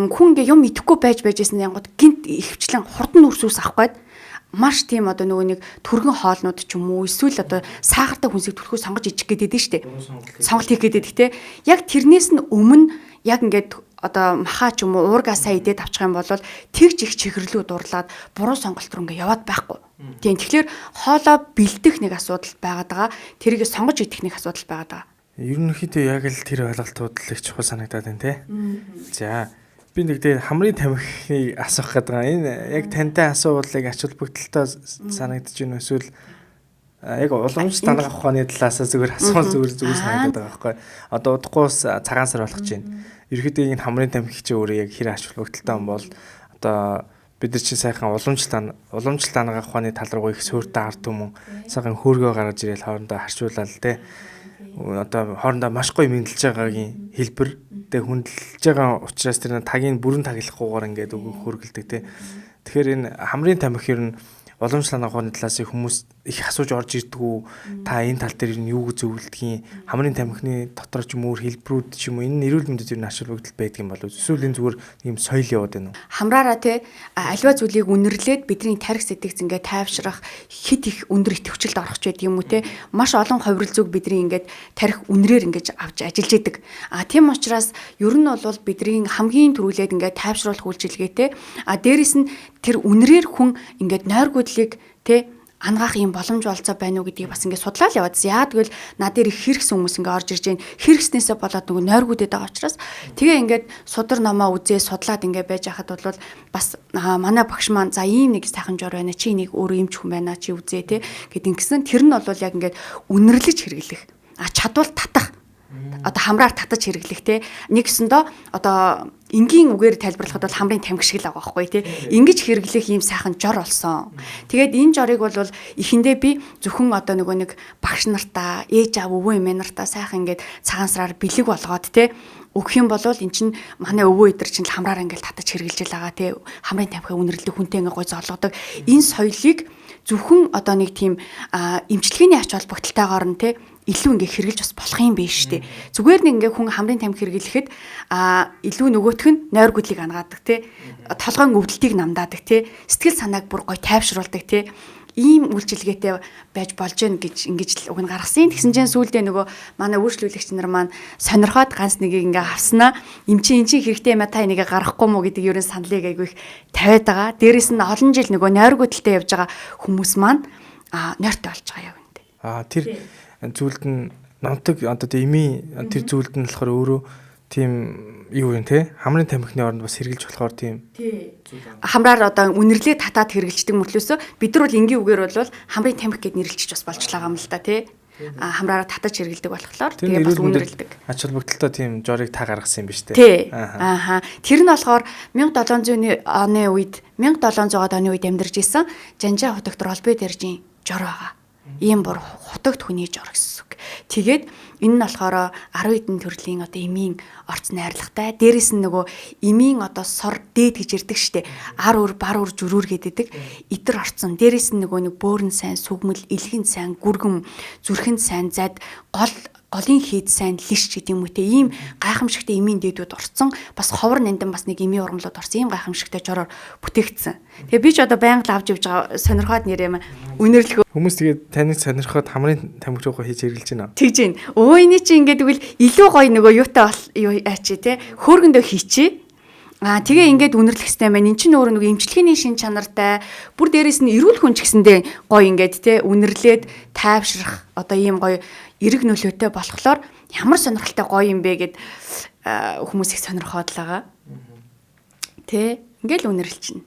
хүн ингээ юм идэхгүй байжсэн янгууд гинт ихвчлэн хурдан нүүрс ус авах гээд маш тийм одоо нөгөө нэг түргэн хоолнууд ч юм уу эсвэл одоо сахартай хүнсийг төрхөө сонгож ижих гэдэг нь шүү дээ. Сонголт хийх гэдэг те. Яг тэрнээс нь өмнө яг ингээд одоо махаа ч юм уу уургасаа идээд авчих юм бол тэгж их чихэрлүү дурлаад буруу сонголт руу ингээ яваад байхгүй. Тийм. Тэгэхээр хоолоо бэлдэх нэг асуудал байгаад байгаа. Тэрийг сонгож идэх нэг асуудал байгаад байгаа. Ерөнхийдөө яг л тэр ойлголтууд л их чухал санагдаад байна те. За би нэг дээр хамрын тамхиг асуух гэдэг байгаа. Энэ яг тантай асуулыг ач холбогдолтой санагдаж байна эсвэл яг уламжлалт анагаах ухааны талаас зүгээр асуул зүгээр санагдаад байгаа байхгүй. Одоо удахгүй цагаан сар болох гэж байна. Ерөнхийдөө энэ хамрын тамхиг чи өөрөө яг хэр ач холбогдолтой юм бол одоо бид нар чинь сайхан уламжлалт анагаах ухааны тал руу их суурьтай ард түмэн сайхан хөөргөө гаргаж ирээл хоорондоо харьцуулаад те одоо хоорондоо маш гоё мэдлж байгаагийн хэлбэр тэг хүндэлж байгаа учраас тэр тагийн бүрэн таглахгүйгээр ингээд хөргөлдөг те. Тэгэхээр энэ хамрын тамхи ер нь уламжлалт анагаах ухааны талаас хүмүүс их асууж орж ирдгүү. Та энэ тал дээр юу зөвлөдгийг хамрын тамхины дотор ч юм уу хэлбэрүүд ч юм уу энэ эрүүл мэндэд юу ашиг өгдөл байдаг юм болов уу? Эсвэл энэ зүгээр ийм соёл яваад байна уу? Хамраараа те альва зүйлийг үнэрлээд бидний тарих сэтгэц ингээд тайвшрах хит их өндөр идэвхжэлд орох ч байдаг юм уу те. Маш олон хувирал зүг бидний ингээд тарих үнрээр ингээд авч ажиллаж идэг. Тийм учраас ер нь бол бидний хамгийн түрүүлээд ингээд тайвшруулах үйлчилгээтэй. Дээрэс нь тэр үнрээр хүн ингээд нойргуудлыг те ангаах юм боломж олцоо байна уу гэдгийг бас ингээд судлаад яваадсан. Яа тэгвэл над дээр их хэрэгсэн хүмүүс ингээд орж ирж байна. Хэрэгснээсээ болоод нөгөө нойргуудад байгаа учраас тэгээ ингээд судар номоо үзээ судлаад ингээд байж хахад бол бас манай багш маань за ийм нэг сайхан жор байна. Чи нэг өөрөө эмч хүн байна. Чи үзээ те гэд ингэсэн. Тэр нь бол яг ингээд үнэрлэж хэрэглэх. Чадвал татах. Одоо хамраар татаж хэрэглэх те. Нэгсэндөө одоо энгийн үгээр тайлбарлахад бол хамрын тамхи шиг л байгаа байхгүй тий. Ингиж хэрэглэх ийм сайхан жор олсон. Тэгээд энэ жорыг бол эхэндээ би зөвхөн одоо нөгөө нэг багш нартаа, ээж аав өвөө эмээ нартаа сайхан ингээд цагаансраар бэлэг болгоод тий өгөх юм бол эн чинь манай өвөө эдэр чинь хамраар ингээд татаж хэрэгжилж байгаа тий. Хамрын тамхи үнэрлэх хүнтэй ингээд гой зоолгодог. Энэ соёлыг зөвхөн одоо нэг тийм эмчилгээний ач холбогдолтойгоор нь тий илүү ингээ хэрэгжилж бас болох юм биш үү. Зүгээр нэг ингээ хүн хамрын тамхи хэрэглэхэд илүү нөгөөх нь нойр гүдлийг ангаадаг тий. Толгойн өвдөлтийг намдаадаг тий. Сэтгэл санааг бүр гоё тайвшруулдаг тий. Ийм үйлчилгээтэй байж болж гэн гэж ингэж л уг нь гаргасан. Тэгсэн чинь сүүлдээ нөгөө манай үйлчлүүлэгч нар маань сонирхоод ганц нэгийг ингээ авснаа эм чинь хэрэгтэй юм а та энийг гаргахгүй мó гэдэг ерөн саналыг айгүй их тавиад байгаа. Дээрээс нь олон жил нөгөө нойр гүдэлтэй явж байгаа хүмүүс маань нойртой болж байгаа юм. Тэр зүйлд нь номтог одоо эми тэр зүйлд нь болохоор өөрөө тийм юу юм те хамрын тамхины оронд бас хэрглэж болохоор тийм хамраар одоо үнэрлээ татаад хэрглэждэг мөртлөөсөө бид нар бол энгийн үгээр бол хамрын тамхи гэд нэрлэлчих бас болж байгаа юм л да те хамраараа татаж хэргэлдэг болохоор тэгээ бас үнэрлдэг ач холбогдолтой тийм жорыг та гаргасан юм биш те тэр нь болохоор 1700 оны үед 1700-аад оны үед амьдарч исэн Жанжаа хотогт Ролбе дэржийн жор байгаа. Ийм бүр хутагт хүний жор гэсэн үг. Тэгээд энэ нь болохоор 10 хэдэн төрлийн одоо эмийн орц найрлагатай. Дээрээс нь нөгөө эмийн одоо сор дээд гэж ирдэг штеп. Ар үр бар үр жүрүүр гэдэг. Идэр орцсон. Дээрээс нь нөгөө нэг бөөрн сайн, сүгмэл, илхэн сайн, гүргэн, зүрхэн сайн, зад голын хэд сайн лиш гэдэг юм үү те ийм гайхамшигтай эмийн дээдүүд орцсон бас ховор нандин бас нэг эмийн ургамлууд орсон ийм гайхамшигтай жороор бүтээгдсэн. Тэгээ би ч одоо байнга авч явж байгаа сонирхоод нэр юм үнэрлэх хүмүүс тэгээд таныг сонирхоод хамрын тамхи руугаа хийж хэрглэж байна. Тэгж байна. Өө энэ чинь ингээд тэгвэл илүү гоё нөгөө юутай юу ачи те хөөргөндөө хийчи. Тэгээ ингээд үнэрлэх хэрэгтэй байна. Эн чинь өөрөө нөгөө эмчилгээний шин чанартай бүр дээрээс нь эрүүл хүн ч гэсэндээ гоё ингээд те үнэрлээд тайвшрах одоо ийм гоё эрэг нөлөөтэй болохоор ямар сонирхолтой гоё юм бэ гэд хүмүүс их сонирхоод л байгаа. Тэ ингээл үнэрлэлчин.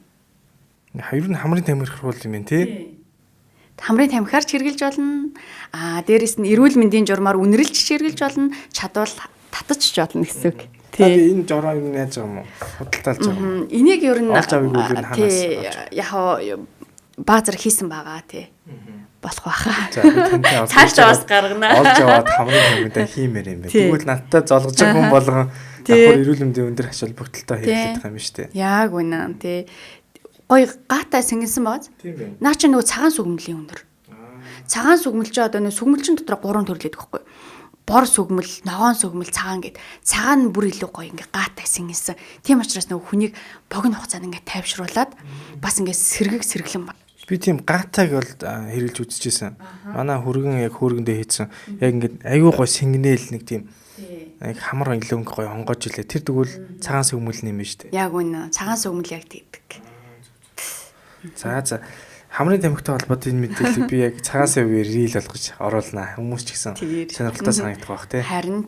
Хоёр нь хамрын тамхи хурвал юм байна те. Хамрын тамхиар ч хэрглэж болно. Дээрээс нь эрүүл мэндийн журмаар үнэрлж хэрглэж болно. Чадвал татаж ч болно гэсэн үг. Тэгээ энэ жороо юу яаж байгаа юм уу? Худалдаалж байгаа юм. Энийг ер нь олж авыг үгүй нь ханаас яг баазар хийсэн байгаа тий. Болох байхаа. За би тантай цааш бас гаргана. Олж аваад хамрын тамхитай хиймээр юм байна. Тэгвэл надтай золгож байгаа хүн болгон давхар эрүүл мэндийн өндөр ач холбогдолтой хэрэглэх юм шүү дээ. Яг үнэ тий. Гой гаатай сэнгэнсэн бааз. Тийм байна. Наа чи нөгөө цагаан сүгмэлийн өндөр. Цагаан сүгмэлч одоо нөгөө сүгмэлчин дотор 3 төрлөд байхгүй. Бор сүгмэл, ногоон сүгмэл, цагаан гэд. Цагаан нь бүр илүү гоё ингээ гаатай сэнгэнсэн. Тийм учраас нөгөө хүнийг богино хугацаанд ингээ тайвшруулад бас ингээ сэргэлэн би тийм гатаг бол хэрглэж үзчихсэн. Манай хөргөн яг хөөргөндөө хийсэн. Яг ингээд аюу гой сэнгэнэл нэг тийм яг хамар илүү гой онгоож илээ. Тэр тэгвэл цагаан сүгмэл нэм биш үү? Яг үнэ. Цагаан сүгмэл яг тэгдэг. За хамрын тамхитай холбоотой энэ мэдээллийг би яг цагаан сувээр рил болгож оруулнаа. Хүмүүс ч гэсэн сонирхолтой санагдах байх тий. Харин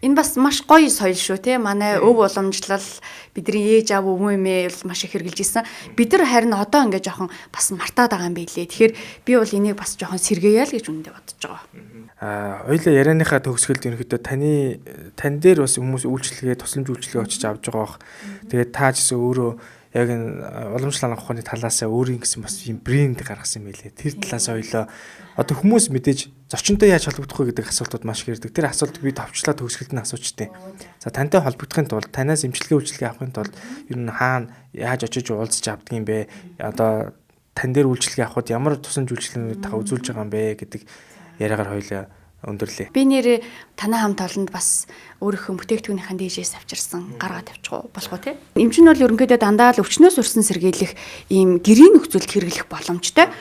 энэ бас маш гоё соёл шүү тий. Манай өв уламжлал бидний ээж аав өвөө эмээ маш их хэрглэж исэн. Бид нар харин одоо ингээ жоохон бас мартаад байгаа юм билээ. Тэгэхээр би бол энийг бас жоохон сэргээе л гэж үнэндээ бодож байгаа. Хоёулаа ярианыхаа төгсгөлд ерөнхийдөө тань дээр бас хүмүүс үйлчлэгээ, тусламж үйлчлэгээ очиж авч байгаа бох. Тэгээд та ч гэсэн өөрөө яг энэ уламжлалын ухааны талаас өөрийн гэсэн бас юм брэнд гаргасан юм билээ. Тэр талаас хоёлоо одоо хүмүүс мэдээж зочинтой яаж холбогдох вэ гэдэг асуултууд маш их ирдэг. Тэр асуулт би товчлаа төгсгөлд нь асуучтээ. За тантай холбогдохын тулд танаас эмчилгээ үйлчлэгээ авахын тулд ер нь хаана яаж очиж уулзч авдаг юм бэ? Одоо тань дээр үйлчлэгээ авахд ямар тусламж үйлчлэгүүд та үзүүлж байгаа юм бэ гэдэг яриагаар хоёлоо өндөрлөө. Би нэр танай хамт олонд бас өөрийнхөө бүтээгдэхүүнийхэн дээжээс авчирсан гаргаад тавьчих болох уу те. Эмч нь бол ерөнхийдөө дандаа л өвчнөөс урьсан сэргийлэх ийм гэрийн нөхцөлд хэрэглэх боломжтой.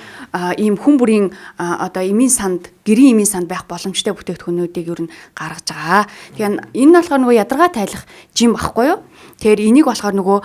Ийм хүн бүрийн одоо эмийн санд, гэрийн эмийн санд байх боломжтой бүтээгдэхүүнүүдийг ер нь гаргаж байгаа. Тэгэхээр энэ нь болохоор нөгөө ядаргаа тайлах жим багхгүй юу? Тэгэхээр энийг болохоор нөгөө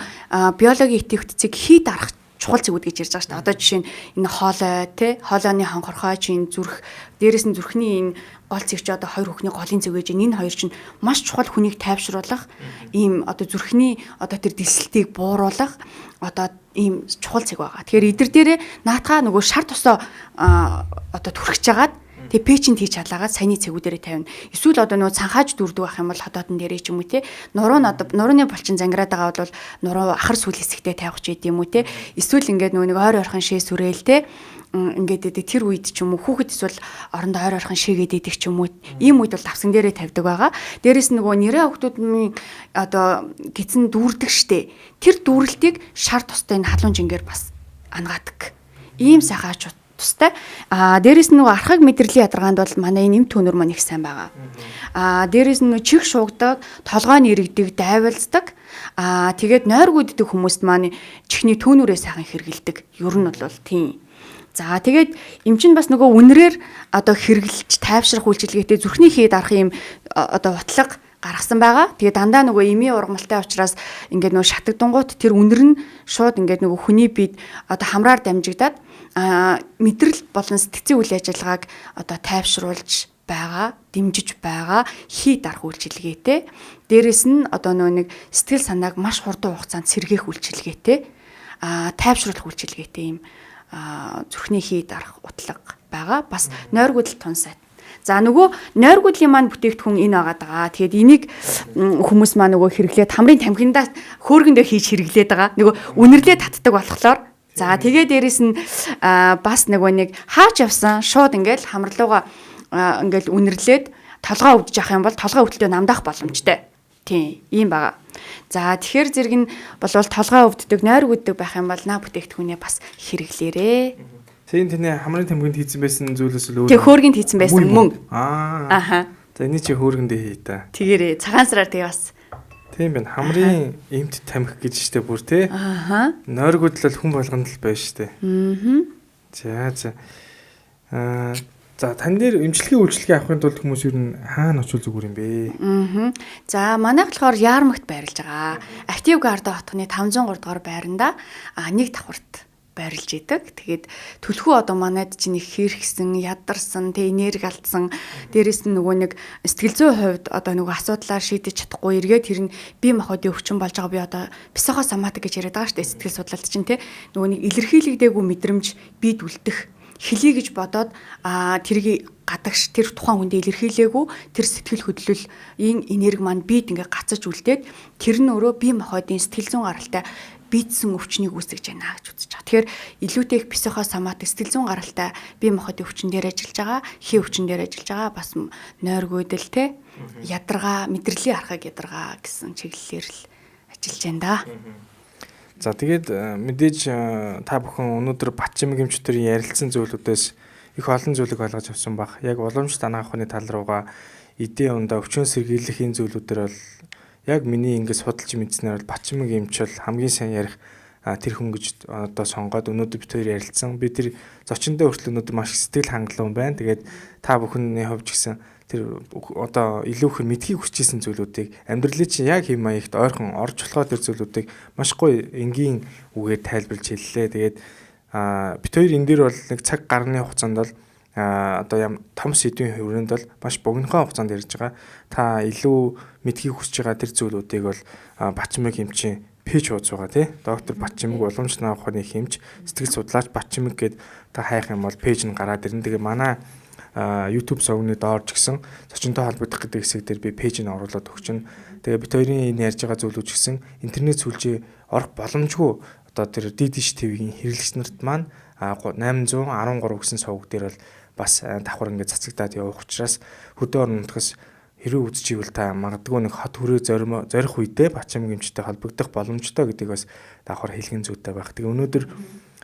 биологийн идэвхтэйцийг хийд арах чухал зэгүүд гэж ярьж байгаа шүү дээ. Одоо жишээ нь энэ хоолой тий хоолойны хонхорхой чинь зүрх дээрэс нь зүрхний энэ гол зэг чи одоо хоёр хүүхний голын зэг гэж энэ хоёр чинь маш чухал хүнийг тайвшруулах ийм одоо зүрхний одоо тэр дэлсэлтийг бууруулах одоо ийм чухал зэг байгаа. Тэгэхээр эдгээр дээрээ наатаха нөгөө шар тосоо одоо түрхэж жагаад тэгээ пэйчэнд хийж чалаагаад саяны цэгүүдэрээ тавина. Эсвэл одоо нөгөө цанхааж дүрдэг байх юм бол хотоодон дээрээ ч юм уу те нурууны булчин зангираад байгаа бол нуруу ахар сүл хэсэгтээ тавих ч гэдэм юм уу те. Эсвэл ингээд нөгөө нэг ойр ойрхон шээ сүрээл те ингээд тэр үед ч юм уу хүүхэд эсвэл орондоо ойр ойрхон шээгээд идэх ч юм уу ийм үед бол давсан дээрээ тавьдаг байгаа. Дээрээс нөгөө нэрээ хүүхдүүдийн одоо гидсэн дүүрдэг штэ. Тэр дүүрэлтийг шар тустай энэ халуун жингээр бас ангаадаг. Ийм сайхаач тустай. Дээрээс нь нөгөө архаг мэдрэлийн ядаргаанд бол манай энэ эм төнөр маань их сайн байгаа. Дээрээс нь чих шуугдаг, толгой нэрэгдэг, дайвалцдаг. Тэгээд нойр гүйддэг хүмүүст маань чихний төнөрөө сайхан хэрэгэлдэг. Ер нь бол тийм. За тэгээд эм чинь бас нөгөө үнрээр одоо хэрэглэж тайвшрах үйлчилгээтэй зүрхний хий дарах юм одоо утлаг гаргасан байгаа. Тэгээ дандаа нөгөө эмийн ургамалтай учраас ингээд нөгөө шатагдангууд тэр үнэр нь шууд ингээд нөгөө хүний биед одоо хамраар дамжигдаад мэдрэл болон сэтгцийн үйл ажиллагааг одоо тайвшруулж байгаа, дэмжиж байгаа хий дарах үйлчилгээтэй. Дээрэс нь одоо нөгөө нэг сэтгэл санааг маш хурдан хугацаанд сэргээх үйлчилгээтэй, тайвшруулах үйлчилгээтэй юм зүрхний хий дарах утлаг байгаа. Бас нойргүйдэл тун сайт. За нөгөө нойргүйдлийн маань бүтээгдэхүүн энэ байгаа. Тэгээд энийг хүмүүс маань нөгөө хэрэглээд хамрын тамхиндаа хөөргөндөө хийж хэрэглээд байгаа. Нөгөө үнэрлээ татдаг болохоор за тэгээд дээрэс нь бас нөгөө нэг хаач явсан шууд ингээл хамрлууга ингээл үнэрлээд толгоо өвдөж явах юм бол толгоо өвдөлтөө намдаах боломжтой. Тийм, ийм байгаа. За тэгэхээр зэрэг нь болвол толгой өвддөг, нойр өвддөг байх юм бол наа бүтээгдэхүүнээ бас хэрэглээрээ. Тэний хамрын тамхинд хийсэн байсан зүйлээс л өөр. Тэг хөөргөнд хийсэн байсан мөн. Ааха. За эний чи хөөргөндөө хий та. Тэгээрээ цагаан сараар тэгээ бас. Тийм байна. Хамрын эмт тамхи гэж штэ бүр те. Ааха. Нойргүйдэл хүн болгонд л байна штэ. Аа. За. За тань дээр эмчилгээ үйлчилгээ авахын тулд хүмүүс юу н хаана очил зүгээр юм бэ? За манайх болохоор Яармагт байрлаж байгаа. Актив Гарда хотны 503 дугаар байранда нэг давхарт байрлаж идэг. Тэгээд төлхөө одоо манайд чинь их хэрэгсэн, ядарсан, тэ энерги алдсан. Дээрээс нь нөгөө нэг сэтгэл зүйн хувьд одоо нөгөө асуудлаар шийдэж чадахгүй эргээд тэр нь бие махбодын өвчин болж байгаа би одоо психосоматик гэж яриад байгаа шүү дээ. Сэтгэл судлалт чинь тэ нөгөө нэг илэрхийлэгдээгүй мэдрэмж бид үлдэх хэлий гэж бодоод тэрийг гадагш тэр тухайн хүндээ илэрхийлээгүй тэр сэтгэл хөдлөл энерги маань бид ингээ гацаж үлдээд тэр нь өөрөө бие махбодын сэтгэл зүйн гаралтай бийтсэн өвчнийг үүсгэж байна гэж үзэж байгаа. Тэгэхээр илүүтэй их психосоматик сэтгэл зүйн гаралтай бие махбодын өвчин дээр ажиллаж байгаа, хий өвчин дээр ажиллаж байгаа, бас нойргүйдэл те ядаргаа, мэдрэлийн архаг ядаргаа гэсэн чиглэлээр л ажиллаж байна да. За тэгээд мэдээж та бүхэн өнөөдөр Батчимэг эмчтэрийн ярилцсан зүйлүүдээс их олон зүйлийг ойлгож авсан баг. Яг уламжлалт санаа авахны тал руугаа эдийн ундаа өвчин сэргийлэхийн зүйлүүдээр бол яг миний ингээд судалж мэдснээр бол Батчимэг эмч бол хамгийн сайн ярих тэр хүн гэж одоо сонгоод өнөөдөр бид хоёр ярилцсан. Би тэр зочиндөө хүртэл өнөөдөр маш их сэтгэл хангалуун байна. Тэгээд та бүхний хувьд ч гэсэн тэр одоо илүү их мэдхийг хүсчихсэн зүйлүүдийг амьдралын чинь яг хэм маягт ойрхон орж болохоо тэр зүйлүүдийг маш гоё энгийн үгээр тайлбарлаж хэллээ. Тэгээд бид хоёр энэ дээр бол нэг цаг гарны хугацаанд бол одоо том сэдвийн хүрээнд бол маш богинохон хугацаанд ярьж байгаа. Та илүү мэдхийг хүсэж байгаа тэр зүйлүүдийг бол Батчимэг эмчийн пэйж хуудас байгаа тий. Доктор Батчимэг уламжлалт санаа ухааны хэмж сэтгэл судлаач Батчимэг гэд та хайх юм бол пэйж нь гараад ирнэ. Тэгээ манай YouTube сувгны доор ч гэсэн зочинтой холбогдох гэдэг хэсэг дээр би пэйж нь оруулаад өгчнө. Тэгээ бид хоёрын энэ ярьж байгаа зүйлүүд ч гэсэн интернет сүлжээ орох боломжгүй одоо тэр DDsh TV-ийн хэрэглэгч нарт маань 813 гэсэн сувг дээр бол бас давхар ингээд цацагдаад явах учраас хөдөө орон нутгаас хэрэг үзчихвэл та магадгүй нэг хот хүрээ зорих үедээ Батчимэг эмчтэй холбогдох боломжтой гэдгийг бас давхар хэлгэн зүйтэй байх. Тэгээ өнөөдөр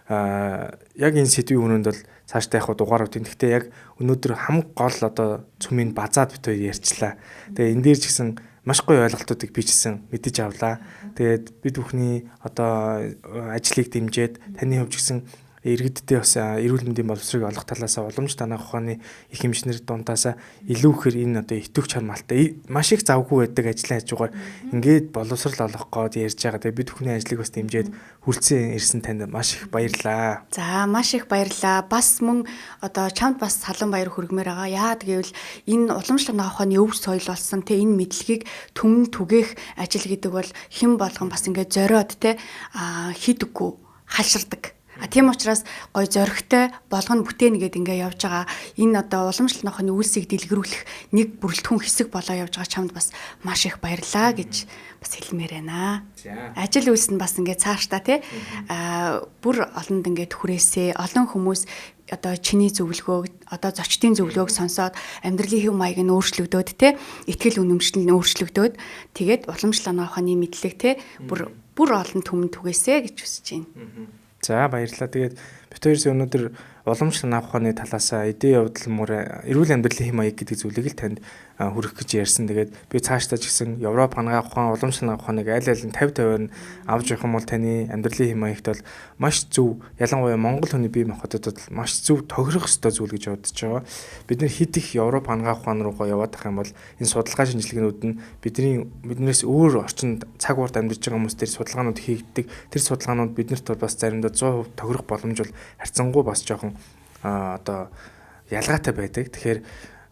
яг энэ сэдвийн өрөөнд бол цаашдаа яг дугаарууд тийм. Гэхдээ яг өнөөдөр хамаг гол одоо цүмийн базаад бит хоёр ярьчлаа. Тэгээ энэ дээр ч гэсэн маш гоё ойлголтуудыг би ч гэсэн мэдэж авлаа. Тэгээд бид бүхний одоо ажлыг дэмжиж таны хувьд ч гэсэн иргэддээ бас эрүүл мэндийн боловсрыг олох талаас уламж танаах ухааны их хэмжнэр дундаас илүү ихээр энэ одоо итвэх чармаалтай маш их завгүй байдаг ажлын хажуугаар ингээд боловсрал олох гээд ярьж байгаа. Тэгээ бид бүхний ажлыг бас дэмжиж хүрсэн ирсэн танд маш их баярлалаа. За маш их баярлалаа. Бас мөн одоо чамд бас салан баяр хүргэмээр байгаа. Яа гэвэл энэ уламж танаах ухааны өв соёл болсон те энэ мэдлэгийг түмэн түгээх ажил гэдэг бол хэн болгон бас ингээд зориод те хийдэггүй халширдаг. Тийм учраас гой зөрөгтэй болгоно бүтээн гэдэг ингээ явж байгаа. Энэ одоо уламжлалт нохны үйлсийг дэлгэрүүлэх нэг бүрэлдэхүүн хэсэг болоо явж байгаа чамд бас маш их баярлаа гэж бас хэлмээр байна. Ажил үйлс нь бас ингээ цаашдаа тий бүр олонд ингээ түрээсээ олон хүмүүс одоо чиний зөвлөгөөг одоо зочдын зөвлөгөөг сонсоод амьдралын хэв маяг нь өөрчлөгдөөд те итгэл үнэмшил нь өөрчлөгдөөд тэгээд уламжлалт нохны мэдлэг те бүр олон түмэн түгээсэ гэж хүсэж байна. За баярлалаа. Тэгээд бид хоёрс өнөөдөр уламжлалт авах ухааны талаас эдийн явдал мөр эрүүл амьдралын хэм маяг гэдэг зүйлийг л танд хүргэх гэж ярьсан. Тэгээд би цаашдаа ч гэсэн Европ хангаах ухаан, уламжлалт авах ухааныг аль аль нь 50-50-аар нь авч явах юм бол таны амьдралын хэм маягт бол маш зөв, ялангуяа Монгол хүний бие махбодод маш зөв тохирох ёстой зүйл гэж бодож байгаа. Бид нэр хэд их Европ хангаах ухаан руугаа яваад ах юм бол энэ судалгаа шинжилгээнүүд нь биднээс өөр орчинд цаг уурт амьдарч байгаа хүмүүс тэр судалгаанууд хийгддэг. Тэр судалгаанууд биднэрт бол бас заримдаа 100% тохирох боломж бол харьцангуй бас жоохон одоо ялгаатай байдаг. Тэгэхээр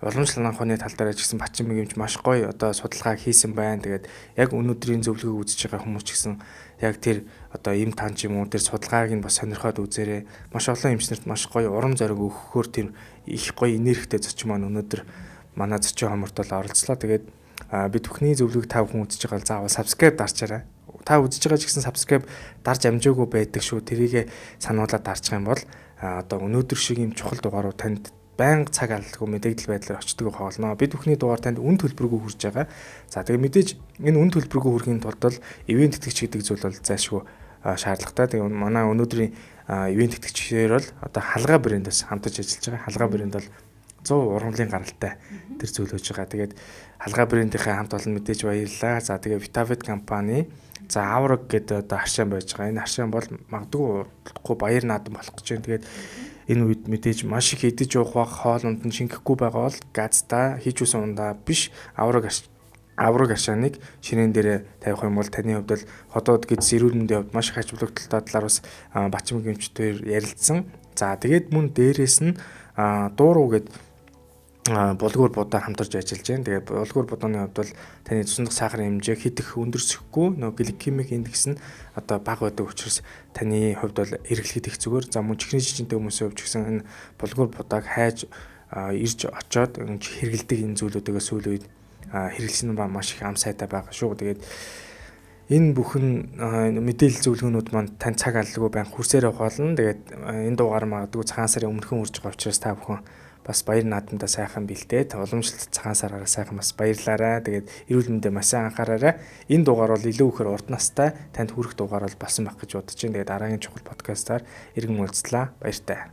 уламжлалт ухааны тал дээр ч гэсэн Бачин мэгэмж маш гоё одоо судалгаа хийсэн байна. Тэгээд яг өнөөдрийн зөвлөгөөг үзэж байгаа хүмүүс ч гэсэн яг тэр одоо им тан ч юм уу тэр судалгааг нь бас сонирхоод үзээрэй. Маш олон эмчнэрт маш гоё урам зориг өгөхөөр тэр их гоё энергитэй зочин маань өнөөдөр манай зочин хамарт бол оролцлоо. Тэгээд бид бүхний зөвлөгөөг та бүхэн үзэж байгаа бол заавал subscribe дарчаарай. Та үзэж байгаа ч гэсэн subscribe дарж амжаагүй байдаг шүү. Тэрийг сануулаад дарчих юм бол одоо өнөөдөр шиг юм чухал дугаарууд танд байнга цаг алдалгүй мэдээлэл байдлаар очдог хоолноо. Бид бүхний дугаар танд үн төлбөргүй хүрж байгаа. За тэгээ мэдээж энэ үн төлбөргүй хүрхийн тулд бол ивент тэтгэгч гэдэг зүйл бол зайлшгүй шаардлагатай. Тэгээ манай өнөөдрийн ивент тэтгэгчээр бол одоо халгаа брэндээс хамтарч ажиллаж байгаа. Халгаа брэнд бол 100 ургамлын гаралтай тэр зүйл хийж байгаа. Тэгээд халгаа брэндийнхээ хамт олон мэдээж баярлалаа. За тэгээ Vitavit компани за Авраг гэдэг одоо харшаан байж байгаа. Энэ харшаан бол магадгүй баяр наадам болох гэж байна. Тэгээд энэ үед мэдээж маш их идэж уух хоолунд нь шингэхгүй байгаа бол газта хийж үсэн ундаа биш Авраг харшааныг шинэн дээрээ тавих юм бол таны хувьд бол ходоод гэдс эрүүл мэндийн хувьд маш их ачааллагдaltaй талаар бас Бачин мэгэмчдээр ярилцсан. За тэгээд мөн дээрээс нь дууруу гэд булгуур будаа хамтарч ажиллаж байна. Тэгээд булгуур буданы хувьд бол таны цусндах сахарын хэмжээг хитэх өндөрсөхгүй нөгөө гликемик индекс нь одоо бага байдаг учраас таны хувьд бол эргэлхийд их зүгээр. За мөн чихрийн жижигтэй хүмүүсийн хувьд ч гэсэн энэ булгуур будааг хайж ирж очоод хэрэгэлдэг энэ зүйлүүдээ сүүл үед хэрэглэсэн нь маш их ам сайтай байгаа шүү. Тэгээд энэ бүхэн мэдээлэл зөвлөгөөнүүд маань тань цаг алдалгүй байн хүрсээр явах болно. Тэгээд энэ дугаар магадгүй цагаан сарын өмнөхөн үрж байгаа учраас та бүхэн бас баяр наадамдаа сайхан бэлдээд уламжлалт цагаан сараараа сайхан бас баярлаарай. Тэгээд эрүүл мэндээ маш сайн анхаараарай. Энэ дугаар бол илүү ихээр урт настай танд хүрэх дугаар бол болсон байх гэж бодож байна. Тэгээд дараагийн чухал подкастаар иргэн уулзлаа. Баяртай.